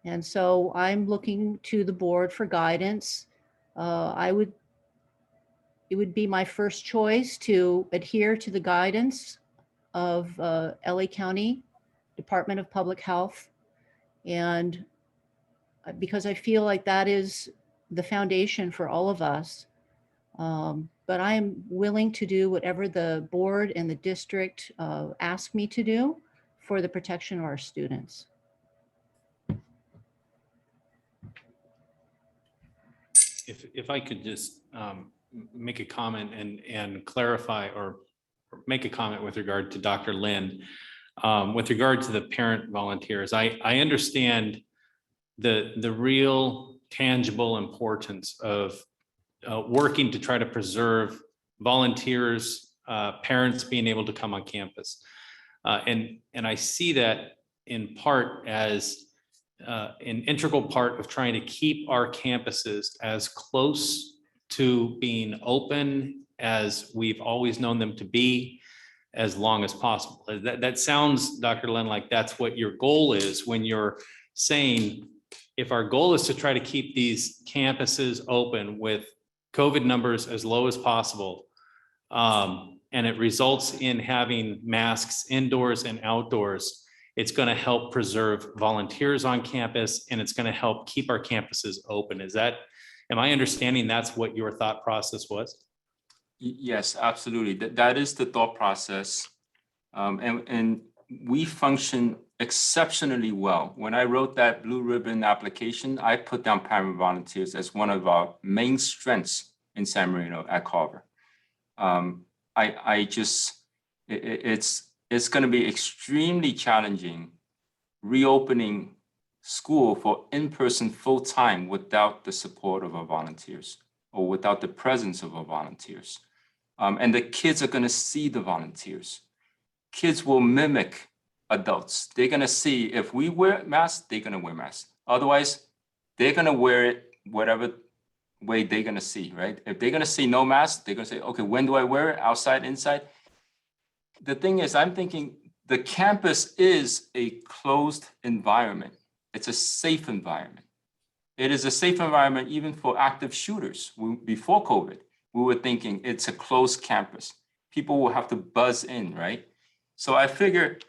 R: And so I'm looking to the board for guidance. It would be my first choice to adhere to the guidance of LA County Department of Public Health. And because I feel like that is the foundation for all of us. But I am willing to do whatever the board and the district ask me to do for the protection of our students.
E: If I could just make a comment and clarify or make a comment with regard to Dr. Lin. With regard to the parent volunteers, I understand the real tangible importance of working to try to preserve volunteers, parents being able to come on campus. And I see that in part as an integral part of trying to keep our campuses as close to being open as we've always known them to be as long as possible. That sounds, Dr. Lin, like that's what your goal is when you're saying, if our goal is to try to keep these campuses open with COVID numbers as low as possible, and it results in having masks indoors and outdoors, it's going to help preserve volunteers on campus, and it's going to help keep our campuses open. Am I understanding that's what your thought process was?
Q: Yes, absolutely. That is the thought process. And we function exceptionally well. When I wrote that blue ribbon application, I put down parent volunteers as one of our main strengths in San Marino at Carver. It's going to be extremely challenging reopening school for in-person full-time without the support of our volunteers or without the presence of our volunteers. And the kids are going to see the volunteers. Kids will mimic adults. They're going to see if we wear masks, they're going to wear masks. Otherwise, they're going to wear it whatever way they're going to see, right? If they're going to see no mask, they're going to say, okay, when do I wear it? Outside, inside? The thing is, I'm thinking the campus is a closed environment. It's a safe environment. It is a safe environment even for active shooters. Before COVID, we were thinking it's a closed campus. People will have to buzz in, right? So I figured,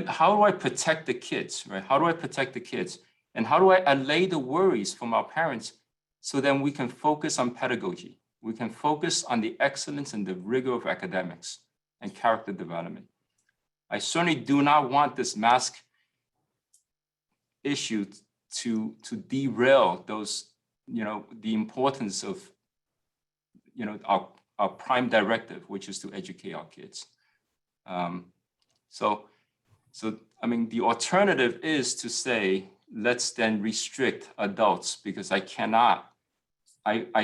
Q: how do I protect the kids, right? How do I protect the kids? And how do I allay the worries from our parents so then we can focus on pedagogy? We can focus on the excellence and the rigor of academics and character development. I certainly do not want this mask issue to derail those, the importance of, our prime directive, which is to educate our kids. So I mean, the alternative is to say, let's then restrict adults, because I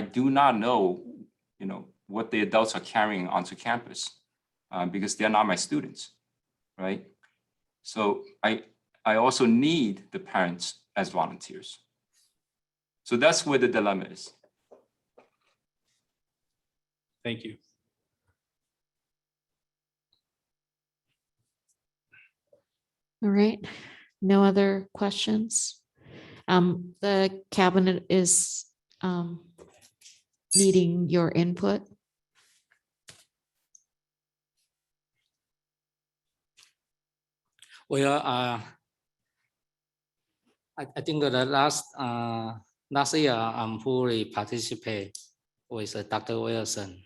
Q: do not know, what the adults are carrying onto campus, because they're not my students, right? So I also need the parents as volunteers. So that's where the dilemma is.
E: Thank you.
B: All right, no other questions? The cabinet is needing your input.
D: Well, I think that the last year I'm fully participate with Dr. Wilson.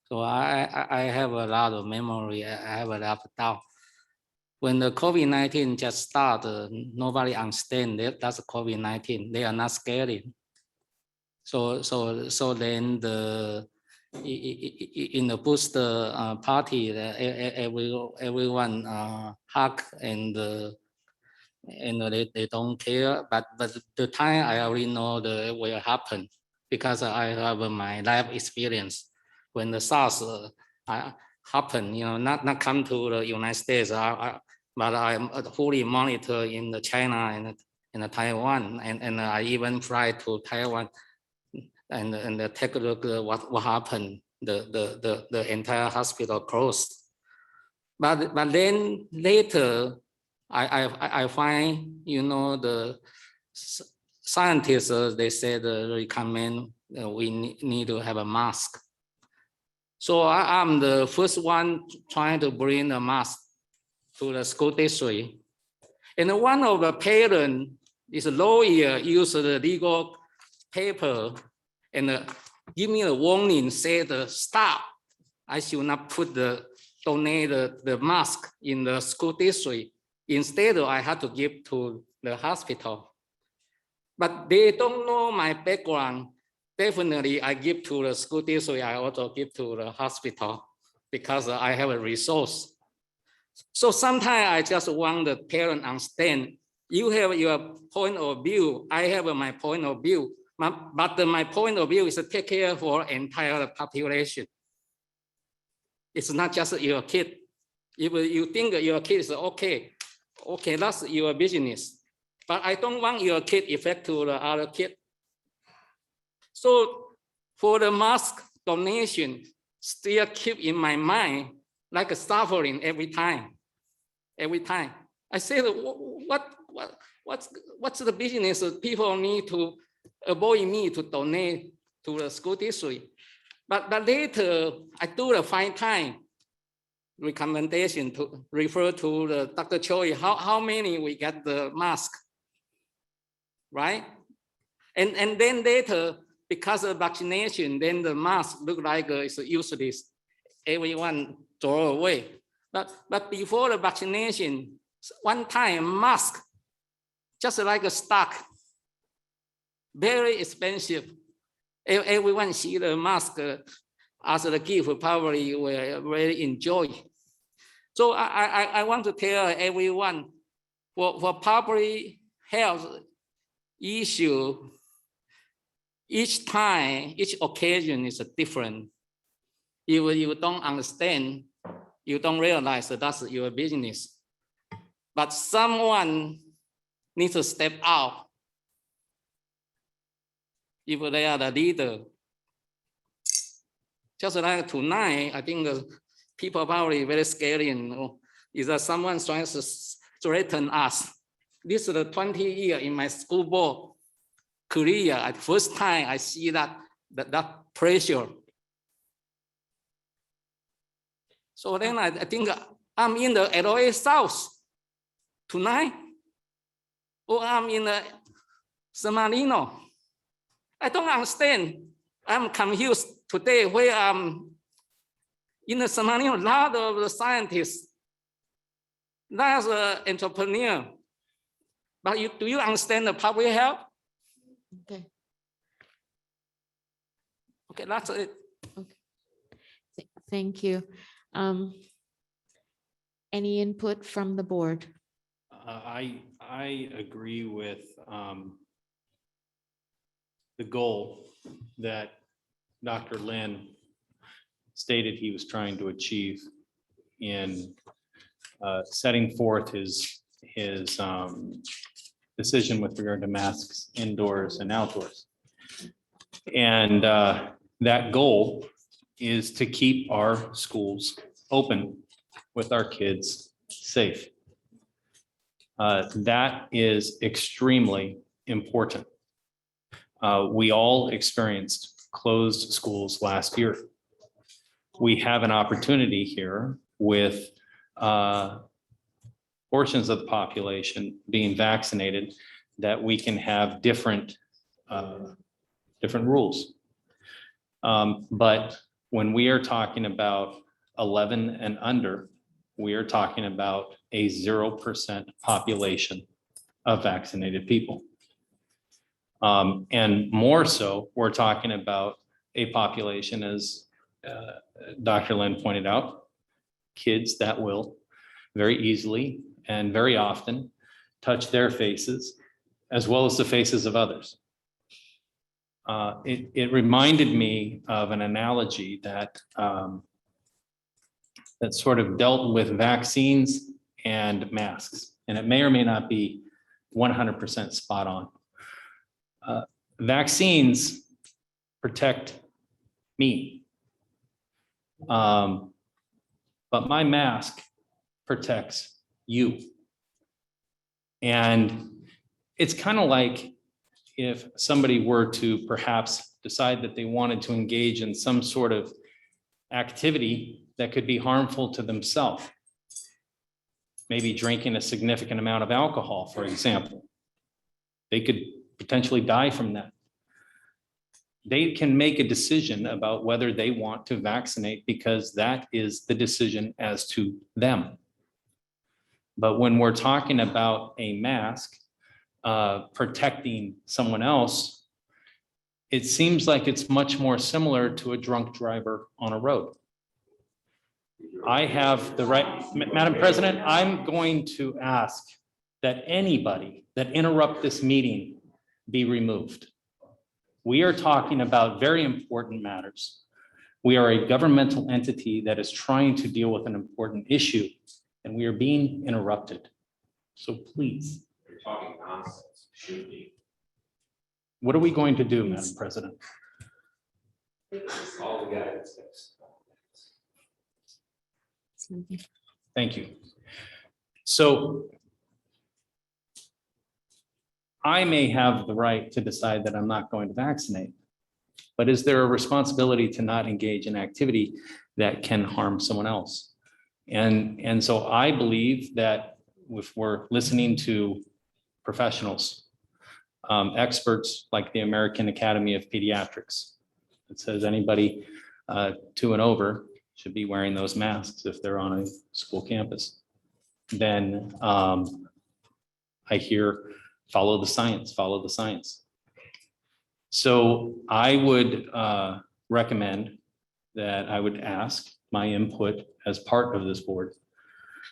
D: So I have a lot of memory. I have a lot of doubt. When the COVID-19 just started, nobody understand that that's COVID-19. They are not scared. So then in the booster party, everyone hug and they don't care. But the time I already know that will happen because I have my life experience. When the SARS happened, not come to the United States, but I'm fully monitor in the China and in Taiwan, and I even fly to Taiwan and take a look at what happened. The entire hospital closed. But then later, I find the scientists they said recommend we need to have a mask. So I'm the first one trying to bring a mask to the school district. And one of the parents is a lawyer, use the legal paper and give me a warning, said stop. I should not donate the mask in the school district. Instead, I had to give to the hospital. But they don't know my background. definitely I give to the school district, I also give to the hospital because I have a resource. So sometimes I just want the parent understand, you have your point of view, I have my point of view, but my point of view is to take care for entire population. It's not just your kid. If you think your kid is okay, that's your business. But I don't want your kid affect to the other kid. So for the mask donation, still keep in my mind like a suffering every time. Every time I say, what's the business that people need to avoid me to donate to the school district? But later I do the find time recommendation to refer to the Dr. Choi, how many we get the mask, right? And then later, because of vaccination, then the mask look like it's useless. Everyone throw away. But before the vaccination, one time mask, just like a stock, very expensive. Everyone see the mask as a gift, probably will really enjoy. So I want to tell everyone, for public health issue, each time, each occasion is different. If you don't understand, you don't realize that that's your business. But someone needs to step out. If they are the leader. Just like tonight, I think the people probably very scary. Is that someone trying to threaten us? This is the 20 years in my school board career. At first time I see that pressure. So then I think I'm in the LA South tonight, or I'm in the San Marino. I don't understand. I'm confused today where I'm in the San Marino. A lot of the scientists, that's an entrepreneur. But do you understand the public health?
B: Okay.
D: Okay, that's it.
B: Okay. Thank you. Any input from the board?
E: I agree with the goal that Dr. Lin stated he was trying to achieve in setting forth his decision with regard to masks indoors and outdoors. And that goal is to keep our schools open with our kids safe. That is extremely important. We all experienced closed schools last year. We have an opportunity here with portions of the population being vaccinated that we can have different rules. But when we are talking about 11 and under, we are talking about a 0% population of vaccinated people. And more so, we're talking about a population, as Dr. Lin pointed out, kids that will very easily and very often touch their faces as well as the faces of others. It reminded me of an analogy that that sort of dealt with vaccines and masks, and it may or may not be 100% spot on. Vaccines protect me, but my mask protects you. And it's kind of like if somebody were to perhaps decide that they wanted to engage in some sort of activity that could be harmful to themselves. Maybe drinking a significant amount of alcohol, for example. They could potentially die from that. They can make a decision about whether they want to vaccinate because that is the decision as to them. But when we're talking about a mask protecting someone else, it seems like it's much more similar to a drunk driver on a road. I have the right, Madam President, I'm going to ask that anybody that interrupt this meeting be removed. We are talking about very important matters. We are a governmental entity that is trying to deal with an important issue, and we are being interrupted. So please.
N: You're talking nonsense. Should be.
E: What are we going to do, Madam President?
N: All the guidance.
E: Thank you. So I may have the right to decide that I'm not going to vaccinate, but is there a responsibility to not engage in activity that can harm someone else? And so I believe that if we're listening to professionals, experts like the American Academy of Pediatrics, it says anybody 2 and over should be wearing those masks if they're on a school campus. Then I hear, follow the science, follow the science. So I would recommend that I would ask my input as part of this board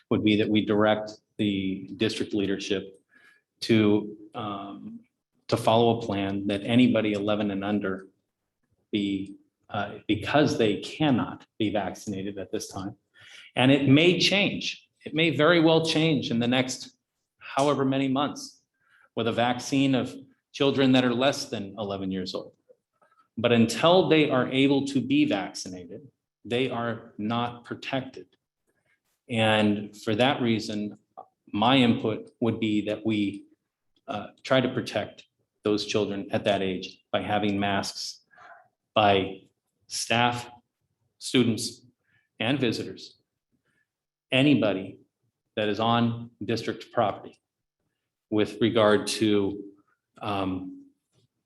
E: would be that we direct the district leadership to follow a plan that anybody 11 and under be, because they cannot be vaccinated at this time. And it may change. It may very well change in the next however many months with a vaccine of children that are less than 11 years old. But until they are able to be vaccinated, they are not protected. And for that reason, my input would be that we try to protect those children at that age by having masks by staff, students, and visitors. Anybody that is on district property with regard to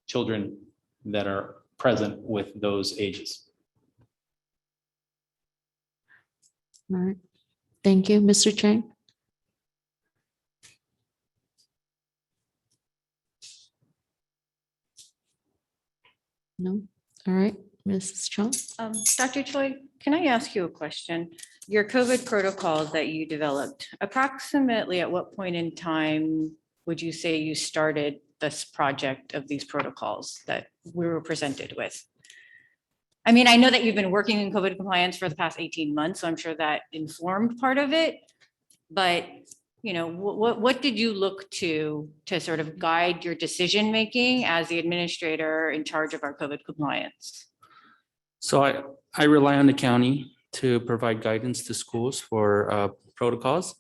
E: children that are present with those ages.
B: All right. Thank you, Mr. Chang. No. All right, Mrs. Chung.
G: Dr. Choi, can I ask you a question? Your COVID protocols that you developed, approximately at what point in time would you say you started this project of these protocols that we were presented with? I mean, I know that you've been working in COVID compliance for the past 18 months, so I'm sure that informed part of it. But, you know, what did you look to sort of guide your decision-making as the administrator in charge of our COVID compliance?
A: So I rely on the county to provide guidance to schools for protocols.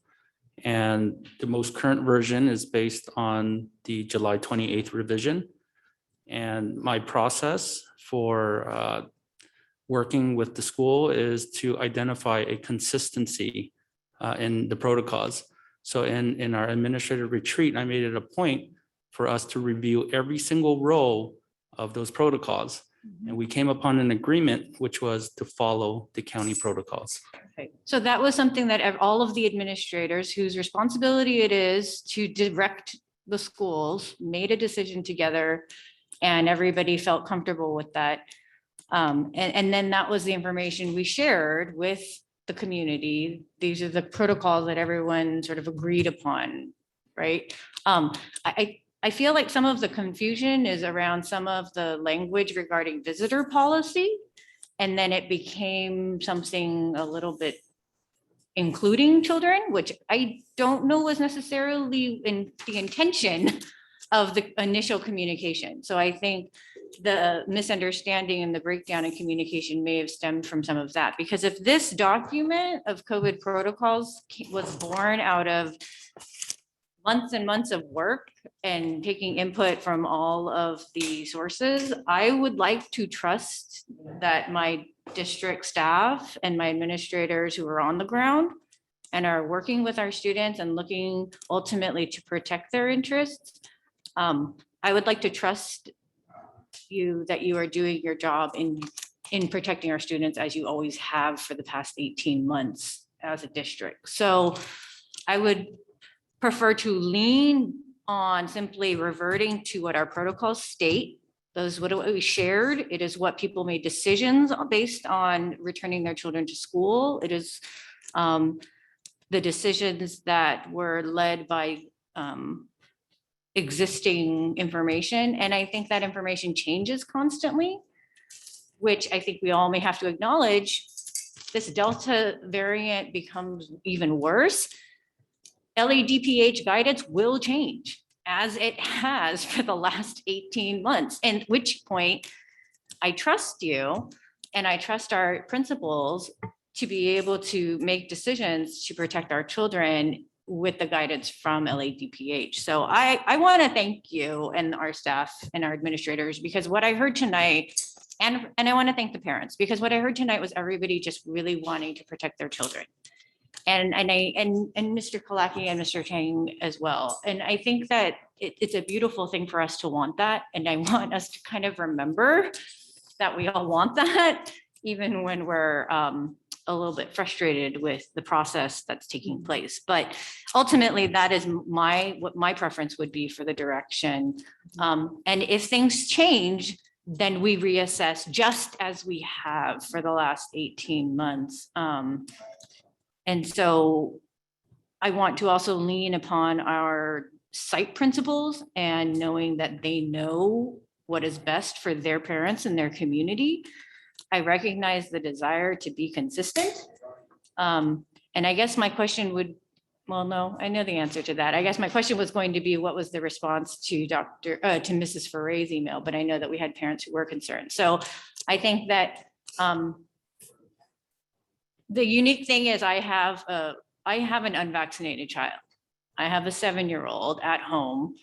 A: And the most current version is based on the July 28th revision. And my process for working with the school is to identify a consistency in the protocols. So in our administrative retreat, I made it a point for us to review every single row of those protocols. And we came upon an agreement, which was to follow the county protocols.
G: Okay. So that was something that all of the administrators whose responsibility it is to direct the schools made a decision together, and everybody felt comfortable with that. And then that was the information we shared with the community. These are the protocols that everyone sort of agreed upon, right? I feel like some of the confusion is around some of the language regarding visitor policy. And then it became something a little bit including children, which I don't know was necessarily in the intention of the initial communication. So I think the misunderstanding and the breakdown in communication may have stemmed from some of that. Because if this document of COVID protocols was born out of months and months of work and taking input from all of the sources, I would like to trust that my district staff and my administrators who are on the ground and are working with our students and looking ultimately to protect their interests. I would like to trust you that you are doing your job in protecting our students as you always have for the past 18 months as a district. So I would prefer to lean on simply reverting to what our protocols state Those what we shared. It is what people made decisions based on returning their children to school. It is the decisions that were led by existing information. And I think that information changes constantly, which I think we all may have to acknowledge. This Delta variant becomes even worse. LADPH guidance will change, as it has for the last 18 months, and which point I trust you and I trust our principals to be able to make decisions to protect our children with the guidance from LADPH. So I want to thank you and our staff and our administrators, because what I heard tonight, and I want to thank the parents, because what I heard tonight was everybody just really wanting to protect their children. And Mr. Kalaki and Mr. Chang as well. And I think that it's a beautiful thing for us to want that. And I want us to kind of remember that we all want that, even when we're a little bit frustrated with the process that's taking place. But ultimately, that is what my preference would be for the direction. And if things change, then we reassess, just as we have for the last 18 months. And so I want to also lean upon our site principals and knowing that they know what is best for their parents and their community. I recognize the desire to be consistent. And I guess my question would, well, no, I know the answer to that. I guess my question was going to be, what was the response to to Mrs. Ferre's email? But I know that we had parents who were concerned. So I think that the unique thing is I have an unvaccinated child. I have a 7-year-old at home.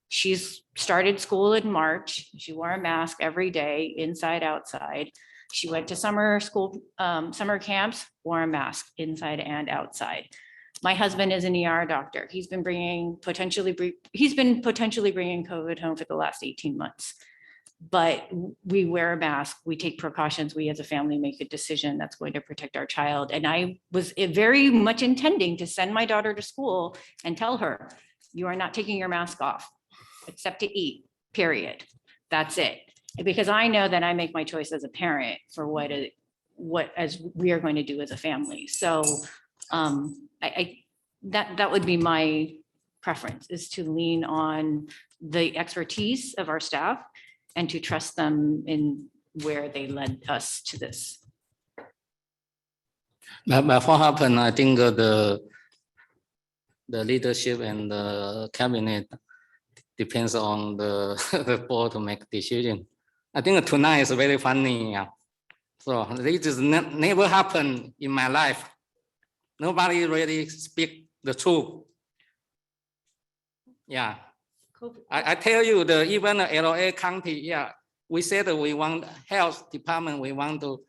G: She's started school in March. She wore a mask every day, inside, outside. She went to summer school, summer camps, wore a mask inside and outside. My husband is an ER doctor. He's been potentially bringing COVID home for the last 18 months. But we wear a mask, we take precautions, we as a family make a decision that's going to protect our child. And I was very much intending to send my daughter to school and tell her, you are not taking your mask off, except to eat, period. That's it. Because I know that I make my choice as a parent for what as we are going to do as a family. So that would be my preference, is to lean on the expertise of our staff and to trust them in where they led us to this.
D: But what happened, I think the leadership and the cabinet depends on the board to make decision. I think tonight is very funny. Yeah. So this is never happened in my life. Nobody really speak the truth. Yeah. I tell you, even the LA County, yeah, we said that we want health department, we want to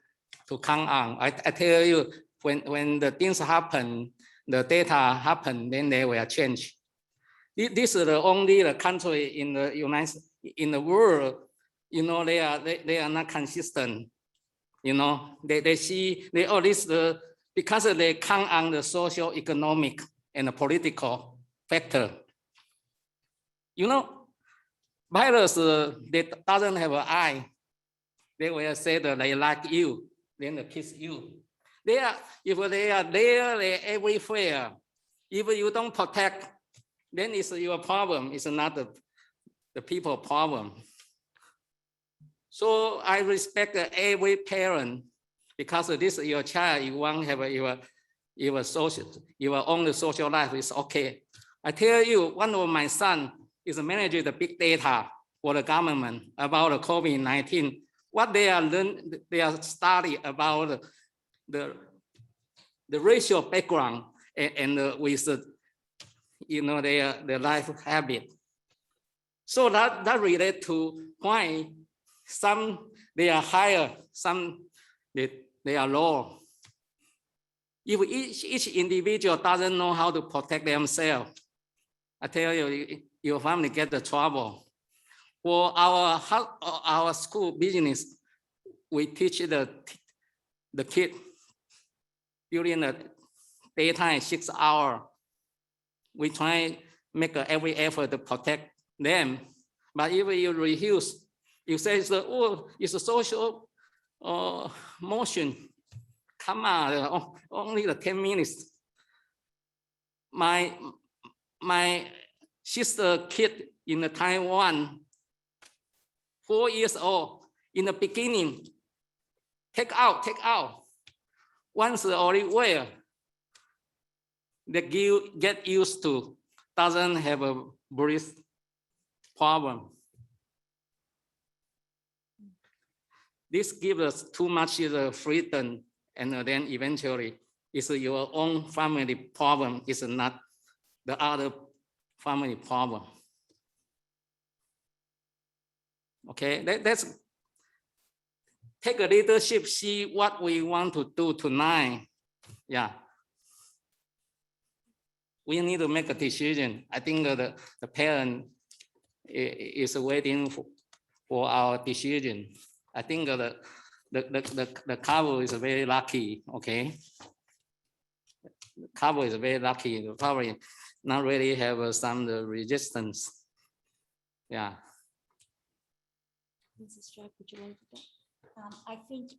D: count on. I tell you, when the things happen, the data happen, then they will change. This is the only country in the world, you know, they are not consistent. You know, they see because they count on the social, economic, and the political factor. You know, virus, they doesn't have an eye. They will say that they like you, then they kiss you. If they are there, they everywhere. If you don't protect, then it's your problem. It's not the people problem. So I respect every parent, because this is your child. You want to have your own social life is okay. I tell you, one of my son is managing the big data for the government about the COVID-19. What they are learning, they are study about the racial background and with you know their life habit. So that relate to why some they are higher, some they are low. If each individual doesn't know how to protect themselves, I tell you, your family get the trouble. For our school business, we teach the kid during the daytime 6 hours. We try make every effort to protect them. But if you refuse, You say it's a social motion. Come on, only the 10 minutes. My sister kid in the Taiwan, 4 years old, in the beginning, take out. Once already wear, they get used to, doesn't have a breath problem. This gives us too much freedom, and then eventually it's your own family problem, it's not the other family problem. Okay, let's take a leadership, see what we want to do tonight. Yeah. We need to make a decision. I think the parent is waiting for our decision. I think the couple is very lucky, okay? The couple is very lucky, probably not really have some resistance. Yeah.
B: Mrs. Jack, would you like to?
C: I think,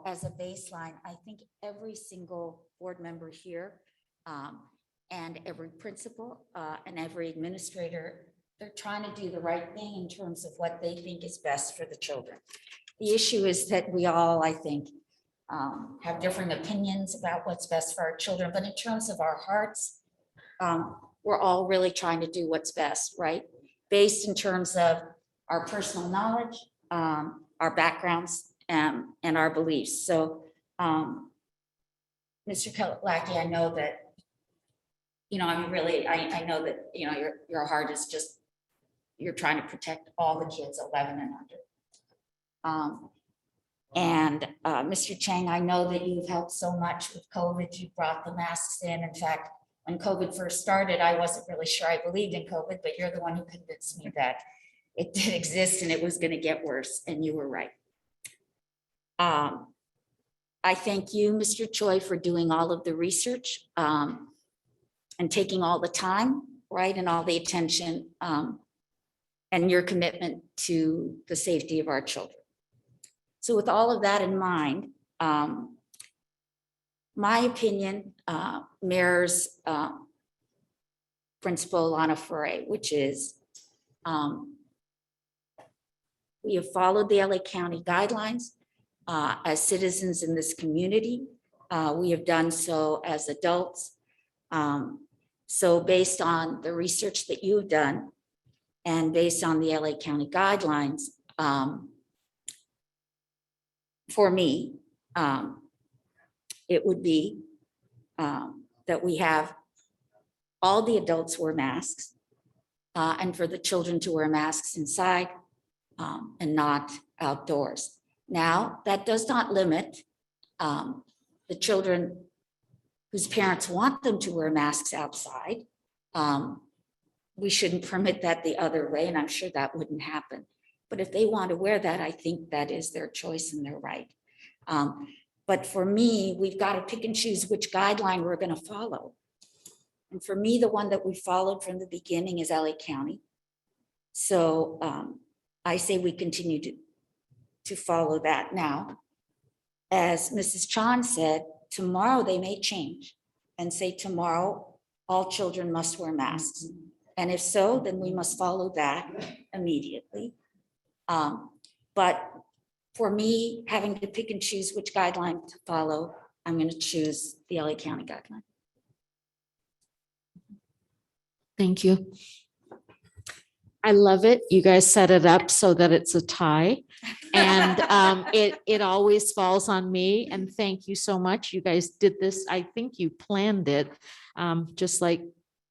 C: as a baseline, I think every single board member here and every principal and every administrator, they're trying to do the right thing in terms of what they think is best for the children. The issue is that we all, I think, have different opinions about what's best for our children, but in terms of our hearts, we're all really trying to do what's best, right? Based in terms of our personal knowledge, our backgrounds, and our beliefs. So, Mr. Kalaki, I know that, I know that, your heart is just, you're trying to protect all the kids 11 and under. Mr. Chang, I know that you've helped so much with COVID. You brought the masks in. In fact, when COVID first started, I wasn't really sure I believed in COVID, but you're the one who convinced me that it did exist and it was going to get worse, and you were right. I thank you, Mr. Choi, for doing all of the research and taking all the time, right, and all the attention and your commitment to the safety of our children. So with all of that in mind, my opinion mirrors Principal Lana Foray, which is we have followed the LA County guidelines as citizens in this community. We have done so as adults. So based on the research that you have done and based on the LA County guidelines, for me, it would be that we have all the adults wear masks and for the children to wear masks inside and not outdoors. Now, that does not limit the children whose parents want them to wear masks outside. We shouldn't permit that the other way, and I'm sure that wouldn't happen. But if they want to wear that, I think that is their choice and their right. But for me, we've got to pick and choose which guideline we're going to follow. And for me, the one that we followed from the beginning is LA County. So I say we continue to follow that. Now, as Mrs. Chan said, tomorrow they may change and say tomorrow all children must wear masks. And if so, then we must follow that immediately. But for me, having to pick and choose which guideline to follow, I'm going to choose the LA County guideline.
B: Thank you. I love it. You guys set it up so that it's a tie. And it always falls on me. And thank you so much. You guys did this. I think you planned it, just like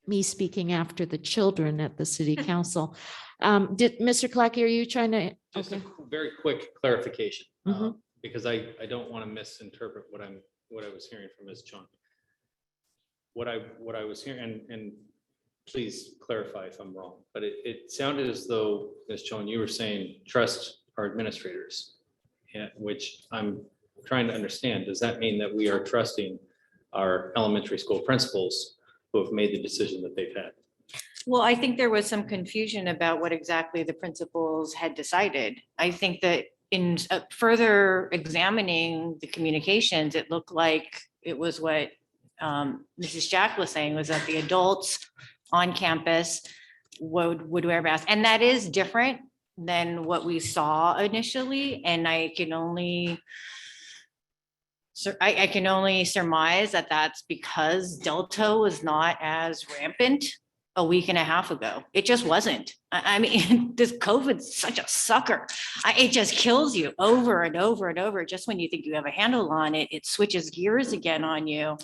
B: me speaking after the children at the city council. Did Mr. Clackey, are you trying to?
E: Just
B: Okay.
E: a very quick clarification,
B: Mhm.
E: because I don't want to misinterpret what I was hearing from Ms. Chong. What I was hearing, and please clarify if I'm wrong, but it sounded as though, Ms. Chong, you were saying trust our administrators, which I'm trying to understand. Does that mean that we are trusting our elementary school principals who have made the decision that they've had?
G: Well, I think there was some confusion about what exactly the principals had decided. I think that in further examining the communications, it looked like it was what Mrs. Jack was saying, was that the adults on campus would wear masks. And that is different than what we saw initially. And I can only surmise that that's because Delta was not as rampant a week and a half ago. It just wasn't. I mean, this COVID's such a sucker. It just kills you over and over and over. Just when you think you have a handle on it, it switches gears again on you.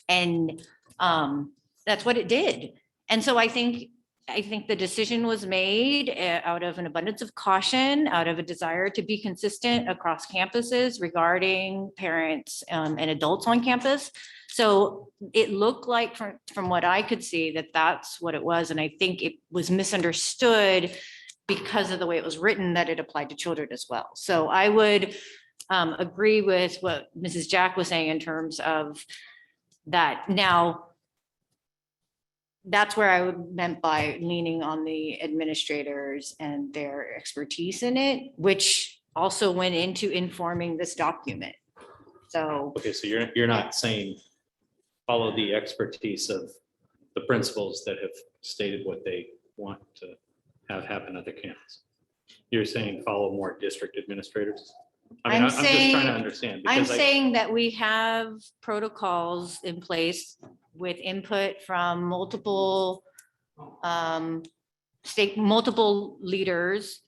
G: And that's what it did. And so I think the decision was made out of an abundance of caution, out of a desire to be consistent across campuses regarding parents and adults on campus. So it looked like from what I could see that that's what it was. And I think it was misunderstood because of the way it was written, that it applied to children as well. So I would agree with what Mrs. Jack was saying in terms of that. Now, that's where I meant by leaning on the administrators and their expertise in it, which also went into informing this document. So.
E: Okay, so you're not saying follow the expertise of the principals that have stated what they want to have happen at their campus. You're saying follow more district administrators? I mean, I'm just trying to understand.
G: I'm saying that we have protocols in place with input from multiple multiple leaders,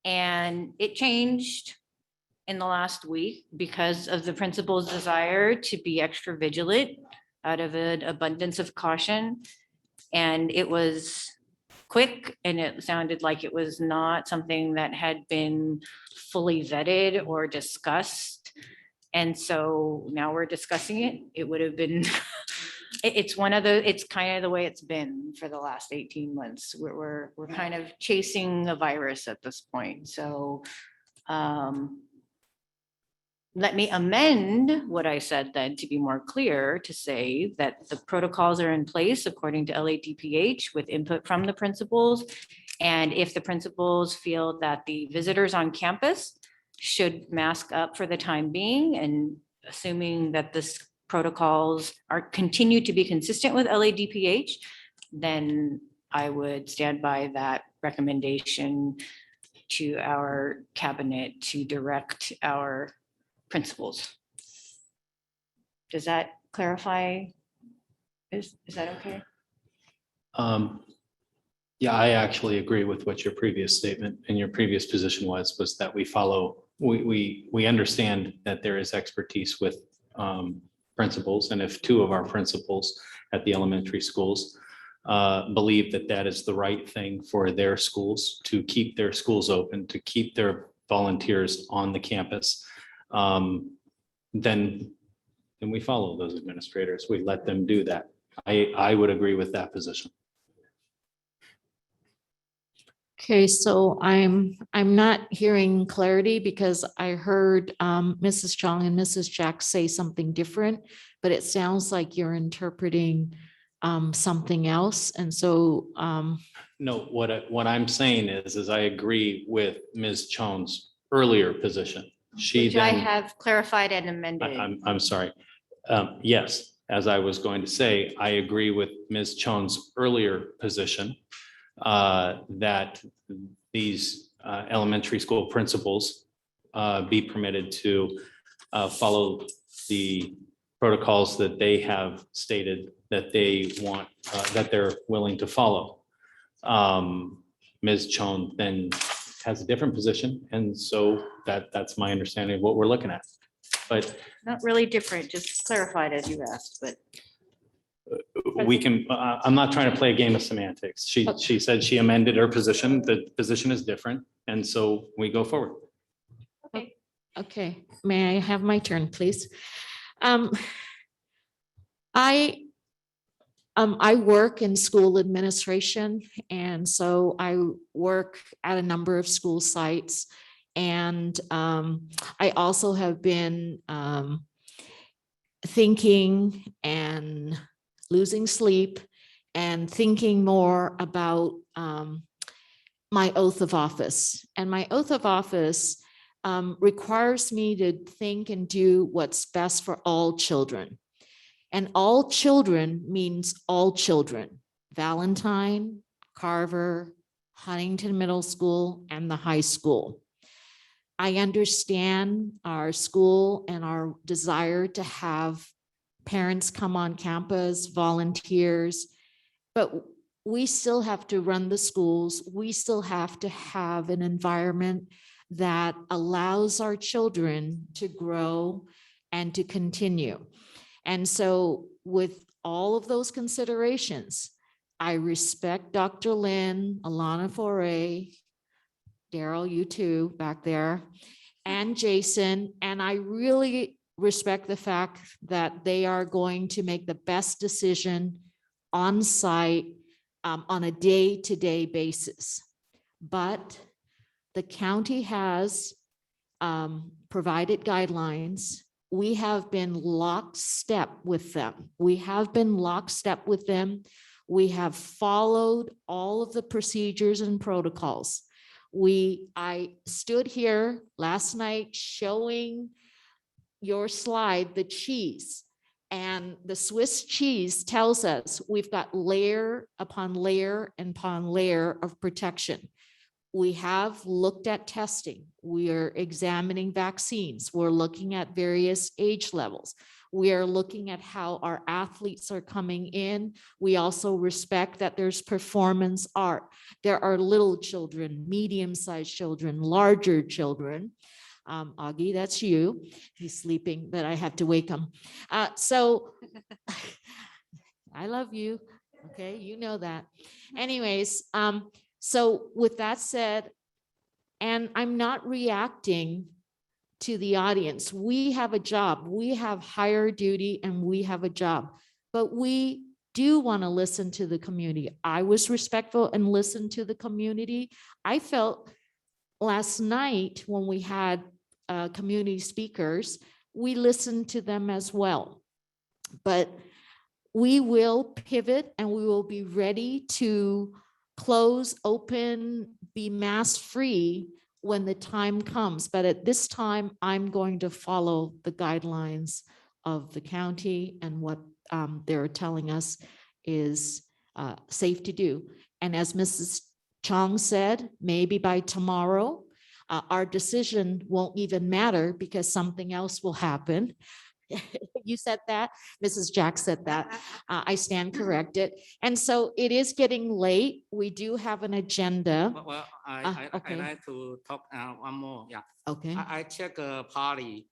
G: and it changed in the last week because of the principal's desire to be extra vigilant out of an abundance of caution. And it was quick, and it sounded like it was not something that had been fully vetted or discussed. And so now we're discussing it. It would have been, it's kind of the way it's been for the last 18 months. We're kind of chasing a virus at this point. So let me amend what I said then to be more clear, to say that the protocols are in place according to LADPH with input from the principals. And if the principals feel that the visitors on campus should mask up for the time being, and assuming that this protocols are continue to be consistent with LADPH, then I would stand by that recommendation to our cabinet to direct our principals. Does that clarify? Is that okay?
E: Yeah, I actually agree with what your previous statement and your previous position was that we follow, we understand that there is expertise with principals, and if two of our principals at the elementary schools believe that that is the right thing for their schools, to keep their schools open, to keep their volunteers on the campus, then we follow those administrators. We let them do that. I would agree with that position.
B: Okay, so I'm not hearing clarity because I heard Mrs. Chong and Mrs. Jack say something different, but it sounds like you're interpreting something else. And so
E: no, what I'm saying is I agree with Ms. Chong's earlier position.
G: Which I have clarified and amended.
E: I'm sorry. Yes, as I was going to say, I agree with Ms. Chong's earlier position that these elementary school principals be permitted to follow the protocols that they have stated that they want, that they're willing to follow. Ms. Chong then has a different position, and so that's my understanding of what we're looking at. But
G: not really different, just clarified as you asked, but
E: we can, I'm not trying to play a game of semantics. She said she amended her position. The position is different, and so we go forward.
B: okay, may I have my turn, please? I work in school administration, and so I work at a number of school sites. And I also have been thinking and losing sleep and thinking more about my oath of office. And my oath of office requires me to think and do what's best for all children. And all children means all children. Valentine, Carver, Huntington Middle School, and the high school. I understand our school and our desire to have parents come on campus, volunteers, but we still have to run the schools. We still have to have an environment that allows our children to grow and to continue. And so with all of those considerations, I respect Dr. Lynn, Alana Foray, Daryl, you too, back there, and Jason, and I really respect the fact that they are going to make the best decision on site on a day-to-day basis. But the county has provided guidelines. We have been lockstep with them. We have followed all of the procedures and protocols. I stood here last night showing your slide, the cheese, and the Swiss cheese tells us we've got layer upon layer upon layer of protection. We have looked at testing. We are examining vaccines. We're looking at various age levels. We are looking at how our athletes are coming in. We also respect that there's performance art. There are little children, medium-sized children, larger children. Augie, that's you. He's sleeping, but I have to wake him. So I love you. Okay, you know that. Anyways, so with that said, and I'm not reacting to the audience. We have a job. We have higher duty and we have a job, but we do want to listen to the community. I was respectful and listened to the community. I felt last night when we had community speakers, we listened to them as well. But we will pivot and we will be ready to close, open, be mask free when the time comes. But at this time, I'm going to follow the guidelines of the county and what they're telling us is safe to do. And as Mrs. Chong said, maybe by tomorrow, our decision won't even matter because something else will happen. You said that, Mrs. Jack said that. I stand corrected. And so it is getting late. We do have an agenda.
D: Well, I
B: Okay.
D: like to talk one more. Yeah.
B: Okay.
D: I check a party.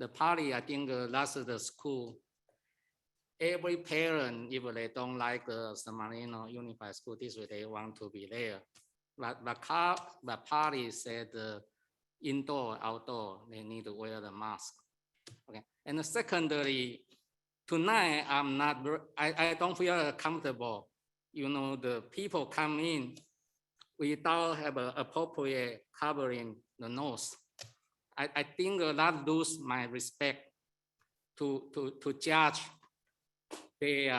D: The party, I think that's the school. Every parent, if they don't like the San Marino Unified School District, they want to be there. But the party said indoor, outdoor, they need to wear the mask. Okay. And secondly, tonight I don't feel comfortable. You know, the people come in without have an appropriate covering the nose. I think that lose my respect to judge. They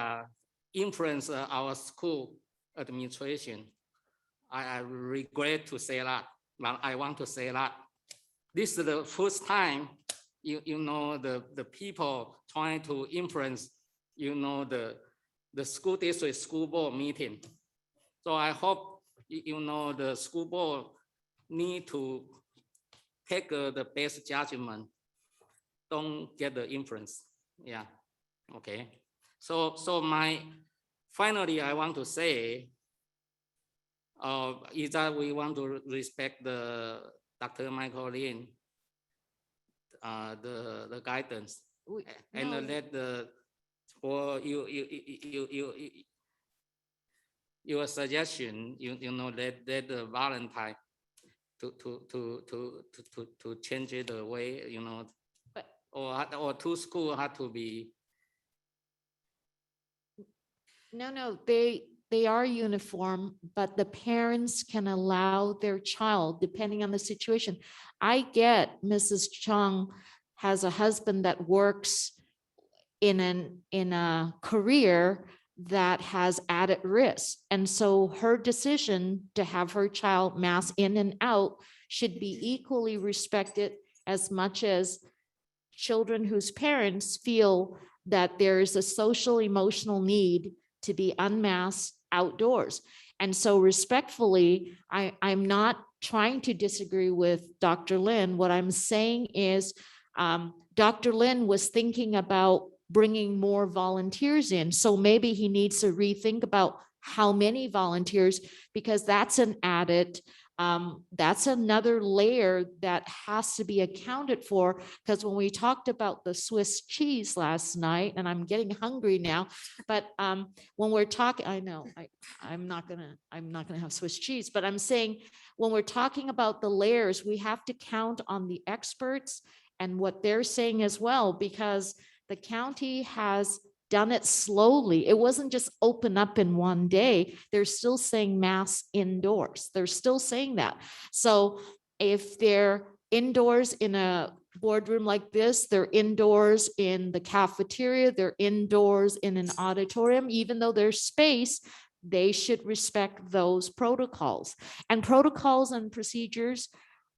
D: influence our school administration. I regret to say that, but I want to say that this is the first time you know the people trying to influence the school district school board meeting. So I hope the school board need to take the best judgment. Don't get the influence. Yeah. Okay. So finally I want to say is that we want to respect the Dr. Michael Lin, the guidance, and
B: no.
D: let for your suggestion, let the Valentine to change it the way,
B: but,
D: or two schools have to be.
B: No, they are uniform, but the parents can allow their child, depending on the situation. I get Mrs. Chung has a husband that works in a career that has added risk. And so her decision to have her child mask in and out should be equally respected as much as children whose parents feel that there is a social emotional need to be unmasked outdoors. And so respectfully, I'm not trying to disagree with Dr. Lin. What I'm saying is Dr. Lin was thinking about bringing more volunteers in. So maybe he needs to rethink about how many volunteers, because that's an added, that's another layer that has to be accounted for. Because when we talked about the Swiss cheese last night, and I'm getting hungry now, but when we're talking, I know I'm not gonna have Swiss cheese, but I'm saying when we're talking about the layers, we have to count on the experts and what they're saying as well, because the county has done it slowly. It wasn't just open up in one day. They're still saying mask indoors. They're still saying that. So if they're indoors in a boardroom like this, they're indoors in the cafeteria, they're indoors in an auditorium, even though there's space, they should respect those protocols. And protocols and procedures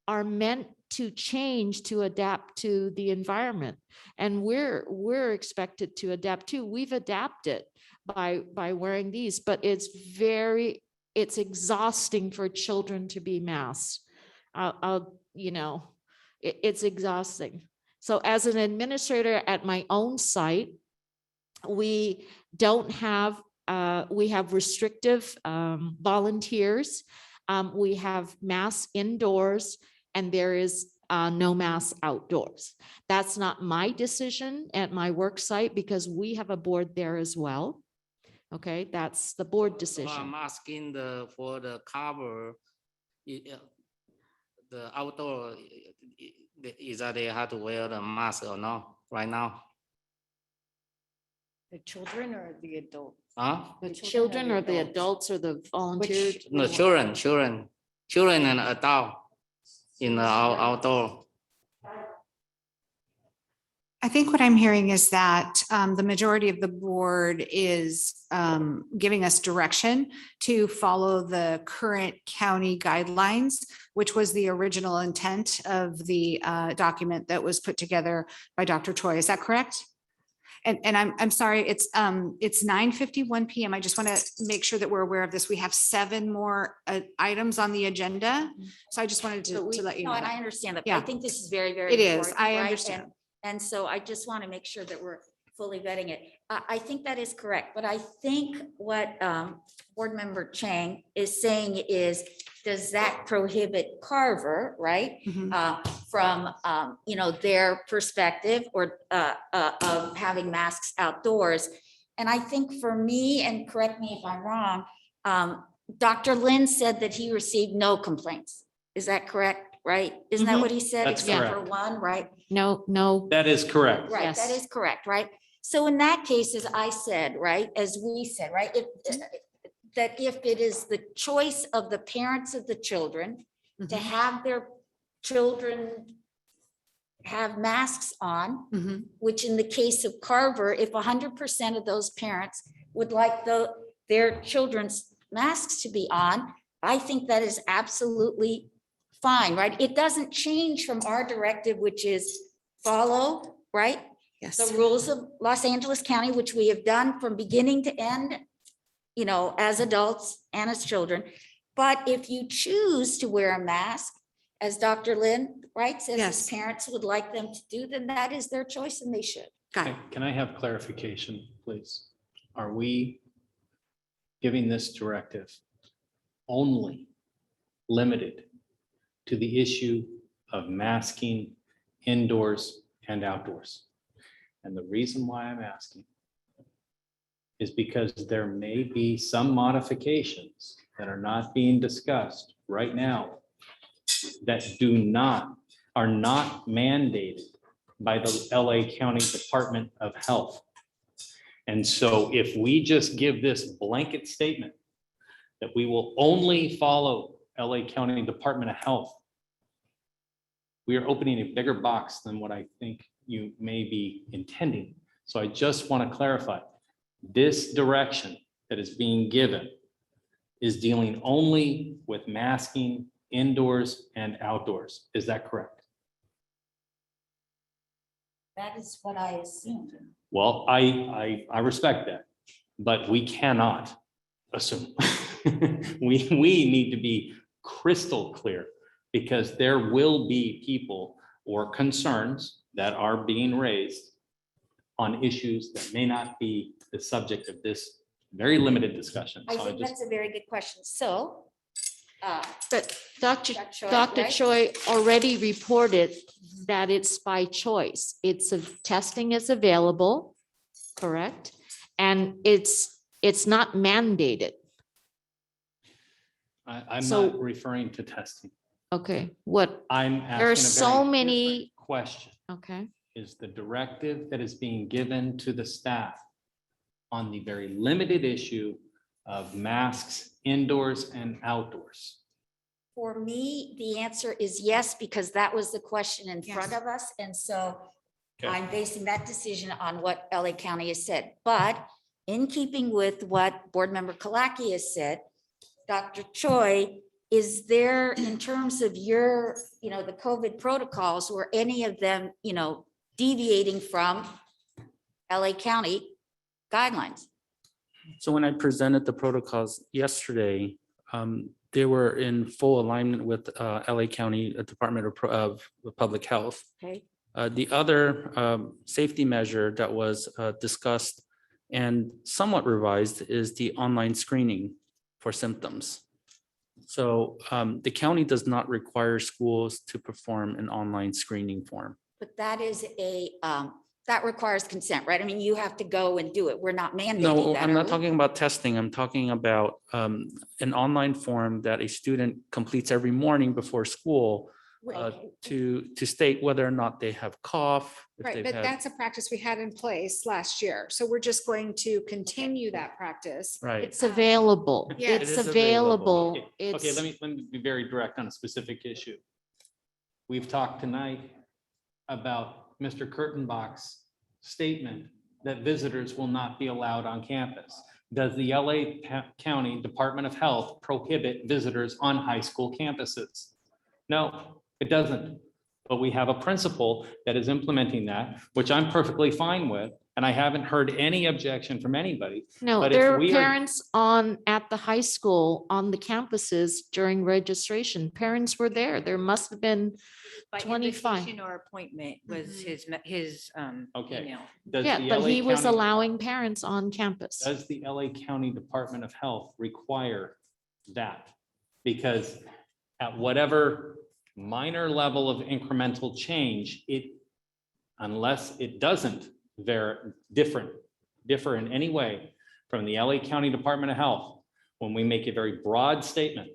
B: are meant to change to adapt to the environment. And we're expected to adapt too. We've adapted by wearing these, but it's exhausting for children to be masked. It's exhausting. So as an administrator at my own site, we don't have, we have restrictive volunteers. We have masks indoors, and there is no mask outdoors. That's not my decision at my work site because we have a board there as well. Okay, that's the board
D: So
B: decision.
D: I'm asking for the cover, the outdoor, is that they have to wear the mask or not right now?
G: The children or the adults?
D: Huh?
B: The children or the adults or the volunteers?
D: No, children and adult in the outdoor.
F: I think what I'm hearing is that the majority of the board is giving us direction to follow the current county guidelines, which was the original intent of the document that was put together by Dr. Choi. Is that correct? And I'm sorry, it's 9:51 p.m. I just want to make sure that we're aware of this. We have 7 more items on the agenda. So I just wanted to let you know.
C: No, and I
F: that.
C: understand that. But
F: Yeah.
C: I think this is very, very
F: It is.
C: important,
F: I
C: right?
F: understand.
C: And so I just want to make sure that we're fully vetting it. I think that is correct, but I think what Board Member Chang is saying is, does that prohibit Carver, right? From, their perspective or of having masks outdoors. And I think for me, and correct me if I'm wrong, Dr. Lin said that he received no complaints. Is that correct? Right? Isn't that what he said?
E: That's
C: Except for
E: correct.
C: one, right?
B: No.
E: That is correct.
C: Right, that is correct, right? So in that case, as I said, right, as we said, right, that if it is the choice of the parents of the children to have their children have masks on, which in the case of Carver, if 100% of those parents would like their children's masks to be on, I think that is absolutely fine, right? It doesn't change from our directive, which is follow, right?
F: Yes.
C: The rules of Los Angeles County, which we have done from beginning to end, as adults and as children. But if you choose to wear a mask, as Dr. Lin, right, says his parents would like them to do, then that is their choice and they should.
E: Can I have clarification, please? Are we giving this directive only limited to the issue of masking indoors and outdoors? And the reason why I'm asking is because there may be some modifications that are not being discussed right now that are not mandated by the LA County Department of Health. And so if we just give this blanket statement that we will only follow LA County Department of Health, we are opening a bigger box than what I think you may be intending. So I just want to clarify, This direction that is being given is dealing only with masking indoors and outdoors. Is that correct?
C: That is what I assumed.
E: Well, I respect that, but we cannot assume. We need to be crystal clear because there will be people or concerns that are being raised on issues that may not be the subject of this very limited discussion.
C: I
E: So
C: think
E: just,
C: that's a very good question. So.
B: But Dr.
C: Choi,
B: Dr.
C: right?
B: Choi already reported that it's by choice. Testing is available, correct? And it's not mandated.
E: I'm
B: So-
E: not referring to testing.
B: Okay, what,
E: I'm
B: there are
E: asking a
B: so
E: very
B: many,
E: different question.
B: okay,
E: Is the directive that is being given to the staff on the very limited issue of masks indoors and outdoors?
C: For me, the answer is yes, because that was the question in front of us. And so
E: Okay.
C: I'm basing that decision on what LA County has said. But in keeping with what Board Member Kalaki has said, Dr. Choi, is there, in terms of your, the COVID protocols, were any of them, deviating from LA County guidelines?
A: So when I presented the protocols yesterday, they were in full alignment with LA County Department of Public Health.
C: Okay.
A: The other safety measure that was discussed and somewhat revised is the online screening for symptoms. So the county does not require schools to perform an online screening form.
C: But that is that requires consent, right? I mean, you have to go and do it. We're not mandating
A: No,
C: that.
A: I'm
C: are
A: not
C: we?
A: talking about testing. I'm talking about an online form that a student completes every morning before school to state whether or not they have cough. if
F: Right,
A: they've
F: but
A: had-
F: that's a practice we had in place last year. So we're just going to continue that practice.
A: Right.
B: it's available.
F: Yeah.
B: It's
A: It is available.
B: available.
E: Okay, let
B: It's,
E: me be very direct on a specific issue. We've talked tonight about Mr. Kurtenbach's statement that visitors will not be allowed on campus. Does the LA County Department of Health prohibit visitors on high school campuses? No, it doesn't. But we have a principal that is implementing that, which I'm perfectly fine with, and I haven't heard any objection from anybody.
B: no,
E: But if
B: there are
E: we are-
B: parents at the high school, on the campuses during registration. Parents were there. There must have been
G: By
B: 25.
G: invitation or appointment was his
E: Okay.
G: email.
E: Does
B: Yeah,
E: the
B: but
E: LA
B: he was
E: County-
B: allowing parents on campus.
E: Does the LA County Department of Health require that? Because at whatever minor level of incremental change, unless it doesn't differ in any way from the LA County Department of Health, when we make a very broad statement,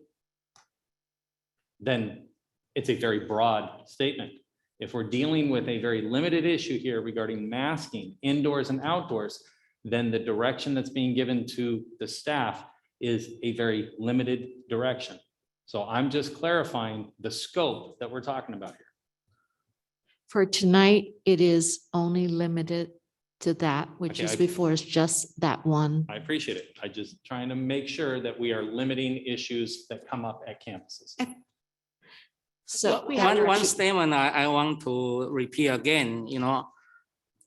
E: then it's a very broad statement. If we're dealing with a very limited issue here regarding masking indoors and outdoors, then the direction that's being given to the staff is a very limited direction. So I'm just clarifying the scope that we're talking about here.
B: For tonight, it is only limited to that, which
E: Okay,
B: is
E: I-
B: before is just that one.
E: I appreciate it. I just trying to make sure that we are limiting issues that come up at campuses.
B: So.
D: One statement I want to repeat again,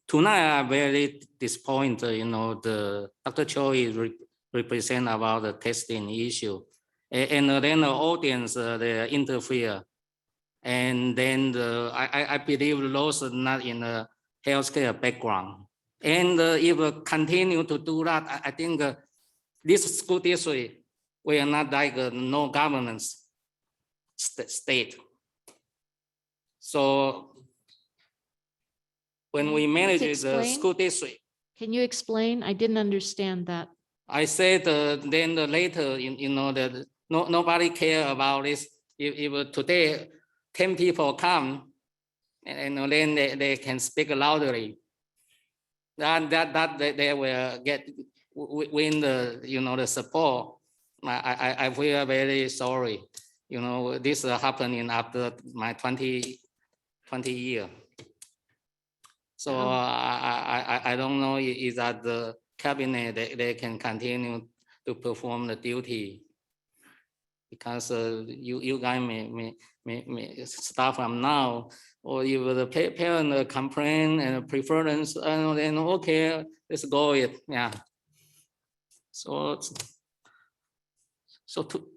D: tonight I'm very disappointed, the Dr. Choi represent about the testing issue. And then the audience, they interfere. And then I believe those are not in the healthcare background. And if we continue to do that, I think this school district will not like no governance state. So when we manage the
B: explain?
D: school district,
B: Can you explain? I didn't understand that.
D: I said then later, that nobody care about this. If today 10 people come, and then they can speak loudly, that they will win the support. I feel very sorry. This happening after my 20 years. So I don't know is that cabinet, they can continue to perform the duty. Because you guys may start from now, or if the parent complain and preference, and then okay, let's go it, yeah. So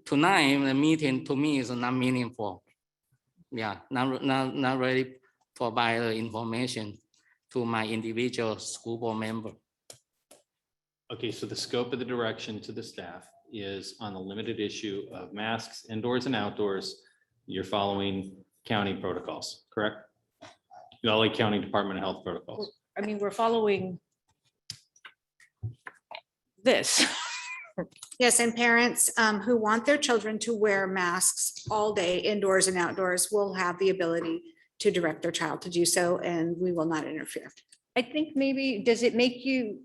D: tonight, the meeting to me is not meaningful. Yeah, not really provide the information to my individual school board member.
E: Okay, so the scope of the direction to the staff is on the limited issue of masks indoors and outdoors. You're following county protocols, correct? The LA County Department of Health protocols.
G: I mean, we're following this.
F: Yes, and parents who want their children to wear masks all day, indoors and outdoors, will have the ability to direct their child to do so, and we will not interfere.
G: I think maybe, does it make you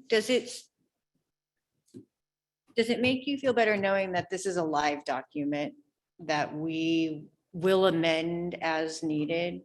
G: feel better knowing that this is a live document that we will amend as needed?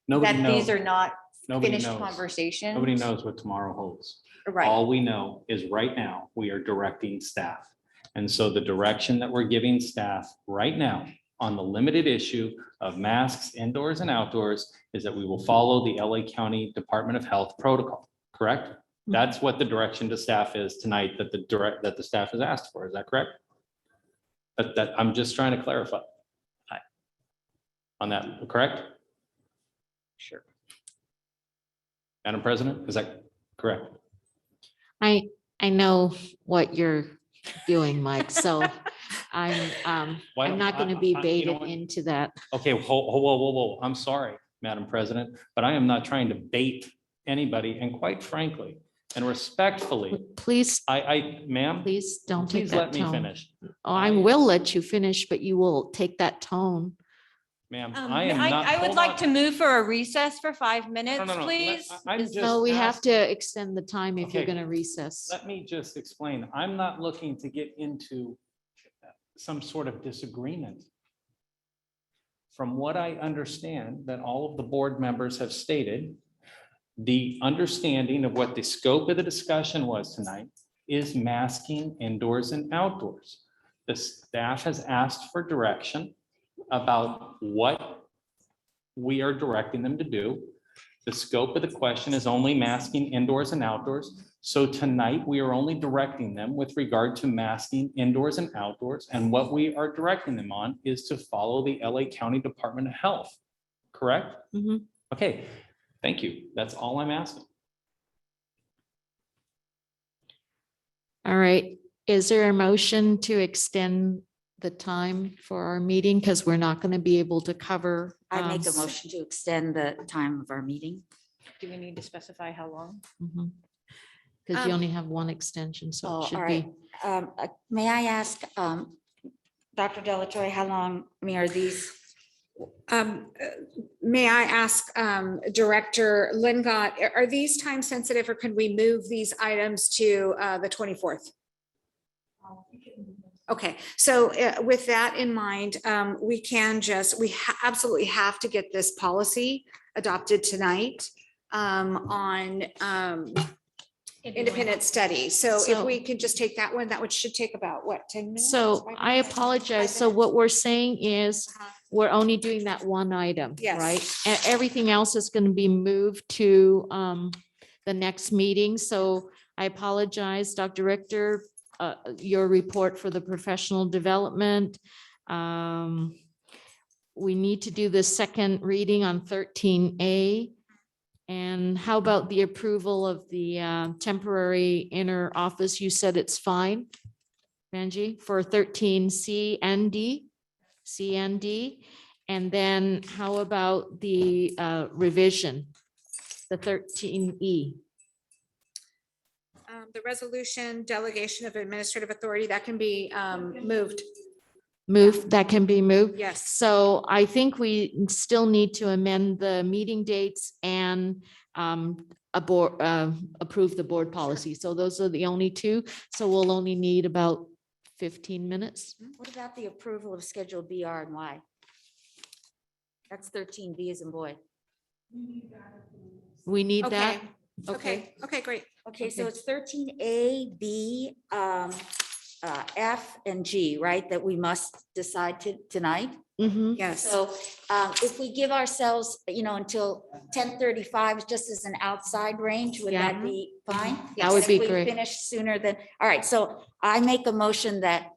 E: Nobody
G: That these
E: knows.
G: are not
E: Nobody
G: finished
E: knows.
G: conversations?
E: Nobody knows what tomorrow holds.
G: Right.
E: All we know is right now, we are directing staff. And so the direction that we're giving staff right now on the limited issue of masks indoors and outdoors is that we will follow the LA County Department of Health protocol, correct? That's what the direction to staff is tonight, that the staff has asked for. Is that correct? That I'm just trying to clarify on that, correct?
G: Sure.
E: Madam President, is that correct?
B: I know what you're doing, Mike, so I'm
E: Why
B: I'm
E: don't-
B: not going to
E: I-
B: be
E: you know
B: baited
E: what?
B: into that.
E: Okay, whoa. I'm sorry, Madam President, but I am not trying to bait anybody. And quite frankly and respectfully,
B: Please,
E: ma'am,
B: please don't take
E: please
B: that
E: let me
B: tone.
E: finish.
B: Oh, I will let you finish, but you will take that tone.
E: Ma'am, I am not.
G: I would
E: hold
G: like
E: on.
G: to move for a recess for 5 minutes,
E: no.
G: please.
E: I'm
G: Is-
E: just
B: No, we have
E: asking-
B: to extend the time if you're
E: Okay.
B: going to recess.
E: Let me just explain. I'm not looking to get into some sort of disagreement. From what I understand that all of the board members have stated, the understanding of what the scope of the discussion was tonight is masking indoors and outdoors. The staff has asked for direction about what we are directing them to do. The scope of the question is only masking indoors and outdoors. So tonight, we are only directing them with regard to masking indoors and outdoors. And what we are directing them on is to follow the LA County Department of Health, correct?
B: Mhm.
E: Okay, thank you. That's all I'm asking.
B: All right. Is there a motion to extend the time for our meeting? Because we're not going to be able to cover.
C: I make a motion to extend the time of our meeting.
G: Do we need to specify how long?
B: Because you only have one extension, so
C: Oh,
B: it should
C: all right.
B: be.
C: May I ask, Dr. Delatoy, how long, I mean, are these?
F: May I ask Director Lingott, are these time sensitive, or can we move these items to the 24th? Okay, so with that in mind, we can just, absolutely have to get this policy adopted tonight on independent study. So if
B: So-
F: we could just take that one, that one should take about, what, 10 minutes?
B: So
F: 5
B: I
F: minutes?
B: apologize.
F: 5
B: So
F: minutes?
B: what we're saying is we're only doing that one item,
F: Yes.
B: right? And everything else is going to be moved to the next meeting. So I apologize, Dr. Richter, your report for the professional development. We need to do the second reading on 13A. And how about the approval of the temporary inner office? You said it's fine, Benji, for 13C and D, C and D. And then how about the revision, the 13E?
F: The resolution delegation of administrative authority, that can be moved.
B: Move, that can be moved?
F: Yes.
B: So I think we still need to amend the meeting dates and approve the board policy. So those are the only two. So we'll only need about 15 minutes.
C: What about the approval of Schedule BR and Y? That's 13B as in boy.
B: We need that?
F: Okay, okay, great.
C: Okay, so it's 13A, B, F, and G, right, that we must decide tonight?
B: Mhm.
H: Yes.
C: So if we give ourselves, until 10:35, just as an outside range, would
B: Yeah.
C: that be fine?
B: That would
C: And
B: be
C: if we
B: great.
C: Finish sooner than, all right, so I make a motion that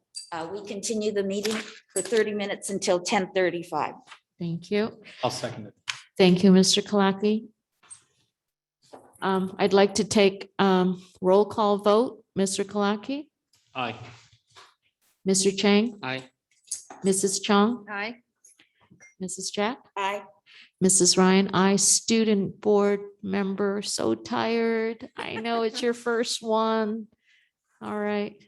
C: we continue the meeting for 30 minutes until 10:35.
B: Thank you.
E: I'll second it.
B: Thank you, Mr. Kalaki. I'd like to take roll call vote. Mr. Kalaki,
D: Aye.
B: Mr. Chang,
D: Aye.
B: Mrs. Chong,
H: Aye.
B: Mrs. Jack,
C: Aye.
B: Mrs. Ryan, I, student board member, so tired. I know it's your first one. All right.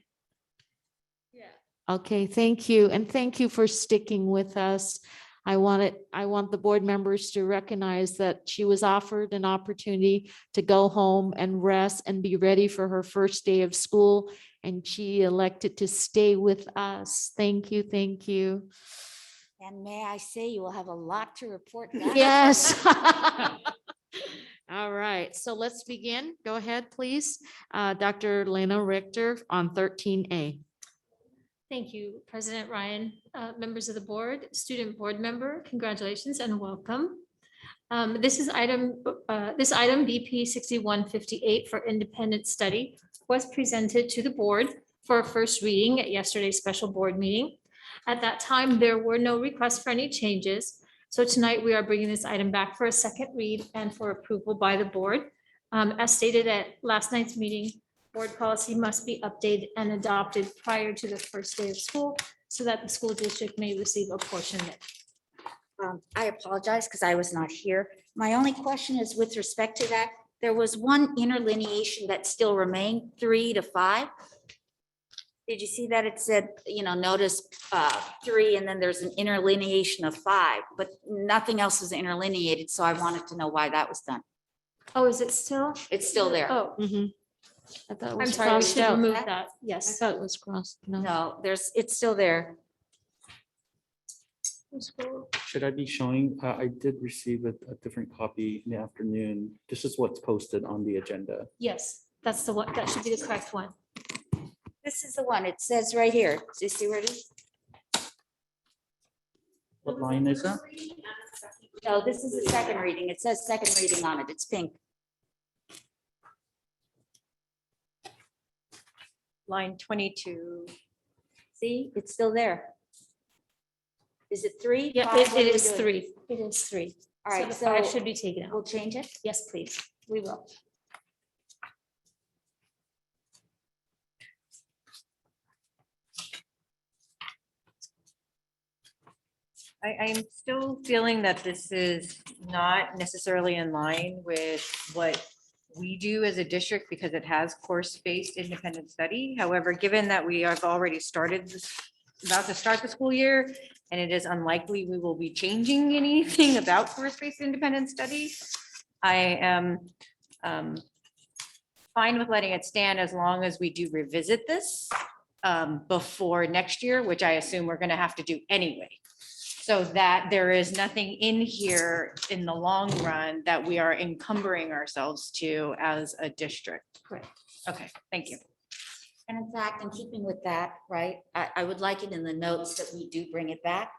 B: Okay, thank you. And thank you for sticking with us. I want the board members to recognize that she was offered an opportunity to go home and rest and be ready for her first day of school. And she elected to stay with us. Thank you, thank you.
C: And may I say, you will have a lot to report back.
B: Yes. All right, so let's begin. Go ahead, please. Dr. Lena Richter on 13A.
S: Thank you, President Ryan, members of the board, student board member, congratulations and welcome. This item BP 6158 for independent study was presented to the board for a first reading at yesterday's special board meeting. At that time, there were no requests for any changes. So tonight we are bringing this item back for a second read and for approval by the board. As stated at last night's meeting, board policy must be updated and adopted prior to the first day of school so that the school district may receive a portion of it.
C: I apologize because I was not here. My only question is with respect to that, there was one interlineation that still remained, 3 to 5. Did you see that? It said, notice 3, and then there's an interlineation of 5, but nothing else was interlineated. So I wanted to know why that was done.
S: Oh, is it still?
C: It's still there.
S: Oh,
B: I thought it
S: I'm
B: was
S: sorry, we
B: crossed
S: should
B: out.
S: remove that.
B: I
S: Yes.
B: thought it was crossed. No.
C: No, it's still there.
A: Should I be showing? I did receive a different copy in the afternoon. This is what's posted on the agenda.
S: Yes, that's the one. That should be the correct one.
C: This is the one. It says right here. Do you see where it is?
A: What line is that?
C: No, this is the second reading. It says second reading on it. It's pink.
G: Line 22.
C: See, it's still there. Is it 3?
S: Yeah,
C: 5?
S: it
C: What are we
S: is
C: doing?
S: 3. It is 3.
C: All right,
S: So the 5
C: so
S: should be taken out.
C: we'll change it.
S: Yes, please. We will.
G: I'm still feeling that this is not necessarily in line with what we do as a district because it has course-based independent study. However, given that we have already about to start the school year, and it is unlikely we will be changing anything about course-based independent study, I am fine with letting it stand as long as we do revisit this before next year, which I assume we're going to have to do anyway. So that there is nothing in here in the long run that we are encumbering ourselves to as a district.
S: Correct.
G: Okay, thank you.
C: And in fact, in keeping with that, right, I would like it in the notes that we do bring it back,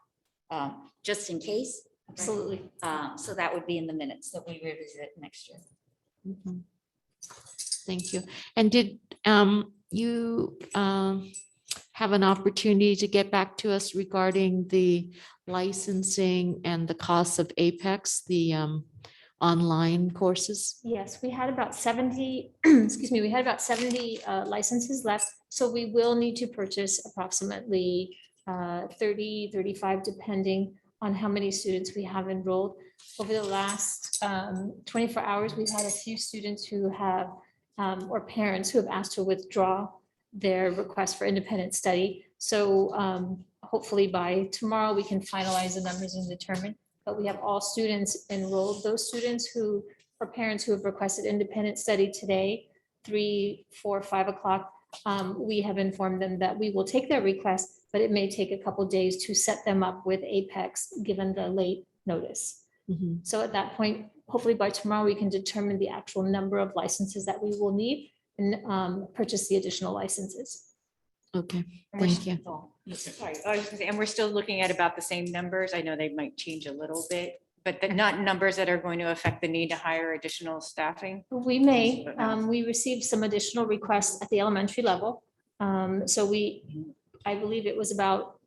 C: just in case.
S: Absolutely.
C: So that would be in the minutes that we revisit it next year.
B: Mhm. Thank you. And did you have an opportunity to get back to us regarding the licensing and the costs of Apex, the online courses?
S: Yes, we had about 70, excuse me, we had about 70 licenses left. So we will need to purchase approximately 30, 35, depending on how many students we have enrolled. Over the last 24 hours, we've had a few students who have, or parents who have asked to withdraw their request for independent study. So hopefully by tomorrow, we can finalize the numbers and determine. But we have all students enrolled. Those students who, or parents who have requested independent study today, 3, 4, 5 o'clock, we have informed them that we will take their request, but it may take a couple days to set them up with Apex, given the late notice.
B: Mhm.
S: So at that point, hopefully by tomorrow, we can determine the actual number of licenses that we will need and purchase the additional licenses.
B: Okay,
G: And we're
B: thank you.
G: Sorry, I was gonna say, and we're still looking at about the same numbers. I know they might change a little bit, but not numbers that are going to affect the need to hire additional staffing.
S: We may,
G: But no.
S: we received some additional requests at the elementary level. So I believe it was about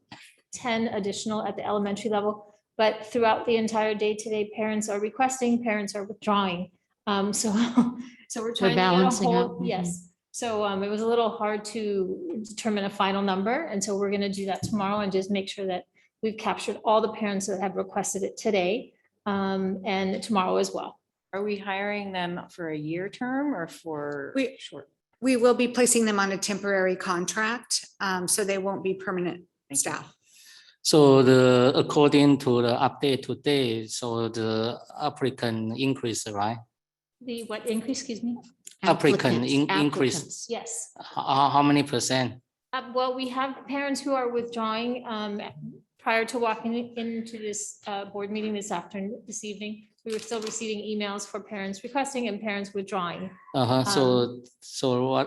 S: 10 additional at the elementary level, but throughout the entire day today, parents are requesting, parents are withdrawing. So we're trying to get a
B: balancing out.
S: whole, yes. So it was a little hard to determine a final number. And so we're going to do that tomorrow and just make sure that we've captured all the parents that have requested it today and tomorrow as well.
G: Are we hiring them for a year term or for short?
F: We will be placing them on a temporary contract, so they won't be permanent staff.
D: So according to the update today, so the applicant increase, right?
S: The what increase, excuse me?
D: Applicant increase.
B: Applicants.
S: Yes.
D: How many percent?
S: Well, we have parents who are withdrawing prior to walking into this board meeting this evening. We were still receiving emails for parents requesting and parents withdrawing.
D: So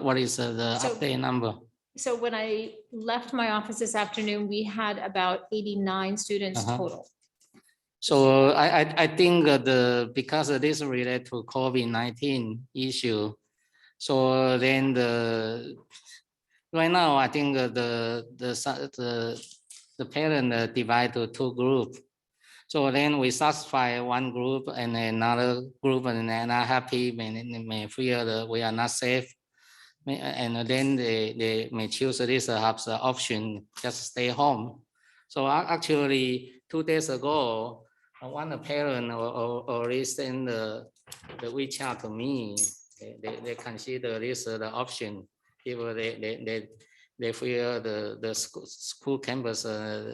D: what is the
S: so-
D: update number?
S: So when I left my office this afternoon, we had about 89 students total.
D: So I think because of this related to COVID-19 issue, so then right now I think the parent divide to two groups. So then we satisfy one group and another group and they're not happy, may feel that we are not safe. And then they may choose this perhaps the option, just stay home. So actually 2 days ago, one parent already sent the WeChat to me. They consider this the option if they feel the school campus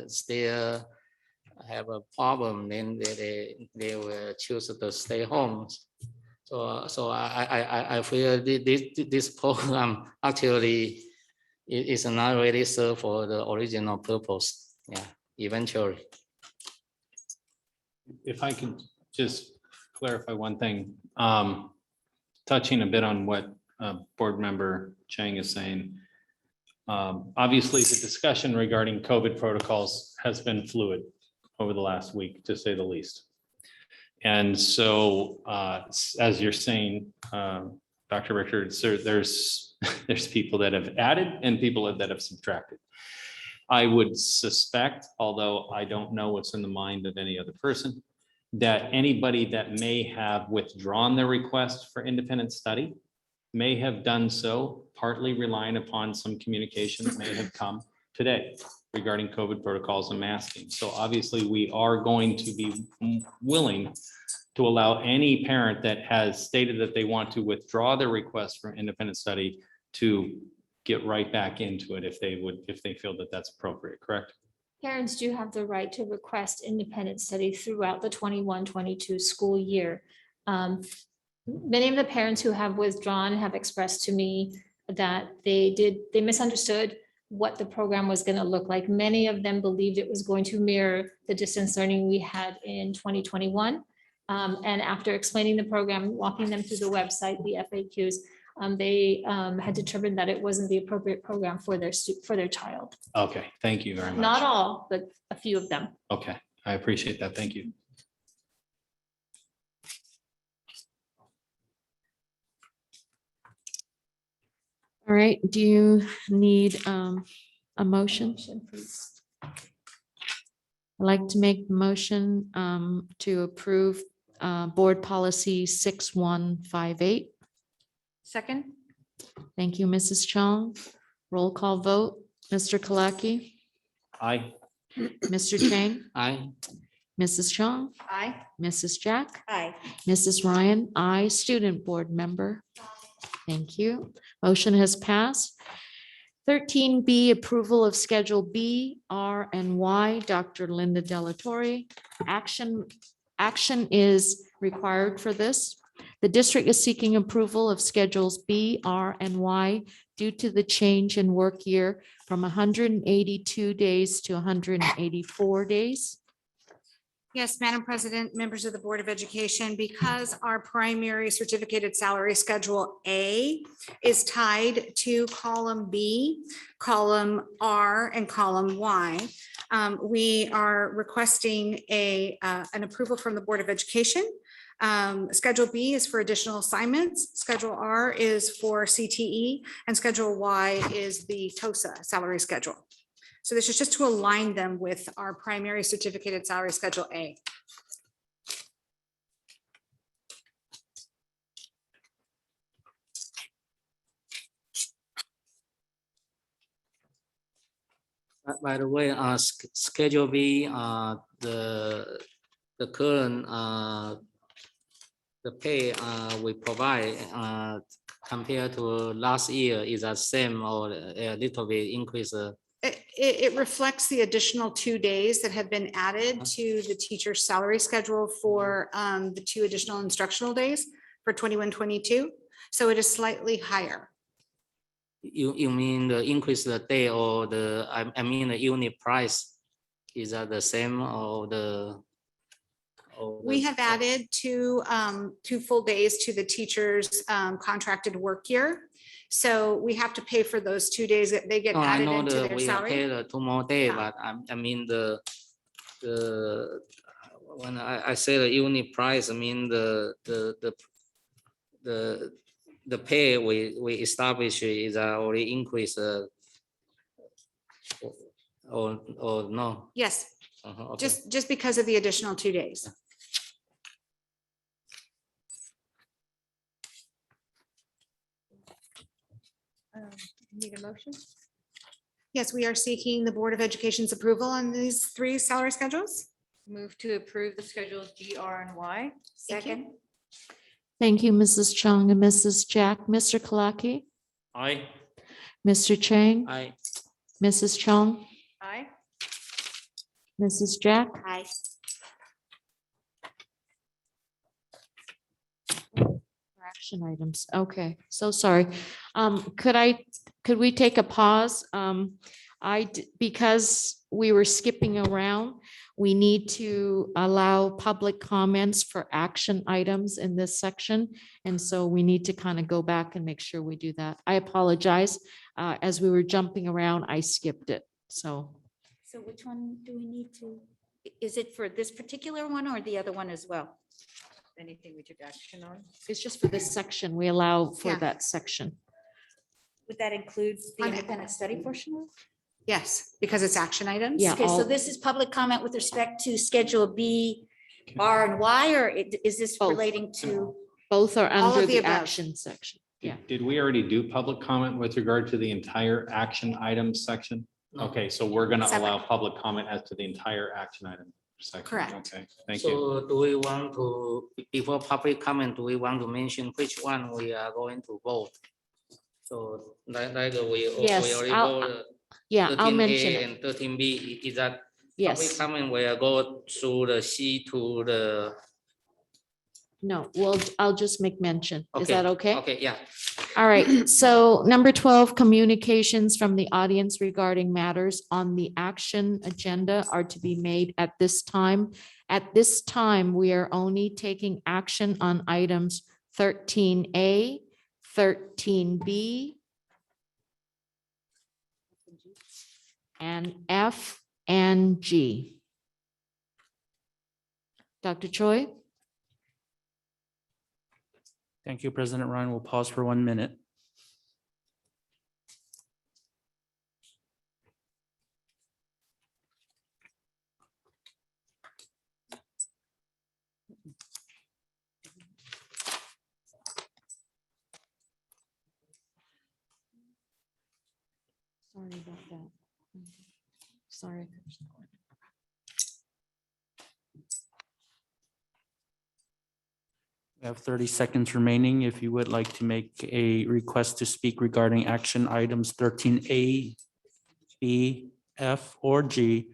D: still have a problem, then they will choose to stay home. So I feel this program actually is not really served for the original purpose. Yeah, eventually.
E: If I could just clarify one thing, touching a bit on what Board Member Chang is saying. Obviously, the discussion regarding COVID protocols has been fluid over the last week, to say the least. And so, as you're saying, Dr. Richards, there's people that have added and people that have subtracted. I would suspect, although I don't know what's in the mind of any other person, that anybody that may have withdrawn their request for independent study may have done so partly relying upon some communication that may have come today regarding COVID protocols and masking. So obviously we are going to be willing to allow any parent that has stated that they want to withdraw their request for independent study to get right back into it if they feel that that's appropriate, correct?
S: Parents do have the right to request independent study throughout the 21-22 school year. Many of the parents who have withdrawn have expressed to me that they misunderstood what the program was going to look like. Many of them believed it was going to mirror the distance learning we had in 2021. And after explaining the program, walking them through the website, the FAQs, they had determined that it wasn't the appropriate program for their child.
E: Okay, thank you very much.
S: Not all, but a few of them.
E: Okay, I appreciate that. Thank you.
B: All right, do you need a motion? I'd like to make the motion to approve Board Policy 6158.
G: Second?
B: Thank you, Mrs. Chong. Roll call vote. Mr. Kalaki,
E: Aye.
B: Mr. Chang,
D: Aye.
B: Mrs. Chong,
G: Aye.
B: Mrs. Jack,
C: Aye.
B: Mrs. Ryan, I, Student Board Member. Thank you. Motion has passed. 13B, approval of Schedule B, R, and Y. Dr. Linda Delatorre. Action is required for this. The district is seeking approval of Schedules B, R, and Y due to the change in work year from 182 days to 184 days.
F: Yes, Madam President, members of the Board of Education, because our primary certificated salary schedule A is tied to column B, column R, and column Y, we are requesting an approval from the Board of Education. Schedule B is for additional assignments. Schedule R is for CTE, and Schedule Y is the TOSA salary schedule. So this is just to align them with our primary certificated salary schedule A.
D: By the way, Schedule B, the current the pay we provide compared to last year is the same or a little bit increase.
F: It reflects the additional 2 days that have been added to the teacher's salary schedule for the 2 additional instructional days for 21-22. So it is slightly higher.
D: You mean the increase the day or the, I mean the unit price, is that the same or the?
F: We have added 2 full days to the teacher's contracted work year. So we have to pay for those 2 days that they get
D: No, I
F: added
D: know
F: into
D: that
F: their
D: we have
F: salary.
D: paid 2 more days,
F: Yeah.
D: but I mean the when I say the unit price, I mean the pay we establish is already increased or no?
F: Yes,
D: Okay.
F: just because of the additional 2 days.
S: Need a motion?
F: Yes, we are seeking the Board of Education's approval on these 3 salary schedules.
G: Move to approve the schedules G, R, and Y.
C: Second.
B: Thank you, Mrs. Chung and Mrs. Jack. Mr. Kalaki,
E: Aye.
B: Mr. Chang,
D: Aye.
B: Mrs. Chung,
G: Aye.
B: Mrs. Jack.
C: Aye.
B: Action items. Okay, so sorry. Could we take a pause? Because we were skipping around, we need to allow public comments for action items in this section. And so we need to kind of go back and make sure we do that. I apologize. As we were jumping around, I skipped it. So
C: So which one do we need to? Is it for this particular one or the other one as well?
G: Anything we took action on?
B: it's just for this section. We allow for
F: Yeah.
B: that section.
C: Would that include the
F: On-
C: independent study portion? of it?
F: Yes, because it's action items.
B: Yeah.
C: Okay, so
B: all-
C: this is public comment with respect to Schedule B, R, and Y, or is this
B: Both.
C: relating to?
B: Both are
F: All
B: under
F: of the
B: the
F: above.
B: action section. Yeah.
E: Did we already do public comment with regard to the entire action items section?
D: No.
E: Okay, so we're gonna
F: Separate.
E: allow public comment as to the entire action item section.
F: Correct.
E: Okay, thank you.
D: So do we want to, before public comment, do we want to mention which one we are going to vote? So like we
B: Yes,
D: already
B: I'll-
D: voted
B: Yeah, I'll
D: 13A
B: mention it.
D: and 13B, is that public
B: Yes.
D: comment will go through the C to the?
B: No, well, I'll just make mention. Is that okay?
D: Okay, yeah.
B: All right. So number 12, communications from the audience regarding matters on the action agenda are to be made at this time. At this time, we are only taking action on items 13A, 13B, and F and G. Dr. Choi?
A: Thank you, President Ryan. We'll pause for 1 minute.
B: Sorry about that. Sorry.
A: We have 30 seconds remaining. If you would like to make a request to speak regarding action items 13A, B, F, or G,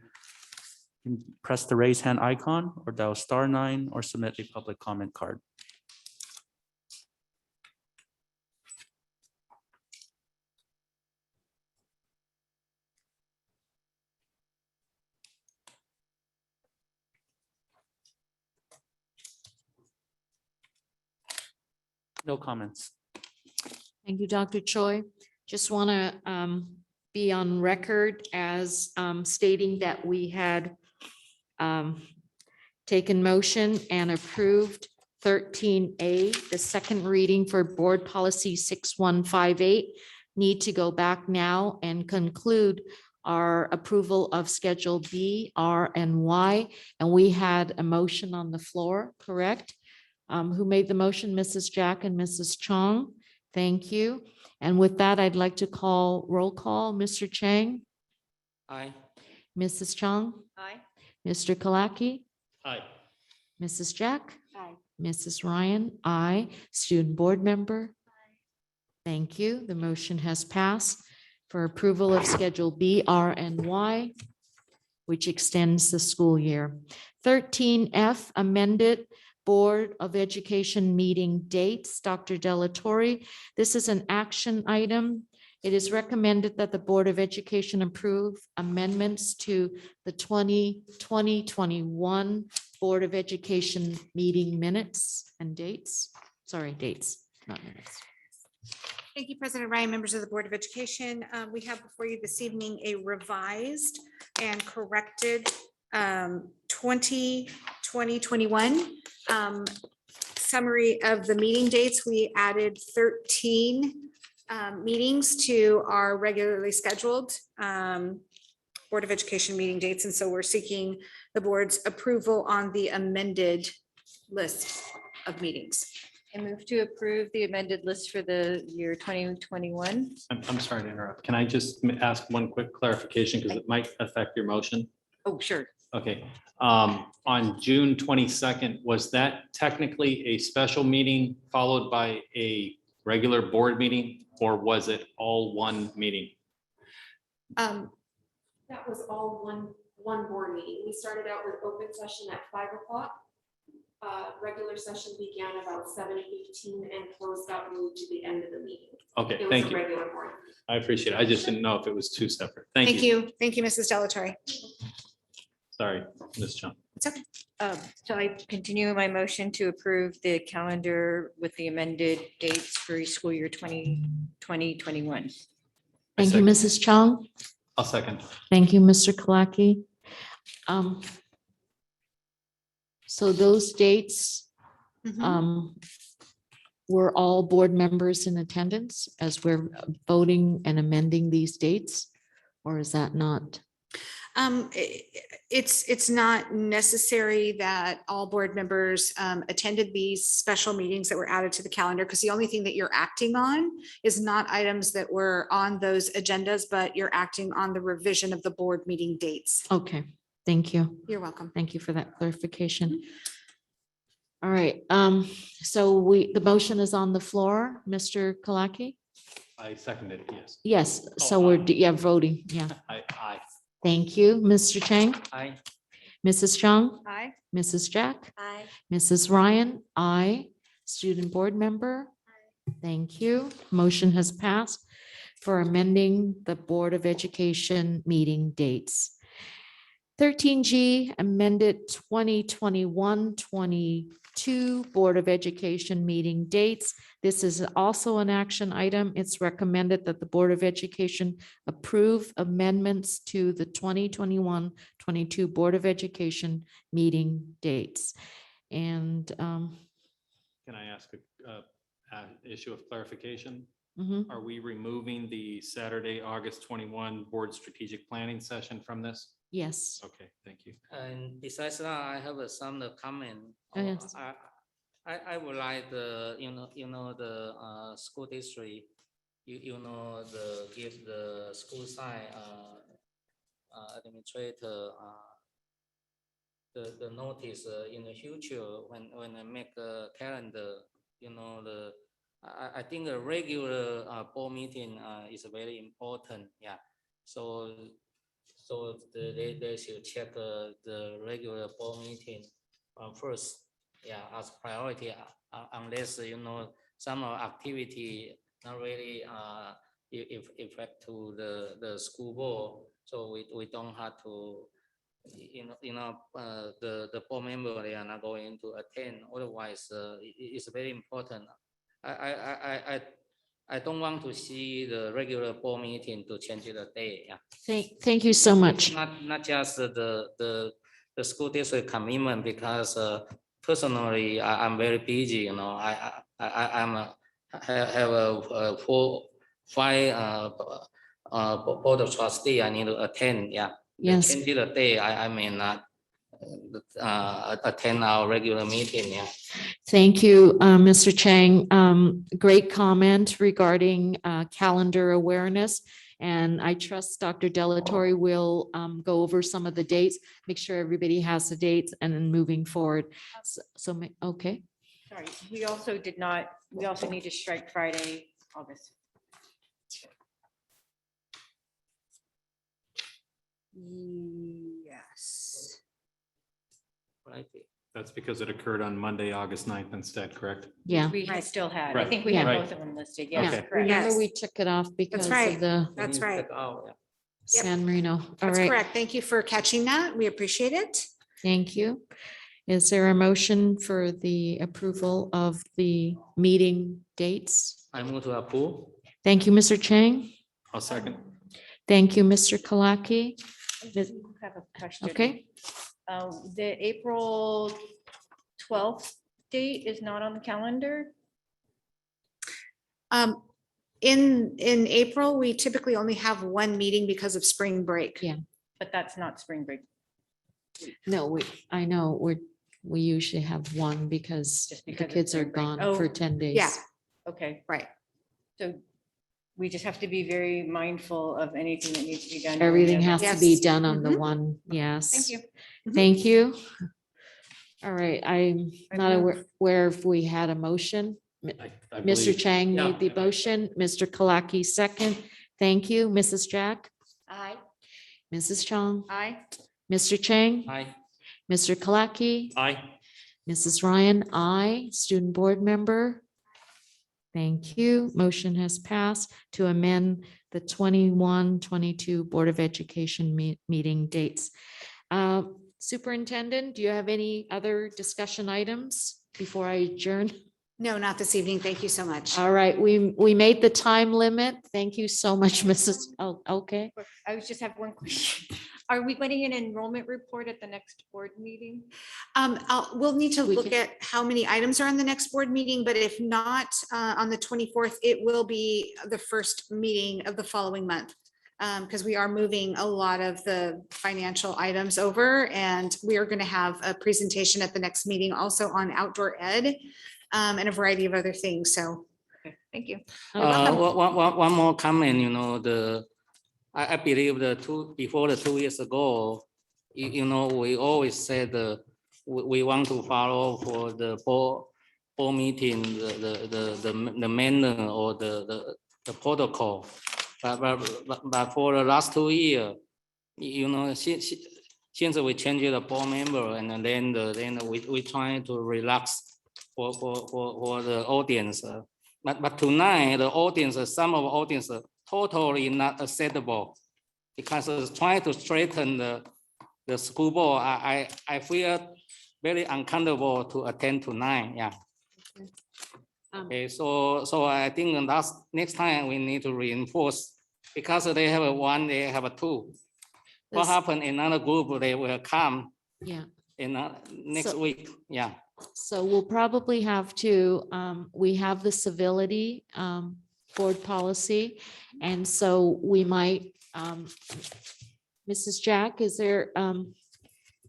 A: you can press the raise hand icon or dial *9 or submit a public comment card. No comments.
B: Thank you, Dr. Choi. Just want to be on record as stating that we had taken motion and approved 13A, the second reading for Board Policy 6158. Need to go back now and conclude our approval of Schedule B, R, and Y. And we had a motion on the floor, correct? Who made the motion? Mrs. Jack and Mrs. Chong. Thank you. And with that, I'd like to call roll call. Mr. Chang,
D: Aye.
B: Mrs. Chong,
G: Aye.
B: Mr. Kalaki,
E: Aye.
B: Mrs. Jack,
H: Aye.
B: Mrs. Ryan, aye. Student Board Member. Thank you. The motion has passed for approval of Schedule B, R, and Y, which extends the school year. 13F, amended Board of Education meeting dates. Dr. Delatorre, this is an action item. It is recommended that the Board of Education approve amendments to the 2021 Board of Education meeting minutes and dates. Sorry, dates, not minutes.
F: Thank you, President Ryan, members of the Board of Education. We have before you this evening a revised and corrected 2021 summary of the meeting dates. We added 13 meetings to our regularly scheduled Board of Education meeting dates. And so we're seeking the board's approval on the amended list of meetings.
G: I move to approve the amended list for the year 2021.
E: I'm sorry to interrupt. Can I just ask one quick clarification because it might affect your motion?
G: Oh, sure.
E: Okay. On June 22nd, was that technically a special meeting followed by a regular board meeting, or was it all one meeting?
T: That was all one board meeting. We started out with open session at 5 o'clock. Regular session began about 7:15 and closed out moved to the end of the meeting.
E: Okay,
T: It was
E: thank
T: a
E: you.
T: regular board.
E: I appreciate it. I just didn't know if it was two separate. Thank you.
F: Thank you, Mrs. Delatorre.
E: Sorry, Ms. Chung.
F: It's okay.
G: So I continue my motion to approve the calendar with the amended dates for school year 2021.
B: Thank you, Mrs. Chong.
E: I'll second.
B: Thank you, Mr. Kalaki. So those dates were all board members in attendance as we're voting and amending these dates? Or is that not?
F: It's not necessary that all board members attended these special meetings that were added to the calendar, because the only thing that you're acting on is not items that were on those agendas, but you're acting on the revision of the board meeting dates.
B: Okay, thank you.
F: You're welcome.
B: Thank you for that clarification. All right, so the motion is on the floor, Mr. Kalaki?
E: I seconded it, yes.
B: Yes,
E: Oh,
B: so we're voting, yeah.
E: Aye.
B: Thank you, Mr. Chang,
D: Aye.
B: Mrs. Chong,
G: Aye.
B: Mrs. Jack,
H: Aye.
B: Mrs. Ryan, aye. Student board member? Thank you. Motion has passed for amending the Board of Education meeting dates. 13G amended 2021-22 Board of Education meeting dates. This is also an action item. It's recommended that the Board of Education approve amendments to the 2021-22 Board of Education meeting dates. And
E: Can I ask a issue of clarification?
B: mhm.
E: Are we removing the Saturday, August 21 board strategic planning session from this?
B: Yes.
E: Okay, thank you.
D: And besides that, I have some comment.
B: Oh, yes.
D: I would like the, the school district, give the school side administrator the notice in the future when I make a calendar, I think a regular board meeting is very important. Yeah. So they should check the regular board meeting first. Yeah, as priority, unless some activity not really effect to the school board. So we don't have to, the board member, they are not going to attend. Otherwise, it's very important. I don't want to see the regular board meeting to change the day, yeah.
B: Thank you so much.
D: Not just the school district commitment, because personally, I'm very busy, you know, have a five board of trustee I need to attend, yeah.
B: Yes.
D: Change the day, I may not attend our regular meeting, yeah.
B: Thank you, Mr. Chang. Great comment regarding calendar awareness. And I trust Dr. Delatorre will go over some of the dates, make sure everybody has the dates, and then moving forward. Okay.
G: Sorry, we also need to strike Friday, August.
F: Yes.
E: That's because it occurred on Monday, August 9th instead, correct?
B: Yeah.
G: We had still had, I
E: Right,
G: think we had
E: right.
G: both of them listed,
B: Yeah.
G: yes,
E: Okay.
G: correct.
B: Remember,
F: Yes.
B: we took it off because of
F: right.
B: the
F: That's right.
B: San Marino. All
F: That's
B: right.
F: correct. Thank you for catching that. We appreciate it.
B: Thank you. Is there a motion for the approval of the meeting dates?
D: I move to approve.
B: Thank you, Mr. Chang.
E: I'll second.
B: Thank you, Mr. Kalaki.
G: I have a question.
B: Okay,
G: The April 12th date is not on the calendar.
F: In April, we typically only have one meeting because of spring break.
B: Yeah.
G: But that's not spring break.
B: no, I know, we usually have one because
G: Just
B: the
G: because of
B: kids are
G: spring break.
B: gone for
G: Oh,
B: 10 days.
F: Yeah,
G: Okay,
F: right.
G: so we just have to be very mindful of anything that needs to be done. during
B: Everything
G: the
B: has
G: event.
B: to be
F: Yes.
B: done on the
F: Mhm.
B: one, yes.
G: Thank you.
B: Thank you. All right, I'm
G: I
B: not
G: move.
B: aware if we had a motion.
E: I
B: Mr.
E: believe-
B: Chang
D: Yeah.
B: made the motion, Mr. Kalaki second. Thank you, Mrs. Jack,
C: Aye.
B: Mrs. Chong,
G: Aye.
B: Mr. Chang,
D: Aye.
B: Mr. Kalaki,
E: Aye.
B: Mrs. Ryan, I, student board member. Thank you. Motion has passed to amend the 21-22 Board of Education meeting dates. Superintendent, do you have any other discussion items before I adjourn?
F: No, not this evening. Thank you so much.
B: All right, we made the time limit. Thank you so much, Mrs. Oh, okay.
G: I was just have one question. Are we getting an enrollment report at the next board meeting?
F: We'll need to
B: We
F: look
B: can-
F: at how many items are on the next board meeting, but if not, on the 24th, it will be the first meeting of the following month. Because we are moving a lot of the financial items over, and we are going to have a presentation at the next meeting also on outdoor ed, and a variety of other things, so.
G: Okay, thank you.
D: One more comment, you know, I believe before the 2 years ago, you know, we always said we want to follow for the board meeting, the manner or the protocol. But for the last 2 years, you know, since we changed the board member, and then we try to relax for the audience. But tonight, the audience, some of the audience totally not acceptable, because it's trying to straighten the school board. I feel very uncomfortable to attend tonight, yeah. Okay, so I think next time we need to reinforce, because they have one, they have two. What
B: This-
D: happened in another group, they will come
B: Yeah.
D: in next
B: So-
D: week, yeah.
B: So we'll probably have to, we have the civility board policy. And so we might, Mrs. Jack, is there,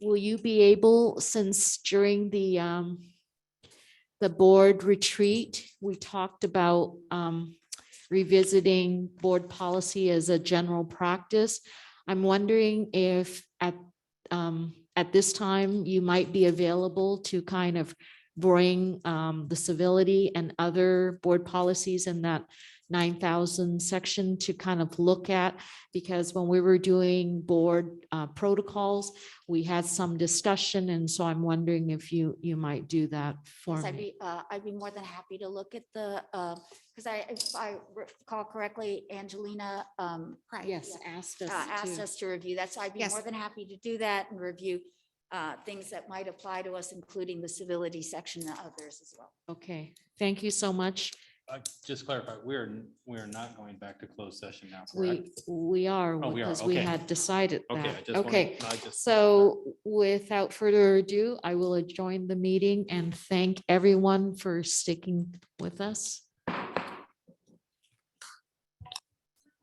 B: will you be able, since during the board retreat, we talked about revisiting board policy as a general practice. I'm wondering if at this time, you might be available to kind of bring the civility and other board policies in that 9,000 section to kind of look at, because when we were doing board protocols, we had some discussion, and so I'm wondering if you might do that for
C: Yes,
B: me.
C: I'd be more than happy to look at the, because if I recall correctly, Angelina.
B: Yes, asked us
C: Asked
B: to.
C: us to review that, so I'd be
F: Yes.
C: more than happy to do that and review things that might apply to us, including the civility section and others as well.
B: Okay, thank you so much.
E: Just clarify, we're not going back to closed session now,
B: We
E: correct?
B: are
E: Oh, we are,
B: because we
E: okay.
B: had decided
E: Okay, I
B: that.
E: just wanted-
B: Okay,
E: I just-
B: so without further ado, I will adjourn the meeting and thank everyone for sticking with us.